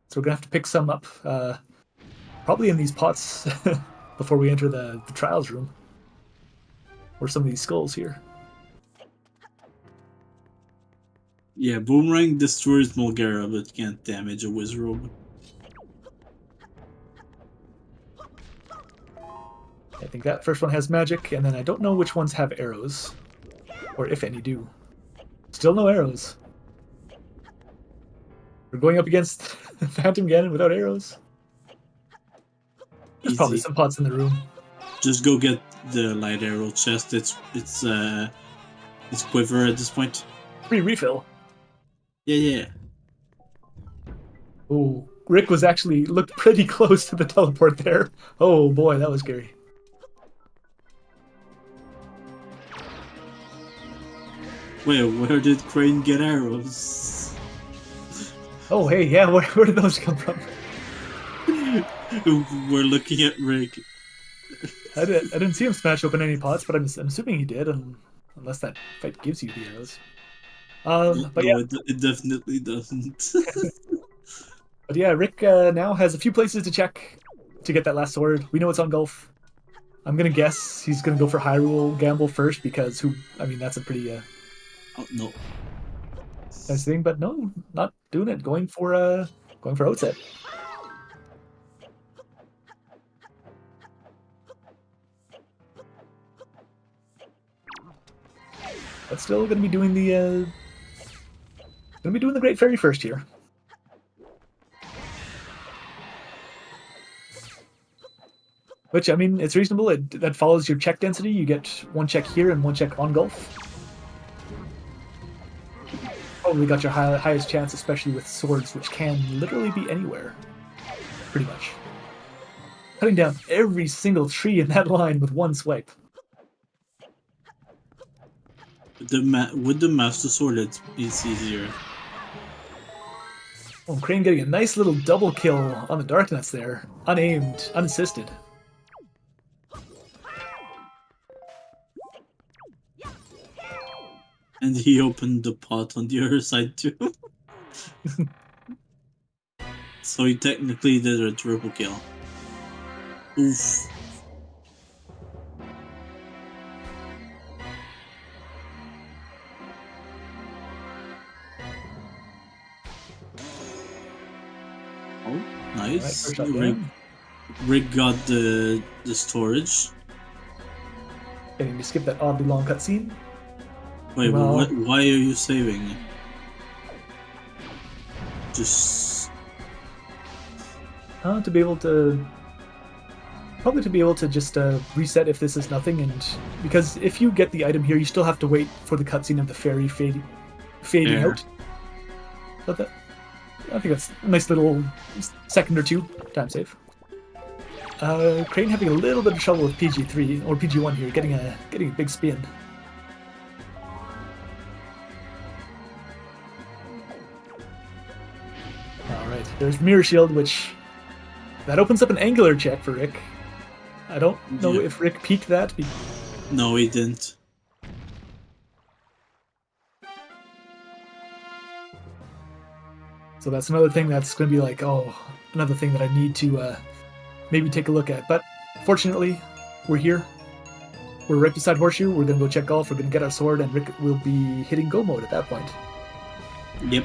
Speaker 3: So we're going to have to pick some up, probably in these pots before we enter the trials room. Or some of these skulls here.
Speaker 2: Yeah, boomerang destroys Mulgara but can't damage a Wizrobe.
Speaker 3: I think that first one has magic, and then I don't know which ones have arrows. Or if any do. Still no arrows. We're going up against Phantom Ganon without arrows. There's probably some pots in the room.
Speaker 2: Just go get the light arrow chest. It's quiver at this point.
Speaker 3: Free refill.
Speaker 2: Yeah.
Speaker 3: Oh, Rick was actually looked pretty close to the teleport there. Oh boy, that was scary.
Speaker 2: Wait, where did Crane get arrows?
Speaker 3: Oh hey, yeah, where did those come from?
Speaker 2: We're looking at Rick.
Speaker 3: I didn't see him smash open any pots, but I'm assuming he did, unless that fight gives you the arrows. But
Speaker 2: no,
Speaker 3: yeah,
Speaker 2: it definitely doesn't.
Speaker 3: but yeah, Rick now has a few places to check to get that last sword. We know it's on Gulf. I'm gonna guess he's gonna go for Hyrule Gamble first because that's a pretty
Speaker 2: Oh no.
Speaker 3: nice thing. But no, not doing it. Going for Outset. But still gonna be doing the Great Fairy first here. Which, I mean, it's reasonable. That follows your check density. You get one check here and one check on Gulf. Probably got your highest chance, especially with swords, which can literally be anywhere. Pretty much. Cutting down every single tree in that line with one swipe.
Speaker 2: With the Master Sword, it's easier.
Speaker 3: Oh, Crane getting a nice little double kill on the Darknuts there. Unaimed, unassisted.
Speaker 2: And he opened the pot on the other side too. So he technically did a triple kill. Oof. Oh, nice. Rick got the storage.
Speaker 3: Getting to skip that oddly long cutscene.
Speaker 2: Wait, why are you saving? Just
Speaker 3: to be able to just reset if this is nothing, and because if you get the item here, you still have to wait for the cutscene of the fairy fading out. But I think that's a nice little second or two time save. Crane having a little bit of trouble with PG3 or PG1 here, getting a big spin. Alright, there's Mirror Shield, which that opens up an angular check for Rick. I don't know if Rick peeked that.
Speaker 2: No, he didn't.
Speaker 3: So that's another thing that's going to be like, another thing that I need to maybe take a look at. But fortunately, we're here. We're right beside Horseshoe. We're going to go check Golf. We're going to get our sword, and Rick will be hitting go mode at that point.
Speaker 2: Yep.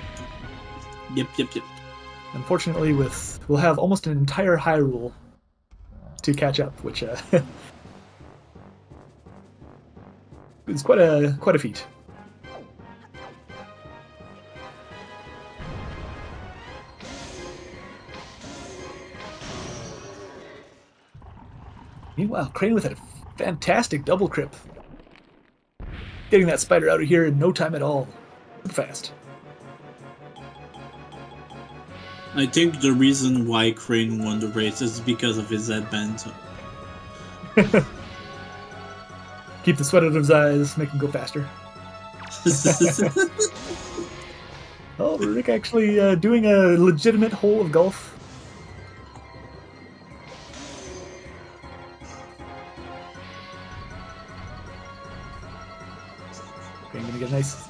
Speaker 3: Unfortunately, we'll have almost an entire Hyrule to catch up, which is quite a feat. Meanwhile, Crane with a fantastic double crip. Getting that spider out of here in no time at all. Fast.
Speaker 2: I think the reason why Crane won the race is because of his headband.
Speaker 3: Keep the sweat out of his eyes, make him go faster. Oh, Rick actually doing a legitimate hole of golf. I'm gonna get a nice,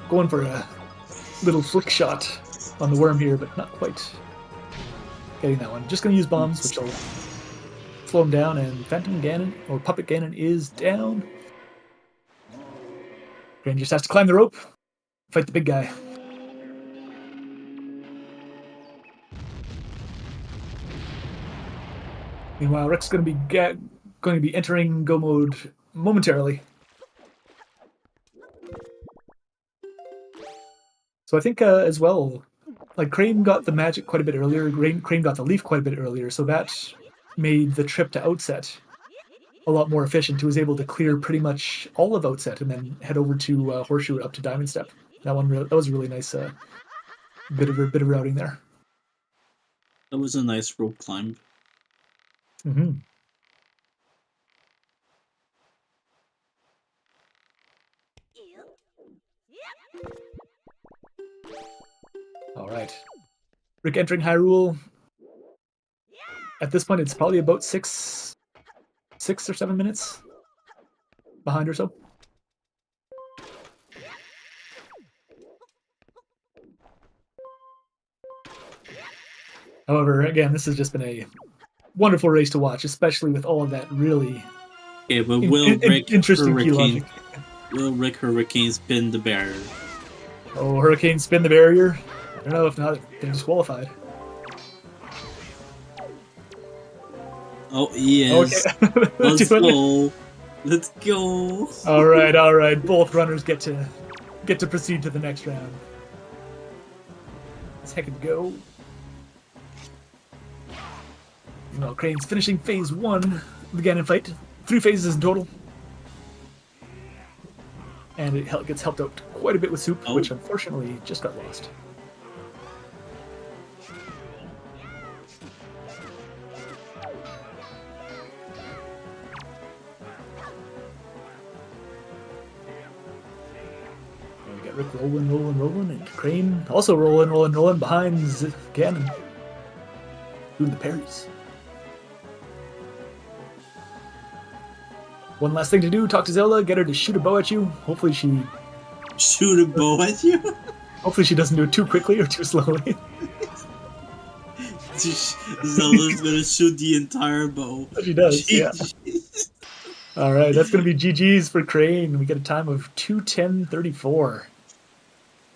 Speaker 3: going for a little flick shot on the worm here, but not quite getting that one. Just gonna use bombs, which will slow him down, and Phantom Ganon, or Puppet Ganon, is down. Crane just has to climb the rope, fight the big guy. Meanwhile, Rick's going to be entering go mode momentarily. So I think as well, like Crane got the magic quite a bit earlier. Crane got the leaf quite a bit earlier, so that made the trip to Outset a lot more efficient. He was able to clear pretty much all of Outset and then head over to Horseshoe up to Diamond Step. That was a really nice bit of routing there.
Speaker 2: That was a nice rope climb.
Speaker 3: Mm-hmm. All right. Rick entering Hyrule. At this point, it's probably about 6 or 7 minutes behind or so. However, again, this has just been a wonderful race to watch, especially with all of that really
Speaker 2: but will Rick
Speaker 3: interesting key logic.
Speaker 2: Will Rick Hurricane spin the barrier?
Speaker 3: Oh, Hurricane spin the barrier. I don't know, if not, they're disqualified.
Speaker 2: Oh, he is.
Speaker 3: Okay.
Speaker 2: Let's go. Let's go.
Speaker 3: All right. Both runners get to proceed to the next round. Second go. Well, Crane's finishing phase 1 of the Ganon fight. 3 phases in total. And it gets helped out quite a bit with Soup, which unfortunately just got lost. And we get Rick rolling, and Crane also rolling behind Ganon. Doing the parries. One last thing to do, talk to Zelda, get her to shoot a bow at you. Hopefully she...
Speaker 2: Shoot a bow at you?
Speaker 3: Hopefully she doesn't do it too quickly or too slowly.
Speaker 2: Zelda's gonna shoot the entire bow.
Speaker 3: She does, yeah. Alright, that's gonna be GG's for Crane. We get a time of 2:10:34.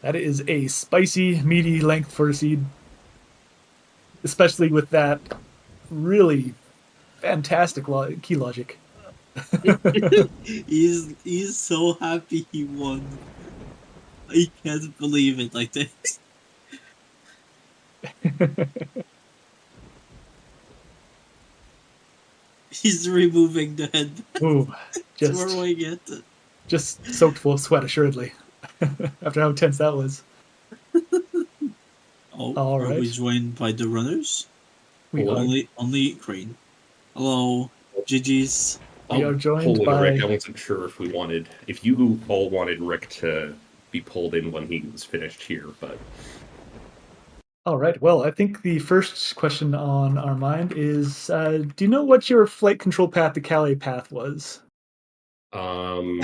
Speaker 3: That is a spicy, meaty length for a seed. Especially with that really fantastic key logic.
Speaker 2: He's so happy he won. I can't believe it like this. He's removing the head.
Speaker 3: Ooh, just soaked full of sweat, assuredly. After how tense that was.
Speaker 2: All right. Are we joined by the runners?
Speaker 3: We are.
Speaker 2: Only Crane. Hello, GG's.
Speaker 3: We are joined by
Speaker 4: Rick. I wasn't sure if you all wanted Rick to be pulled in when he was finished here, but.
Speaker 3: All right. Well, I think the first question on our mind is: do you know what your flight control path to Calais path was?
Speaker 4: I'm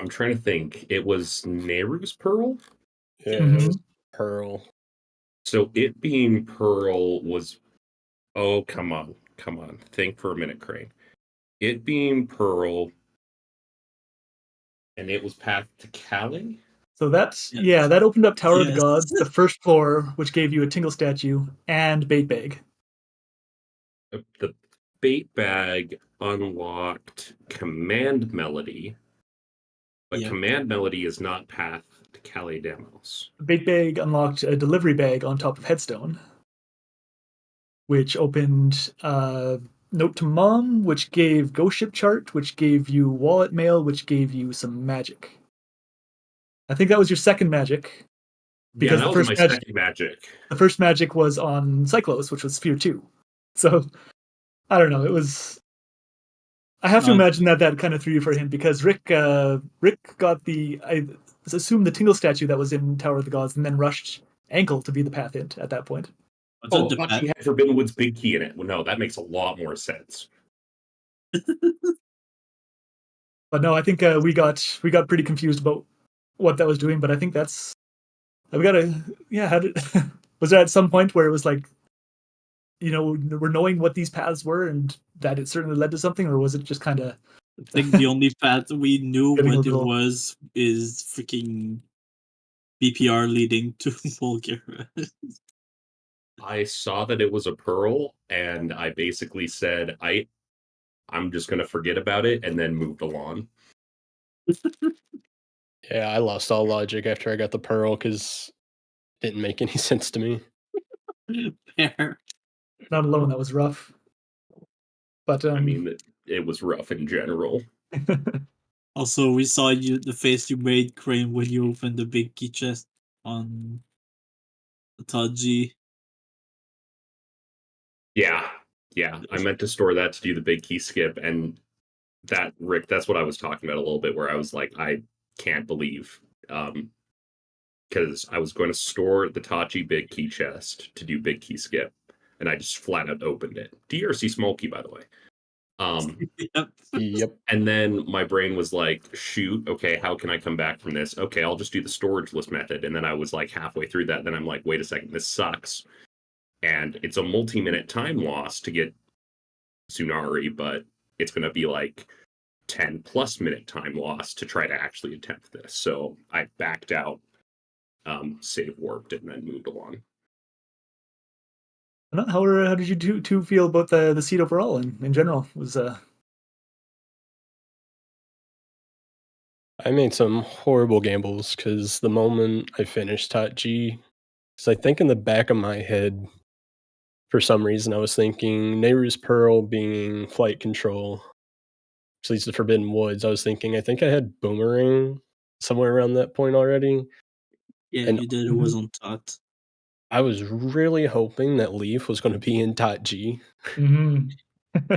Speaker 4: trying to think. It was Nehru's Pearl.
Speaker 5: Yeah, it was Pearl.
Speaker 4: So it being Pearl was. Oh, come on. Think for a minute, Crane. It being Pearl, and it was path to Calais?
Speaker 3: So that's, that opened up Tower of the Gods, the first floor, which gave you a Tingle statue, and Bait Bag.
Speaker 4: The Bait Bag unlocked Command Melody, but Command Melody is not path to Calais Demos.
Speaker 3: Bait Bag unlocked a Delivery Bag on top of Headstone, which opened Note to Mom, which gave Ghost Ship Chart, which gave you Wallet Mail, which gave you some magic. I think that was your second magic.
Speaker 4: Because that was my second magic.
Speaker 3: The first magic was on Cyclos, which was Sphere 2. So, I don't know, it was... I have to imagine that kind of threw you for a hint, because Rick got I assume the Tingle statue that was in Tower of the Gods, and then rushed Ankle to be the path hint at that point.
Speaker 4: I thought he had Forbidden Woods Big Key in it. Well, no, that makes a lot more sense.
Speaker 3: But no, I think we got pretty confused about what that was doing. But I think that's we gotta how did was there at some point where it was like, we're knowing what these paths were and that it certainly led to something, or was it just kind of?
Speaker 2: I think the only path we knew what it was is freaking BPR leading to Bulgaria.
Speaker 4: I saw that it was a Pearl, and I basically said, I'm just going to forget about it, and then moved along.
Speaker 5: Yeah, I lost all logic after I got the Pearl, because it didn't make any sense to me.
Speaker 2: Fair.
Speaker 3: Not alone, that was rough. But
Speaker 4: I mean, it was rough in general.
Speaker 2: Also, we saw the face you made, Crane, when you opened the big key chest on Taji.
Speaker 4: Yeah. I meant to store that to do the big key skip, and that, Rick, that's what I was talking about a little bit, where I was like, I can't believe, because I was going to store the Tachi big key chest to do big key skip, and I just flat out opened it. DRC Smokey, by the way.
Speaker 2: Yep.
Speaker 5: Yep.
Speaker 4: And then my brain was like, shoot, okay, how can I come back from this? Okay, I'll just do the storage list method. And then I was like halfway through that. Then I'm like, wait a second, this sucks. And it's a multi-minute time loss to get Tsunari, but it's going to be like 10 plus minute time loss to try to actually attempt this. So I backed out, save warped, and then moved along.
Speaker 3: How did you two feel about the seed overall and in general? Was
Speaker 5: I made some horrible gambles because the moment I finished Tot G, because I think in the back of my head, for some reason, I was thinking Nehru's Pearl being flight control, which leads to Forbidden Woods. I think I had Boomerang somewhere around that point already.
Speaker 2: Yeah,
Speaker 5: And
Speaker 2: you did. It was on Tot.
Speaker 5: I was really hoping that Leaf was going to be in Tot G.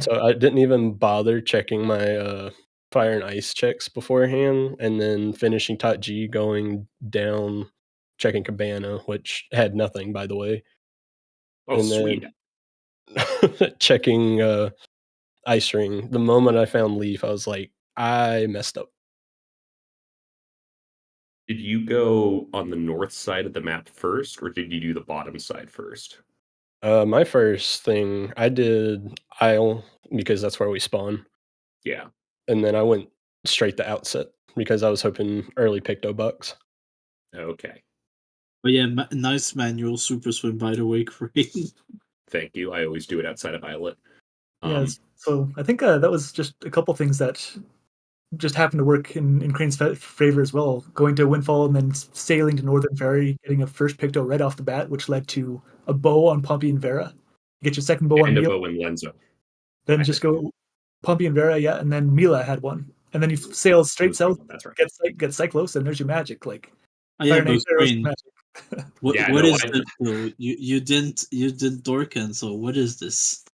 Speaker 5: So I didn't even bother checking my fire and ice checks beforehand, and then finishing Tot G, going down, checking Cabana, which had nothing, by the way.
Speaker 4: Oh,
Speaker 5: And
Speaker 4: sweet.
Speaker 5: then checking Ice Ring. The moment I found Leaf, I was like, I messed up.
Speaker 4: Did you go on the north side of the map first, or did you do the bottom side first?
Speaker 5: My first thing, I did Isle, because that's where we spawn.
Speaker 4: Yeah.
Speaker 5: And then I went straight to Outset, because I was hoping early Picto Bucks.
Speaker 4: Okay.
Speaker 2: But yeah, nice manual super swim, by the way, Crane.
Speaker 4: Thank you. I always do it outside of Islet.
Speaker 3: Yes. So I think that was just a couple things that just happened to work in Crane's favor as well. Going to Windfall and then sailing to Northern Ferry, getting a first Picto right off the bat, which led to a bow on Pompey and Vera. You get your second bow on
Speaker 4: And a
Speaker 3: Mila.
Speaker 4: bow and Lenzo.
Speaker 3: Then just go Pompey and Vera, yeah, and then Mila had one. And then you sail straight south,
Speaker 4: That's right.
Speaker 3: get Cyclos, and there's your magic. Like,
Speaker 2: Oh yeah,
Speaker 3: Fire and
Speaker 2: but
Speaker 3: Ice Arrows
Speaker 2: Crane,
Speaker 3: magic.
Speaker 2: what
Speaker 4: Yeah,
Speaker 2: what
Speaker 4: no,
Speaker 2: is it though? You did door cancel. What is this?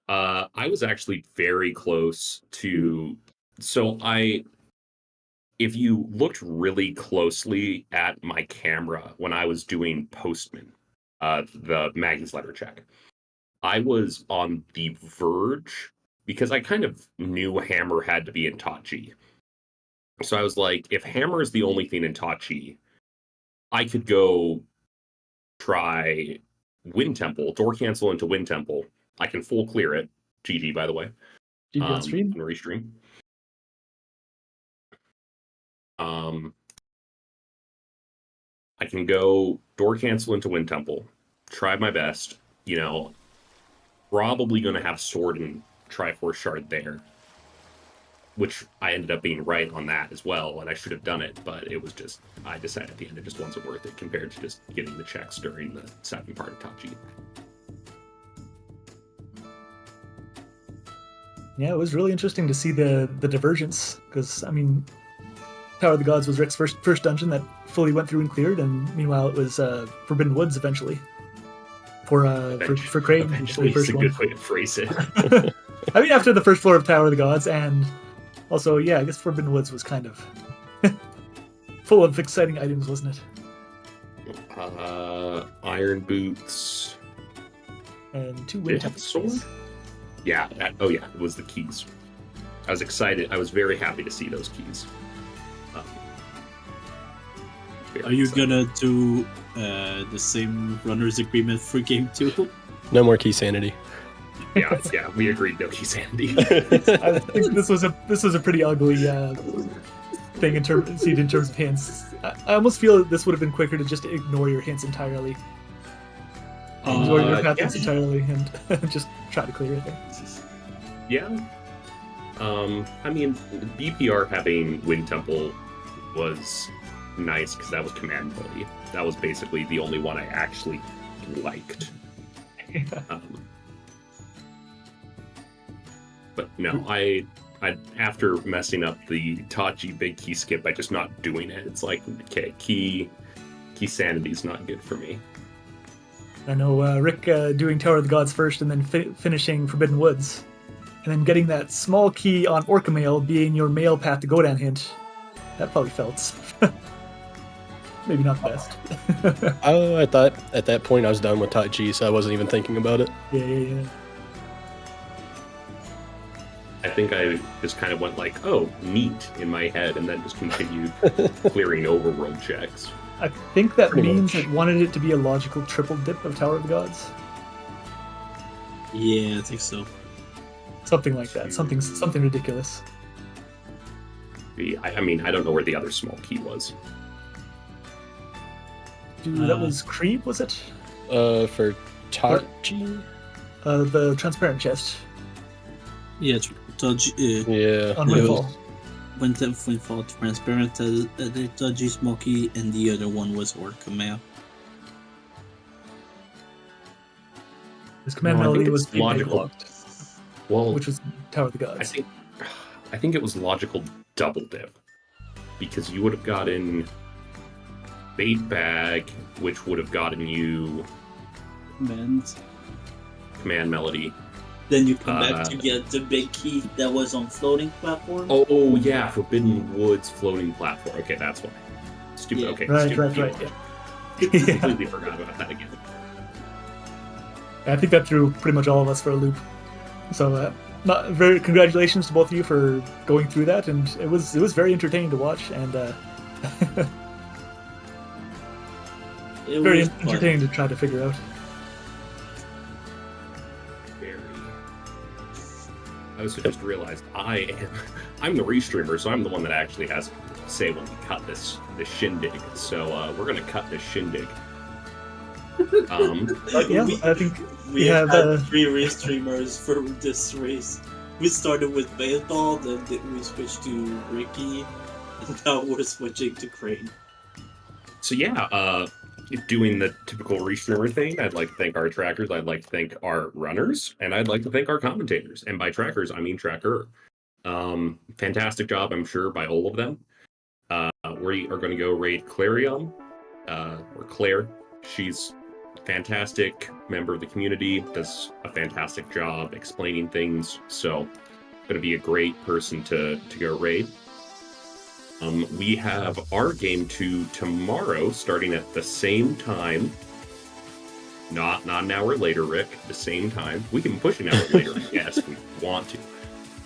Speaker 4: I was actually very close to. So if you looked really closely at my camera when I was doing Postman, the Maggie's letter check, I was on the verge because I kind of knew Hammer had to be in Tachi. So I was like, if Hammer is the only thing in Tachi, I could go try Wind Temple, door cancel into Wind Temple. I can full clear it. GG, by the way.
Speaker 3: GG on stream.
Speaker 4: And restream. I can go door cancel into Wind Temple, try my best, probably going to have Sword and Triforce Shard there, which I ended up being right on that as well, and I should have done it, but it was just, I decided at the end it just wasn't worth it compared to just getting the checks during the second part of Tachi.
Speaker 3: Yeah, it was really interesting to see the divergence, because, I mean, Tower of the Gods was Rick's first dungeon that fully went through and cleared, and meanwhile it was Forbidden Woods eventually. For Crane,
Speaker 4: eventually is a good way to phrase it.
Speaker 3: I mean, after the first floor of Tower of the Gods, and also, yeah, I guess Forbidden Woods was kind of full of exciting items, wasn't it?
Speaker 4: Iron Boots.
Speaker 3: And 2
Speaker 4: Did
Speaker 3: Wind
Speaker 4: it have
Speaker 3: Temples.
Speaker 4: sword? Yeah. It was the keys. I was excited. I was very happy to see those keys.
Speaker 2: Are you gonna do the same runner's agreement for game 2?
Speaker 5: No more key sanity.
Speaker 4: Yeah, we agreed no key sanity.
Speaker 3: I think this was a pretty ugly thing in terms of hints. I almost feel that this would have been quicker to just ignore your hints entirely. Ignore your path hints entirely and just try to clear it.
Speaker 4: Yeah. I mean, BPR having Wind Temple was nice because that was command ability. That was basically the only one I actually liked. But But no, I after messing up the Tachi big key skip by just not doing it, it's like, okay, key sanity's not good for me.
Speaker 3: I know Rick doing Tower of the Gods first and then finishing Forbidden Woods. And then getting that small key on Orca Mail being your mail path to Godan hint. That probably felt maybe not the best.
Speaker 5: I thought at that point I was done with Tachi, so I wasn't even thinking about it.
Speaker 3: Yeah.
Speaker 4: I think I just kind of went like, oh, neat in my head, and then just continued clearing overworld checks.
Speaker 3: I think that
Speaker 5: Pretty
Speaker 3: means
Speaker 5: much.
Speaker 3: it wanted it to be a logical triple dip of Tower of the Gods.
Speaker 2: Yeah, I think so.
Speaker 3: Something like that. Something ridiculous.
Speaker 4: I mean, I don't know where the other small key was.
Speaker 3: Dude, that was Creep, was it?
Speaker 5: For Tachi?
Speaker 3: The transparent chest
Speaker 2: Yeah, Dodgy.
Speaker 5: Yeah.
Speaker 3: on Windfall.
Speaker 2: Windfall transparent, the Dodgy Smoky, and the other one was Orca Mail.
Speaker 3: His command
Speaker 4: No, I think
Speaker 3: melody
Speaker 4: it's
Speaker 3: was being
Speaker 4: logical.
Speaker 3: blocked,
Speaker 4: Well,
Speaker 3: which was Tower of the Gods.
Speaker 4: I think it was logical double dip, because you would have gotten bait bag, which would have gotten you command melody.
Speaker 2: Then you come back to get the big key that was on floating platform.
Speaker 4: Oh yeah, Forbidden Woods floating platform. Okay, that's why. Stupid.
Speaker 2: Yeah.
Speaker 4: Okay,
Speaker 3: Right.
Speaker 4: stupid.
Speaker 3: Yeah.
Speaker 4: Completely forgot about that again.
Speaker 3: I think that threw pretty much all of us for a loop. So, congratulations to both of you for going through that, and it was very entertaining to watch, and
Speaker 2: It
Speaker 3: very
Speaker 2: was fun.
Speaker 3: entertaining to try to figure out.
Speaker 4: I also just realized I'm the restreamer, so I'm the one that actually has to say when we cut this shindig. So we're gonna cut this shindig.
Speaker 3: Yeah, I think
Speaker 2: we
Speaker 3: have,
Speaker 2: had 3 restreamers for this race. We started with baseball, then we switched to Ricky, and now we're switching to Crane.
Speaker 4: So yeah, doing the typical restreamer thing, I'd like to thank our trackers, I'd like to thank our runners, and I'd like to thank our commentators. And by trackers, I mean tracker. Fantastic job, I'm sure, by all of them. We are going to go raid Clarion, or Claire. She's a fantastic member of the community, does a fantastic job explaining things, so going to be a great person to go raid. We have our game 2 tomorrow, starting at the same time. Not an hour later, Rick. The same time. We can push an hour later, I guess, if we want to.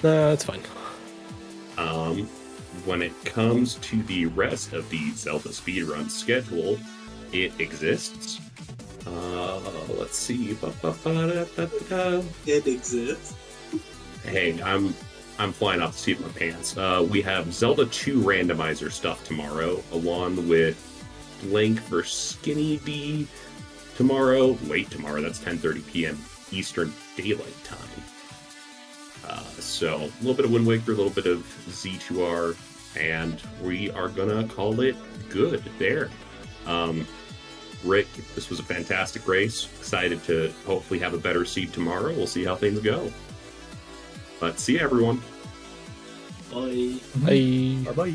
Speaker 5: No, that's fine.
Speaker 4: When it comes to the rest of the Zelda speedrun schedule, it exists. Let's see.
Speaker 2: It exists.
Speaker 4: Hey, I'm flying off the seat of my pants. We have Zelda 2 randomizer stuff tomorrow, along with Blank vs. Skinny D tomorrow. Wait, tomorrow, that's 10:30 p.m. Eastern Daylight Time. So, a little bit of Wind Waker, a little bit of Z2R, and we are gonna call it good there. Rick, this was a fantastic race. Excited to hopefully have a better seed tomorrow. We'll see how things go. But see you, everyone.
Speaker 2: Bye.
Speaker 5: Bye.
Speaker 3: Bye bye.